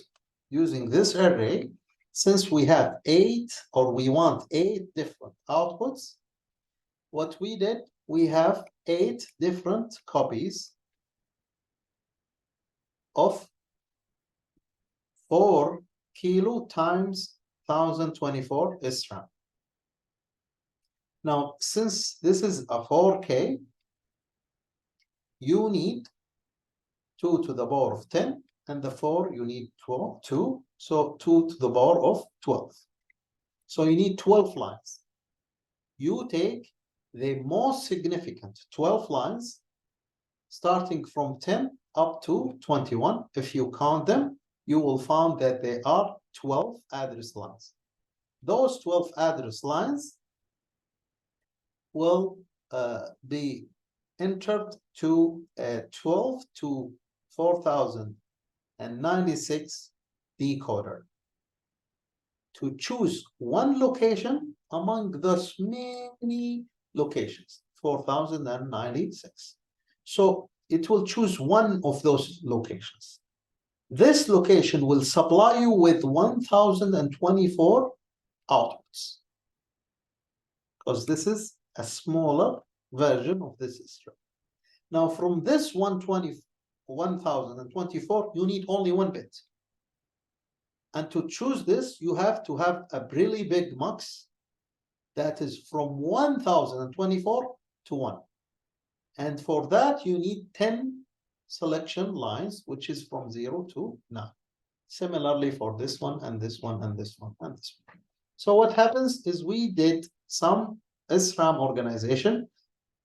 using this array, since we have 8 or we want 8 different outputs, what we did, we have 8 different copies of 4 kilo times 1024 SRAM. Now, since this is a 4K, you need 2 to the power of 10, and the 4 you need 2, so 2 to the power of 12. So you need 12 lines. You take the most significant 12 lines, starting from 10 up to 21. If you count them, you will find that there are 12 address lines. Those 12 address lines will be entered to 12 to 4096 decoder to choose one location among those many locations, 4096. So it will choose one of those locations. This location will supply you with 1024 outputs, because this is a smaller version of this SRAM. Now, from this 1024, you need only 1 bit. And to choose this, you have to have a really big mux that is from 1024 to 1. And for that, you need 10 selection lines, which is from 0 to 9. Similarly for this one and this one and this one and this one. So what happens is we did some SRAM organization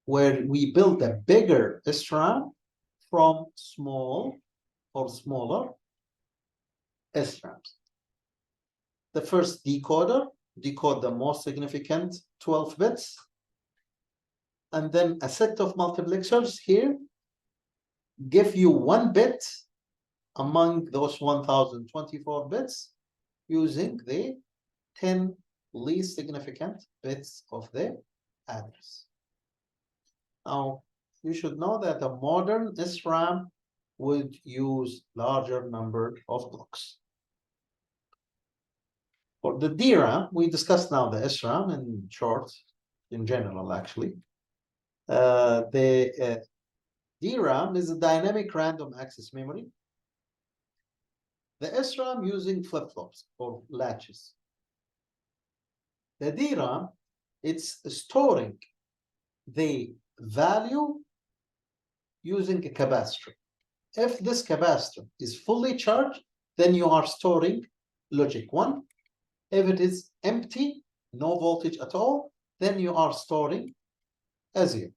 where we built a bigger SRAM from small or smaller SRAMs. The first decoder decode the most significant 12 bits, and then a set of multiplexers here give you 1 bit among those 1024 bits using the 10 least significant bits of the address. Now, you should know that a modern SRAM would use larger number of blocks. For the DRAM, we discussed now the SRAM in short, in general, actually. The DRAM is a dynamic random access memory. The SRAM using flip-flops or latches. The DRAM, it's storing the value using a capacitor. If this capacitor is fully charged, then you are storing logic 1. If it is empty, no voltage at all, then you are storing a 0.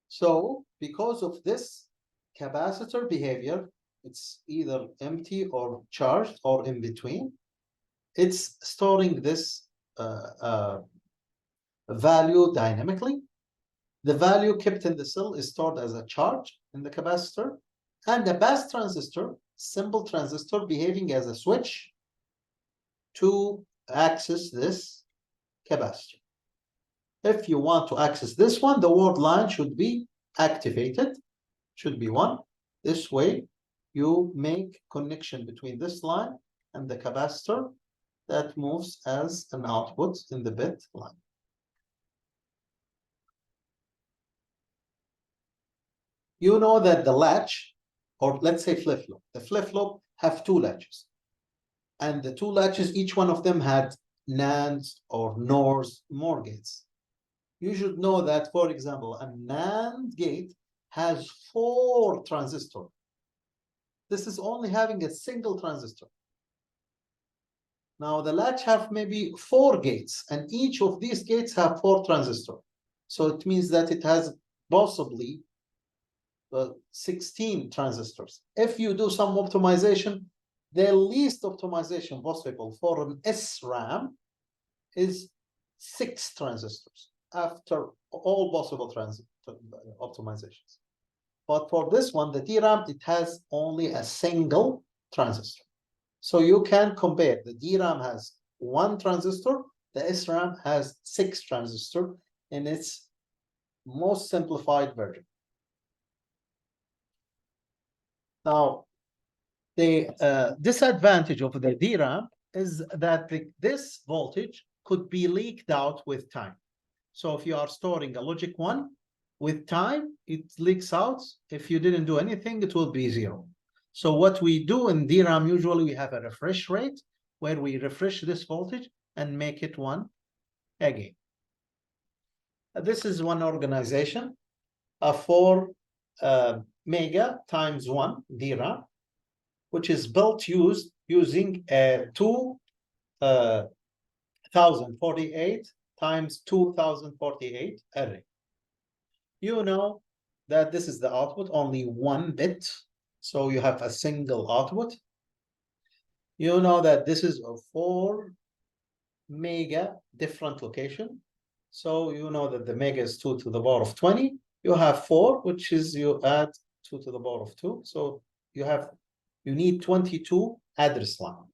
So because of this capacitor behavior, it's either empty or charged or in between, it's storing this value dynamically. The value kept in the cell is stored as a charge in the capacitor, and the pass transistor, simple transistor behaving as a switch to access this capacitor. If you want to access this one, the word line should be activated, should be 1. This way, you make connection between this line and the capacitor that moves as an output in the bit line. You know that the latch, or let's say flip-flop, the flip-flop have 2 latches. And the 2 latches, each one of them had NANDs or NORs, more gates. You should know that, for example, a NAND gate has 4 transistors. This is only having a single transistor. Now the latch have maybe 4 gates, and each of these gates have 4 transistors. So it means that it has possibly 16 transistors. If you do some optimization, the least optimization possible for an SRAM is 6 transistors after all possible optimizations. But for this one, the DRAM, it has only a single transistor. So you can compare. The DRAM has 1 transistor, the SRAM has 6 transistors in its most simplified version. Now, the disadvantage of the DRAM is that this voltage could be leaked out with time. So if you are storing a logic 1, with time, it leaks out. If you didn't do anything, it will be 0. So what we do in DRAM, usually we have a refresh rate where we refresh this voltage and make it 1 again. This is one organization, a 4 mega times 1 DRAM, which is built using a 2048 times 2048 array. You know that this is the output, only 1 bit. So you have a single output. You know that this is a 4 mega different location. So you know that the mega is 2 to the power of 20. You have 4, which is you add 2 to the power of 2. So you need 22 address line.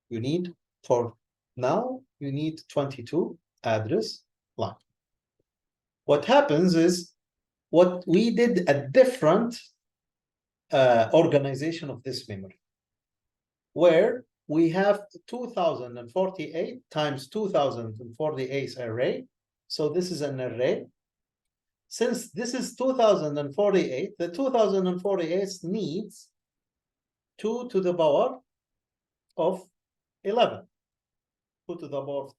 You need, for now, you need 22 address line. What happens is, what we did a different organization of this memory, where we have 2048 times 2048 array. So this is an array. Since this is 2048, the 2048 needs 2 to the power of 11. 2 to the power of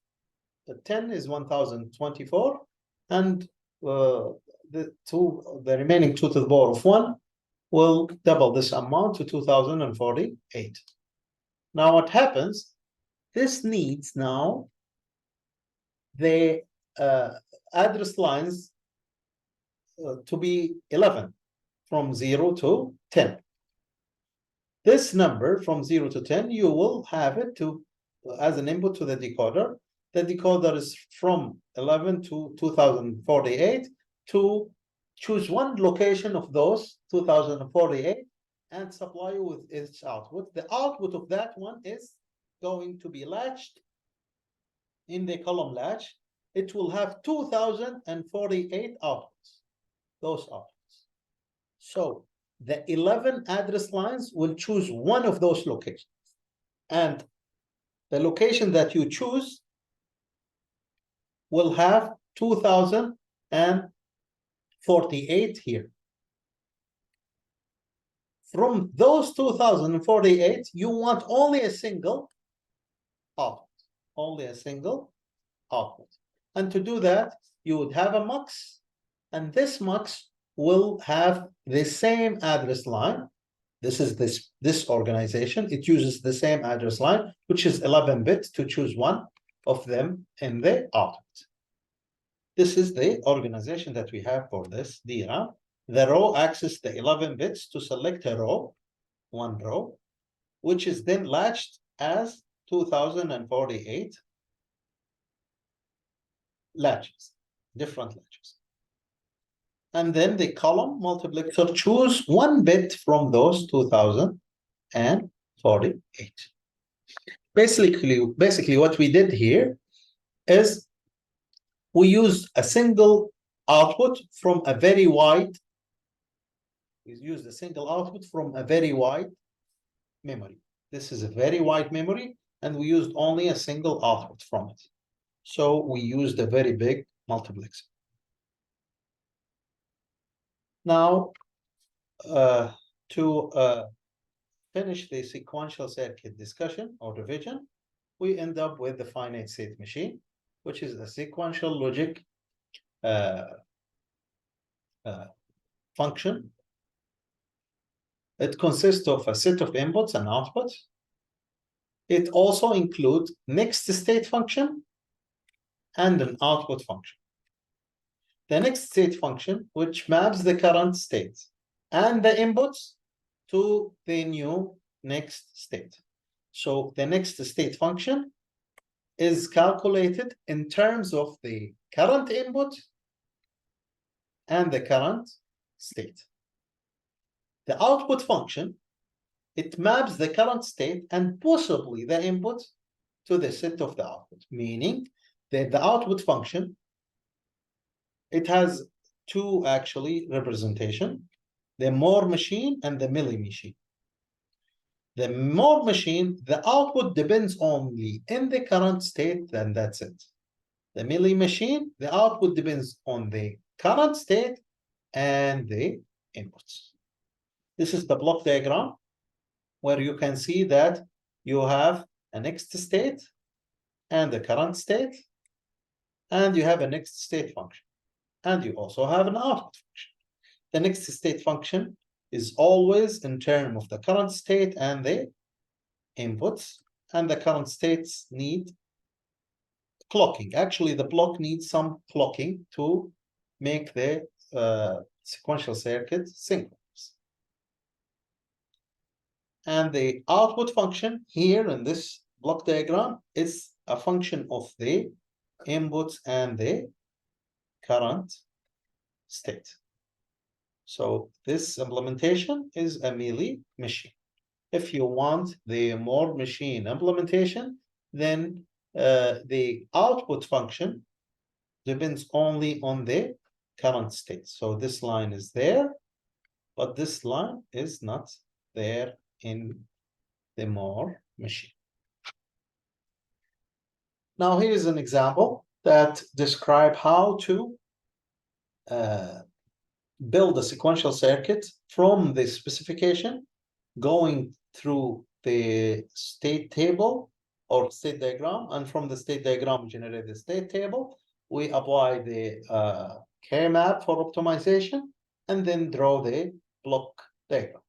10 is 1024, and the remaining 2 to the power of 1 will double this amount to 2048. Now what happens? This needs now the address lines to be 11 from 0 to 10. This number from 0 to 10, you will have it to as an input to the decoder. The decoder is from 11 to 2048 to choose one location of those 2048 and supply you with its output. The output of that one is going to be latched in the column latch. It will have 2048 outputs, those outputs. So the 11 address lines will choose one of those locations. And the location that you choose will have 2048 here. From those 2048, you want only a single output, only a single output. And to do that, you would have a mux, and this mux will have the same address line. This is this organization. It uses the same address line, which is 11 bits to choose one of them in the output. This is the organization that we have for this DRAM. The row accesses the 11 bits to select a row, one row, which is then latched as 2048 latches, different latches. And then the column multiplexer choose one bit from those 2048. Basically what we did here is we used a single output from a very wide, memory. This is a very wide memory, and we used only a single output from it. So we used a very big multiplexer. Now, to finish the sequential circuit discussion or revision, we end up with the finite state machine, which is a sequential logic function. It consists of a set of inputs and outputs. It also includes next state function and an output function. The next state function, which maps the current state and the inputs to the new next state. So the next state function is calculated in terms of the current input and the current state. The output function, it maps the current state and possibly the input to the set of the output, meaning that the output function, it has two actually representation, the Moore machine and the Milli machine. The Moore machine, the output depends only in the current state, then that's it. The Milli machine, the output depends on the current state and the inputs. This is the block diagram where you can see that you have a next state and the current state, and you have a next state function, and you also have an output function. The next state function is always in terms of the current state and the inputs, and the current states need clocking. Actually, the block needs some clocking to make the sequential circuit synchronous. And the output function here in this block diagram is a function of the inputs and the current state. So this implementation is a Milli machine. If you want the Moore machine implementation, then the output function depends only on the current state. So this line is there, but this line is not there in the Moore machine. Now here is an example that describes how to build a sequential circuit from the specification, going through the state table or state diagram, and from the state diagram, we generate the state table. We apply the K-map for optimization, and then draw the block diagram.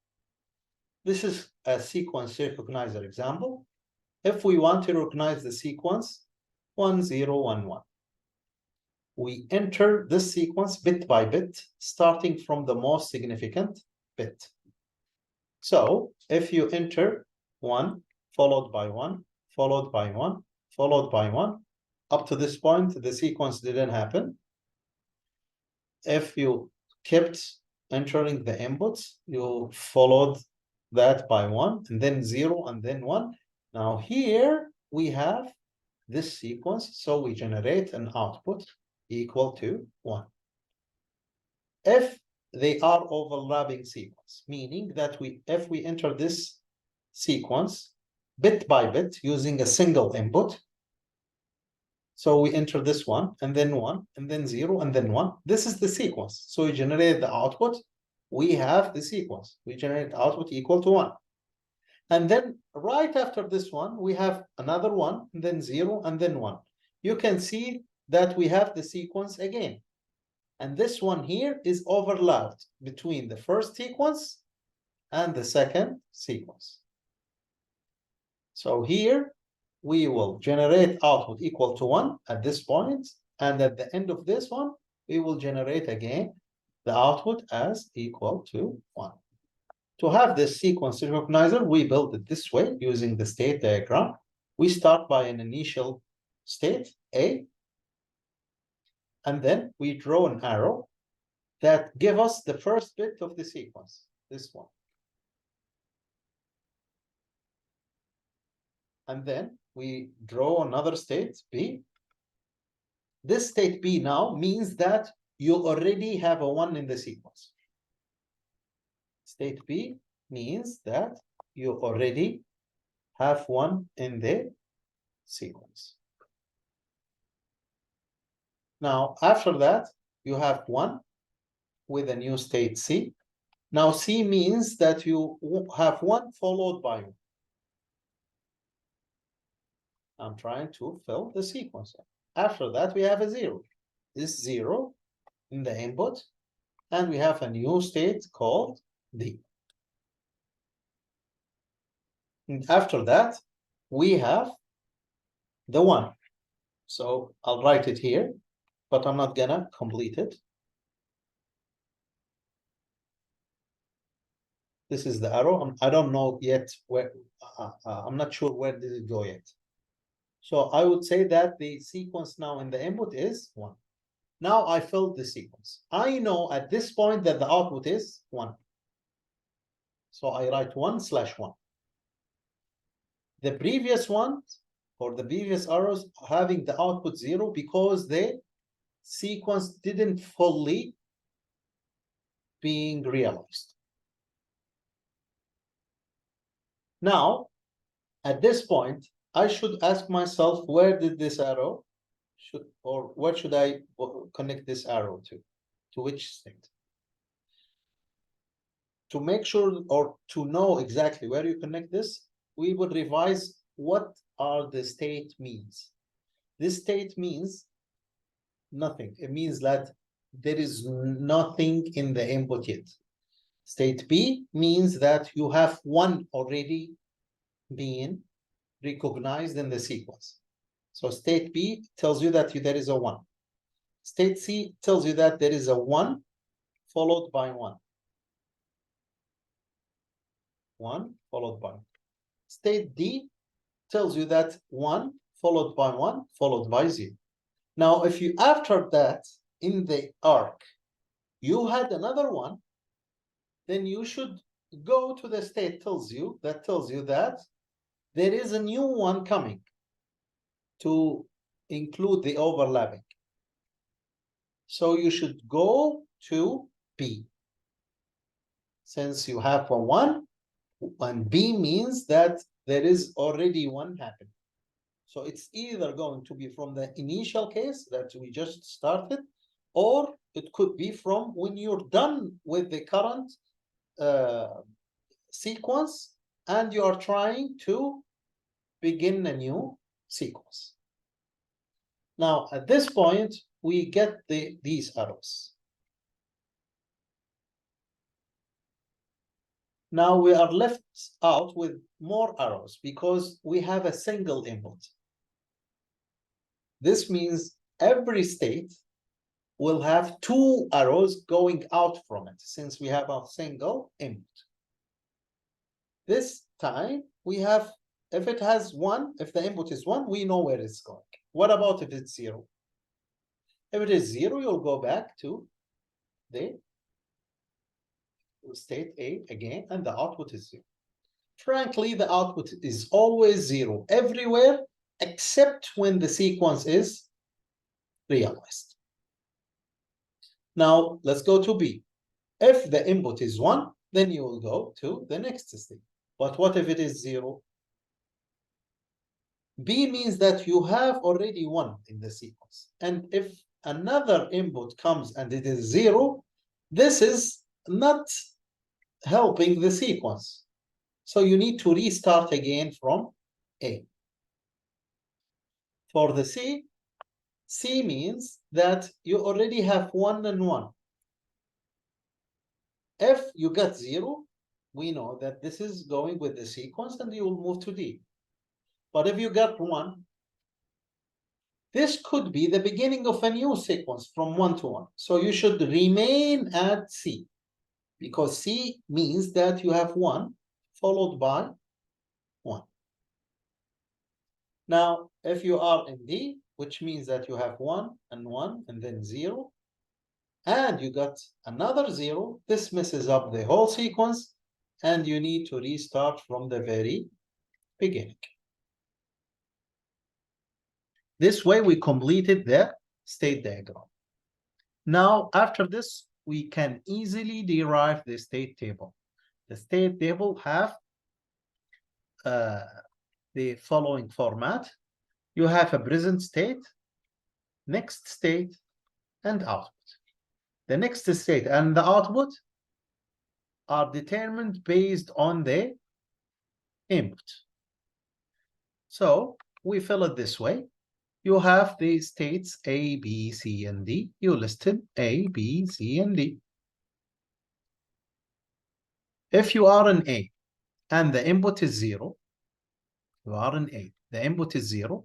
This is a sequence recognizer example. If we want to recognize the sequence 1011, we enter this sequence bit by bit, starting from the most significant bit. So if you enter 1, followed by 1, followed by 1, followed by 1, up to this point, the sequence didn't happen. If you kept entering the inputs, you followed that by 1, and then 0, and then 1. Now here we have this sequence, so we generate an output equal to 1. If they are overlapping sequence, meaning that if we enter this sequence bit by bit using a single input, so we enter this one, and then 1, and then 0, and then 1. This is the sequence. So we generate the output. We have the sequence. We generate output equal to 1. And then right after this one, we have another 1, and then 0, and then 1. You can see that we have the sequence again. And this one here is overlapped between the first sequence and the second sequence. So here, we will generate output equal to 1 at this point, and at the end of this one, we will generate again the output as equal to 1. To have this sequence recognizer, we build it this way using the state diagram. We start by an initial state, A, and then we draw an arrow that gives us the first bit of the sequence, this one. And then we draw another state, B. This state B now means that you already have a 1 in the sequence. State B means that you already have 1 in the sequence. Now, after that, you have 1 with a new state C. Now, C means that you have 1 followed by 1. I'm trying to fill the sequence. After that, we have a 0. This 0 in the input, and we have a new state called D. And after that, we have the 1. So I'll write it here, but I'm not gonna complete it. This is the arrow. I don't know yet where, I'm not sure where did it go yet. So I would say that the sequence now in the input is 1. Now I filled the sequence. I know at this point that the output is 1. So I write 1/1. The previous one, or the previous arrows, having the output 0 because the sequence didn't fully being realized. Now, at this point, I should ask myself, where did this arrow or where should I connect this arrow to? To which state? To make sure or to know exactly where you connect this, we will revise what are the state means. This state means nothing. It means that there is nothing in the input yet. State B means that you have 1 already being recognized in the sequence. So state B tells you that there is a 1. State C tells you that there is a 1 followed by 1. 1 followed by 1. State D tells you that 1 followed by 1 followed by 0. Now, if you after that in the arc, you had another 1, then you should go to the state tells you that there is a new one coming to include the overlapping. So you should go to B. Since you have a 1, and B means that there is already 1 happening. So it's either going to be from the initial case that we just started, or it could be from when you're done with the current sequence and you are trying to begin a new sequence. Now, at this point, we get these arrows. Now we are left out with more arrows because we have a single input. This means every state will have two arrows going out from it since we have a single input. This time we have, if it has one, if the input is one, we know where it's going. What about if it's zero? If it is zero, you'll go back to the state A again, and the output is zero. Frankly, the output is always zero everywhere, except when the sequence is realized. Now, let's go to B. If the input is 1, then you will go to the next state. But what if it is 0? B means that you have already 1 in the sequence. And if another input comes and it is 0, this is not helping the sequence. So you need to restart again from A. For the C, C means that you already have 1 and 1. If you get 0, we know that this is going with the sequence and you will move to D. But if you get 1, this could be the beginning of a new sequence from 1 to 1. So you should remain at C, because C means that you have 1 followed by 1. Now, if you are in D, which means that you have 1 and then 0, and you got another 0, this messes up the whole sequence, and you need to restart from the very beginning. This way, we completed the state diagram. Now, after this, we can easily derive the state table. The state table have the following format. You have a present state, next state, and output. The next state and the output are determined based on the input. So we fill it this way. You have the states A, B, C, and D. You listed A, B, C, and D. If you are in A and the input is 0, you are in A, the input is 0,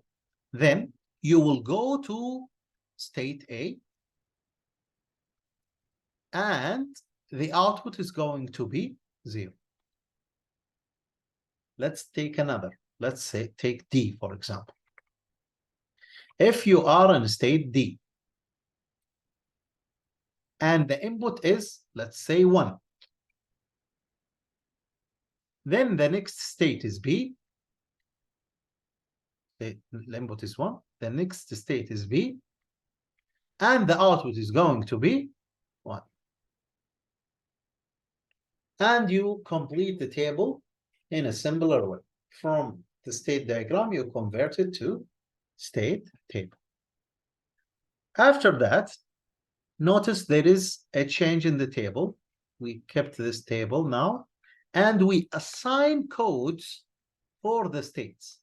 then you will go to state A, and the output is going to be 0. Let's take another. Let's say take D, for example. If you are in state D and the input is, let's say, 1, then the next state is B. The input is 1. The next state is B. And the output is going to be 1. And you complete the table in a similar way. From the state diagram, you convert it to state table. After that, notice there is a change in the table. We kept this table now, and we assign codes for the states.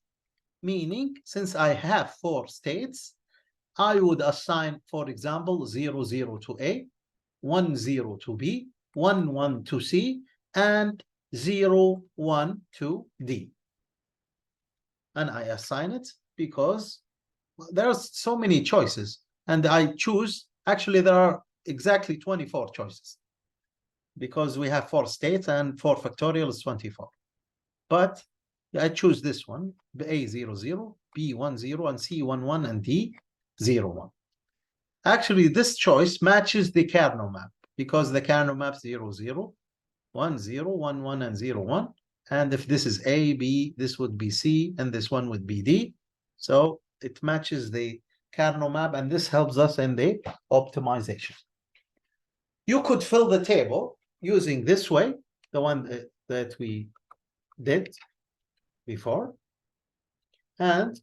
Meaning, since I have 4 states, I would assign, for example, 0, 0 to A, 1, 0 to B, 1, 1 to C, and 0, 1 to D. And I assign it because there are so many choices, and I choose, actually there are exactly 24 choices because we have 4 states and 4 factorial is 24. But I choose this one, A00, B10, and C11, and D01. Actually, this choice matches the kernel map because the kernel map 00, 10, 11, and 01. And if this is A, B, this would be C, and this one would be D. So it matches the kernel map, and this helps us in the optimization. You could fill the table using this way, the one that we did before. And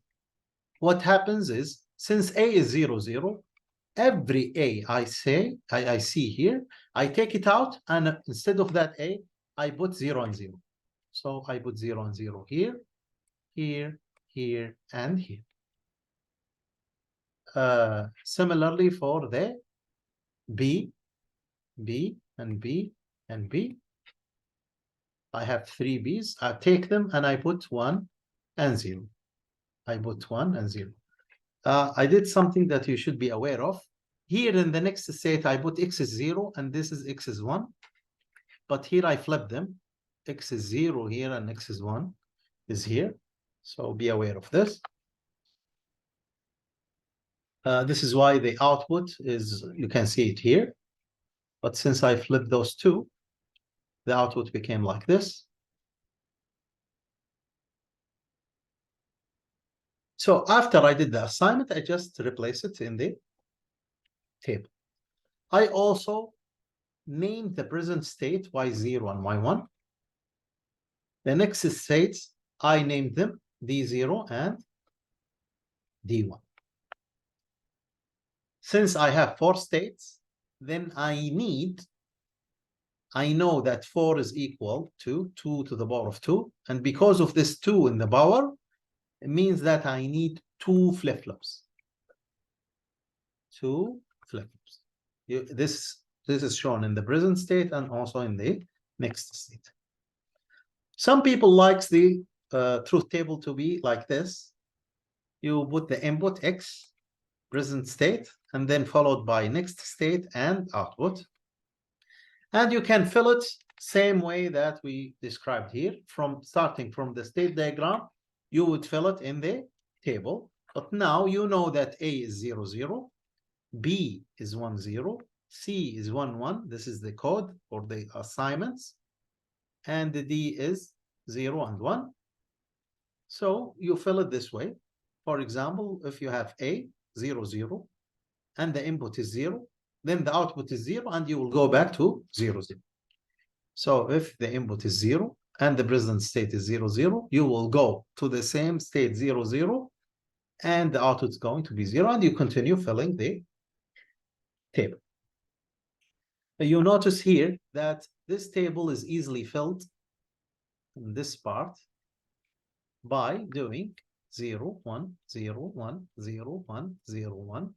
what happens is, since A is 0, 0, every A I see here, I take it out, and instead of that A, I put 0 and 0. So I put 0 and 0 here, here, here, and here. Similarly for the B, and B, and B. I have 3 B's. I take them and I put 1 and 0. I put 1 and 0. I did something that you should be aware of. Here in the next state, I put X is 0 and this is X is 1. But here I flip them. X is 0 here and X is 1 is here. So be aware of this. This is why the output is, you can see it here. But since I flipped those two, the output became like this. So after I did the assignment, I just replace it in the table. I also named the present state Y0 and Y1. The next states, I named them D0 and D1. Since I have 4 states, then I know that 4 is equal to 2 to the power of 2. And because of this 2 in the power, it means that I need 2 flip-flops. 2 flip-flops. This is shown in the present state and also in the next state. Some people like the truth table to be like this. You put the input X, present state, and then followed by next state and output. And you can fill it same way that we described here. Starting from the state diagram, you would fill it in the table. But now you know that A is 0, 0, B is 1, 0, C is 1, 1. This is the code for the assignments. And the D is 0 and 1. So you fill it this way. For example, if you have A, 0, 0, and the input is 0, then the output is 0, and you will go back to 0, 0. So if the input is 0 and the present state is 0, 0, you will go to the same state 0, 0, and the output is going to be 0, and you continue filling the table. You notice here that this table is easily filled in this part by doing 0, 1, 0, 1, 0, 1, 0, 1,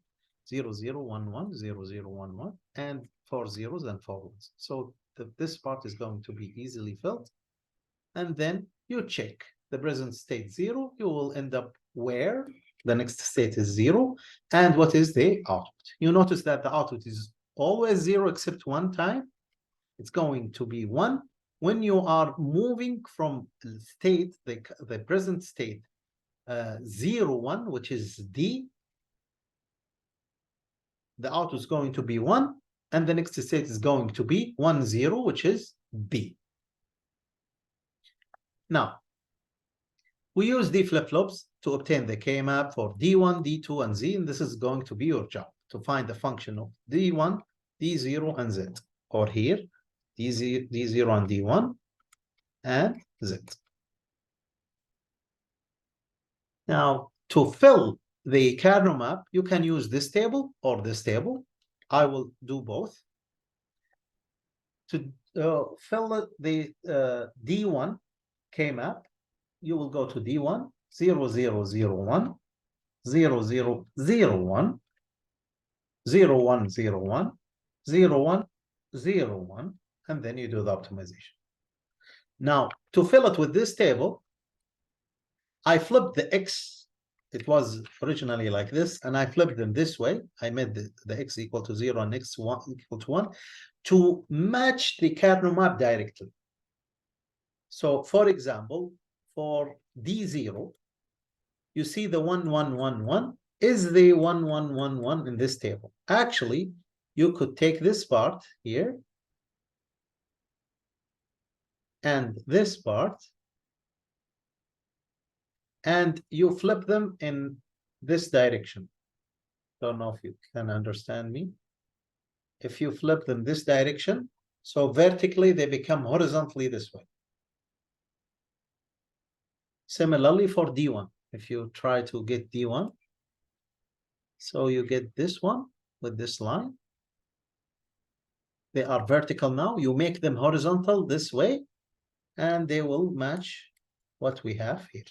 0, 0, 1, 1, 0, 0, 1, 1, and 4 zeros and 4 ones. So this part is going to be easily filled. And then you check the present state 0, you will end up where the next state is 0, and what is the output. You notice that the output is always 0 except one time. It's going to be 1. When you are moving from state, the present state 0, 1, which is D, the output is going to be 1, and the next state is going to be 1, 0, which is B. Now, we use D flip-flops to obtain the K-map for D1, D2, and Z, and this is going to be your job, to find the function of D1, D0, and Z, or here, D0 and D1, and Z. Now, to fill the kernel map, you can use this table or this table. I will do both. To fill the D1 K-map, you will go to D1, 0, 0, 0, 1, 0, 0, 0, 1, 0, 1, 0, 1, 0, 1, 0, 1, and then you do the optimization. Now, to fill it with this table, I flipped the X. It was originally like this, and I flipped them this way. I made the X equal to 0 and X equal to 1 to match the kernel map directly. So, for example, for D0, you see the 1, 1, 1, 1 is the 1, 1, 1, 1 in this table. Actually, you could take this part here and this part, and you flip them in this direction. Don't know if you can understand me. If you flip them this direction, so vertically they become horizontally this way. Similarly for D1, if you try to get D1, so you get this one with this line. They are vertical now. You make them horizontal this way, and they will match what we have here.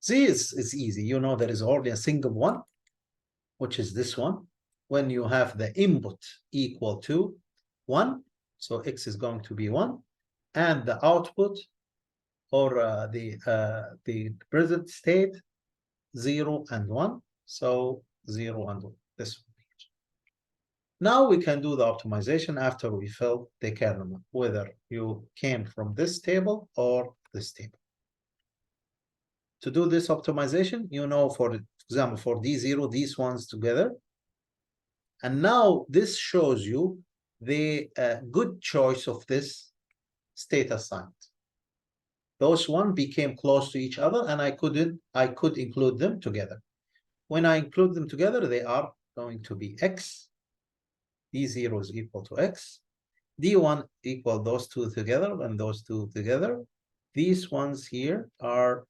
Z is easy. You know there is only a single one, which is this one. When you have the input equal to 1, so X is going to be 1, and the output or the present state 0 and 1, so 0 and 1. This one. Now we can do the optimization after we fill the kernel, whether you came from this table or this table. To do this optimization, you know, for example, for D0, these ones together. And now this shows you the good choice of this state assigned. Those one became close to each other, and I could include them together. When I include them together, they are going to be X. D0 is equal to X. D1 equal those two together and those two together. These ones here are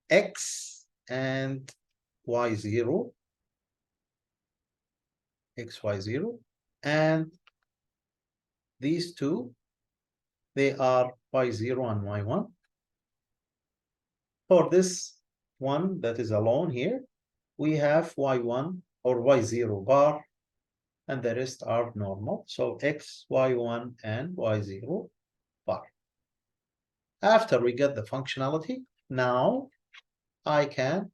X and Y0. X, Y0. And these two, they are Y0 and Y1. For this one that is alone here, we have Y1 or Y0 bar, and the rest are normal. So X, Y1, and Y0 bar. After we get the functionality, now I can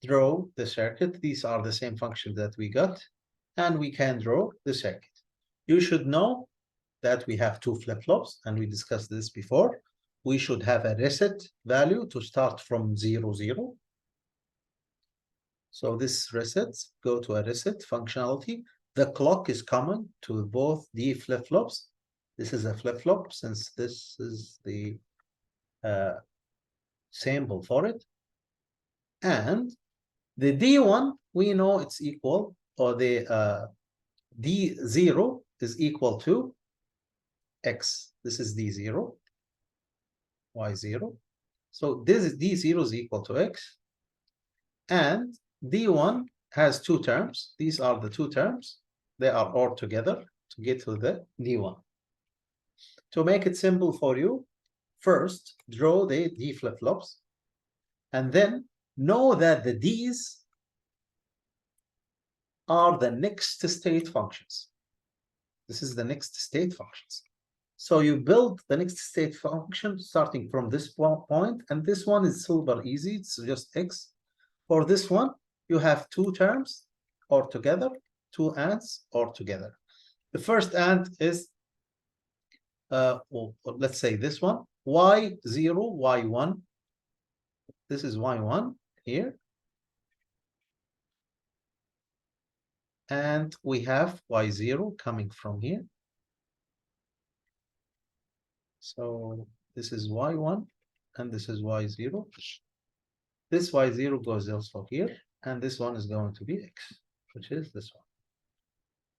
draw the circuit. These are the same functions that we got, and we can draw the circuit. You should know that we have two flip-flops, and we discussed this before. We should have a reset value to start from 0, 0. So this resets, go to a reset functionality. The clock is common to both the flip-flops. This is a flip-flop since this is the symbol for it. And the D1, we know it's equal, or the D0 is equal to X. This is D0, Y0. So this is D0 is equal to X. And D1 has two terms. These are the two terms. They are all together to get to the D1. To make it simple for you, first draw the D flip-flops, and then know that the D's are the next state functions. This is the next state functions. So you build the next state function starting from this point, and this one is super easy. It's just X. For this one, you have two terms or together, two ANDs or together. The first AND is, well, let's say this one, Y0, Y1. This is Y1 here. And we have Y0 coming from here. So this is Y1 and this is Y0. This Y0 goes also here, and this one is going to be X, which is this one.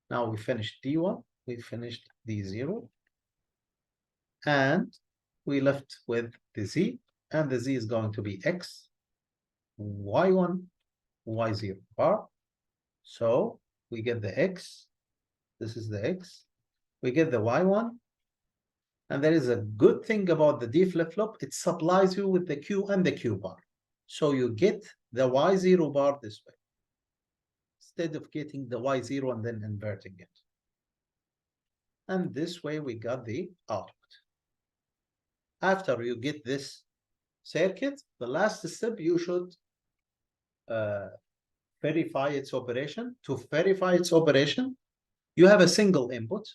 Now we finished D1, we finished D0, and we left with the Z, and the Z is going to be X, Y1, Y0 bar. So we get the X, this is the X, we get the Y1, and there is a good thing about the D flip-flop, it supplies you with the Q and the Q bar. So you get the Y0 bar this way, instead of getting the Y0 and then inverting it. And this way we got the output. After you get this circuit, the last step, you should verify its operation. To verify its operation, you have a single input,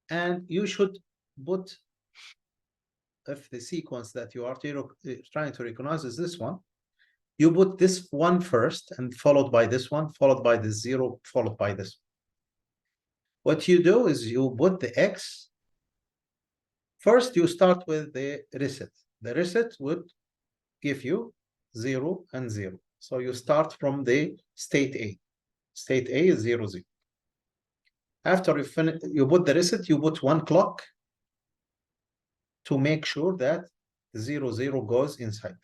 and you should put, if the sequence that you are trying to recognize is this one, you put this one first, and followed by this one, followed by the 0, followed by this one. What you do is you put the X. First, you start with the reset. The reset would give you 0 and 0. So you start from the state A. State A is 0, 0. After you finish, you put the reset, you put one clock to make sure that 0, 0 goes inside.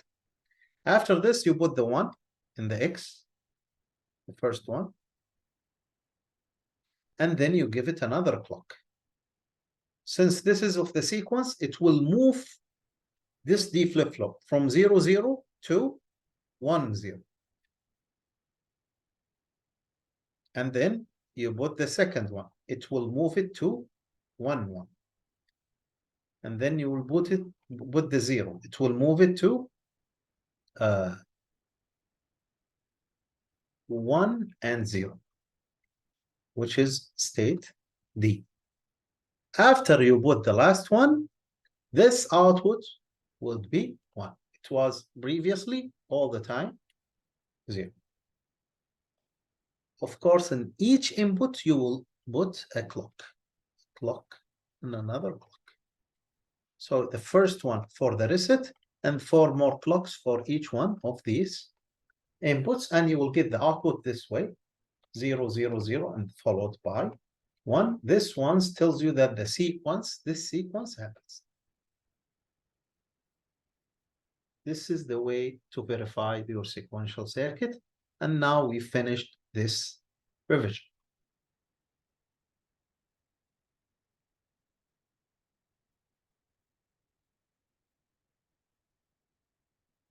After this, you put the 1 in the X, the first one, and then you give it another clock. Since this is of the sequence, it will move this D flip-flop from 0, 0 to 1 0. And then you put the second one. It will move it to 1 1. And then you will put the 0. It will move it to 1 and 0, which is state D. After you put the last one, this output would be 1. It was previously all the time 0. Of course, in each input, you will put a clock, and another clock. So the first one for the reset, and 4 more clocks for each one of these inputs, and you will get the output this way, 0 0 0, and followed by 1. This one tells you that this sequence happens. This is the way to verify your sequential circuit. And now we finished this revision.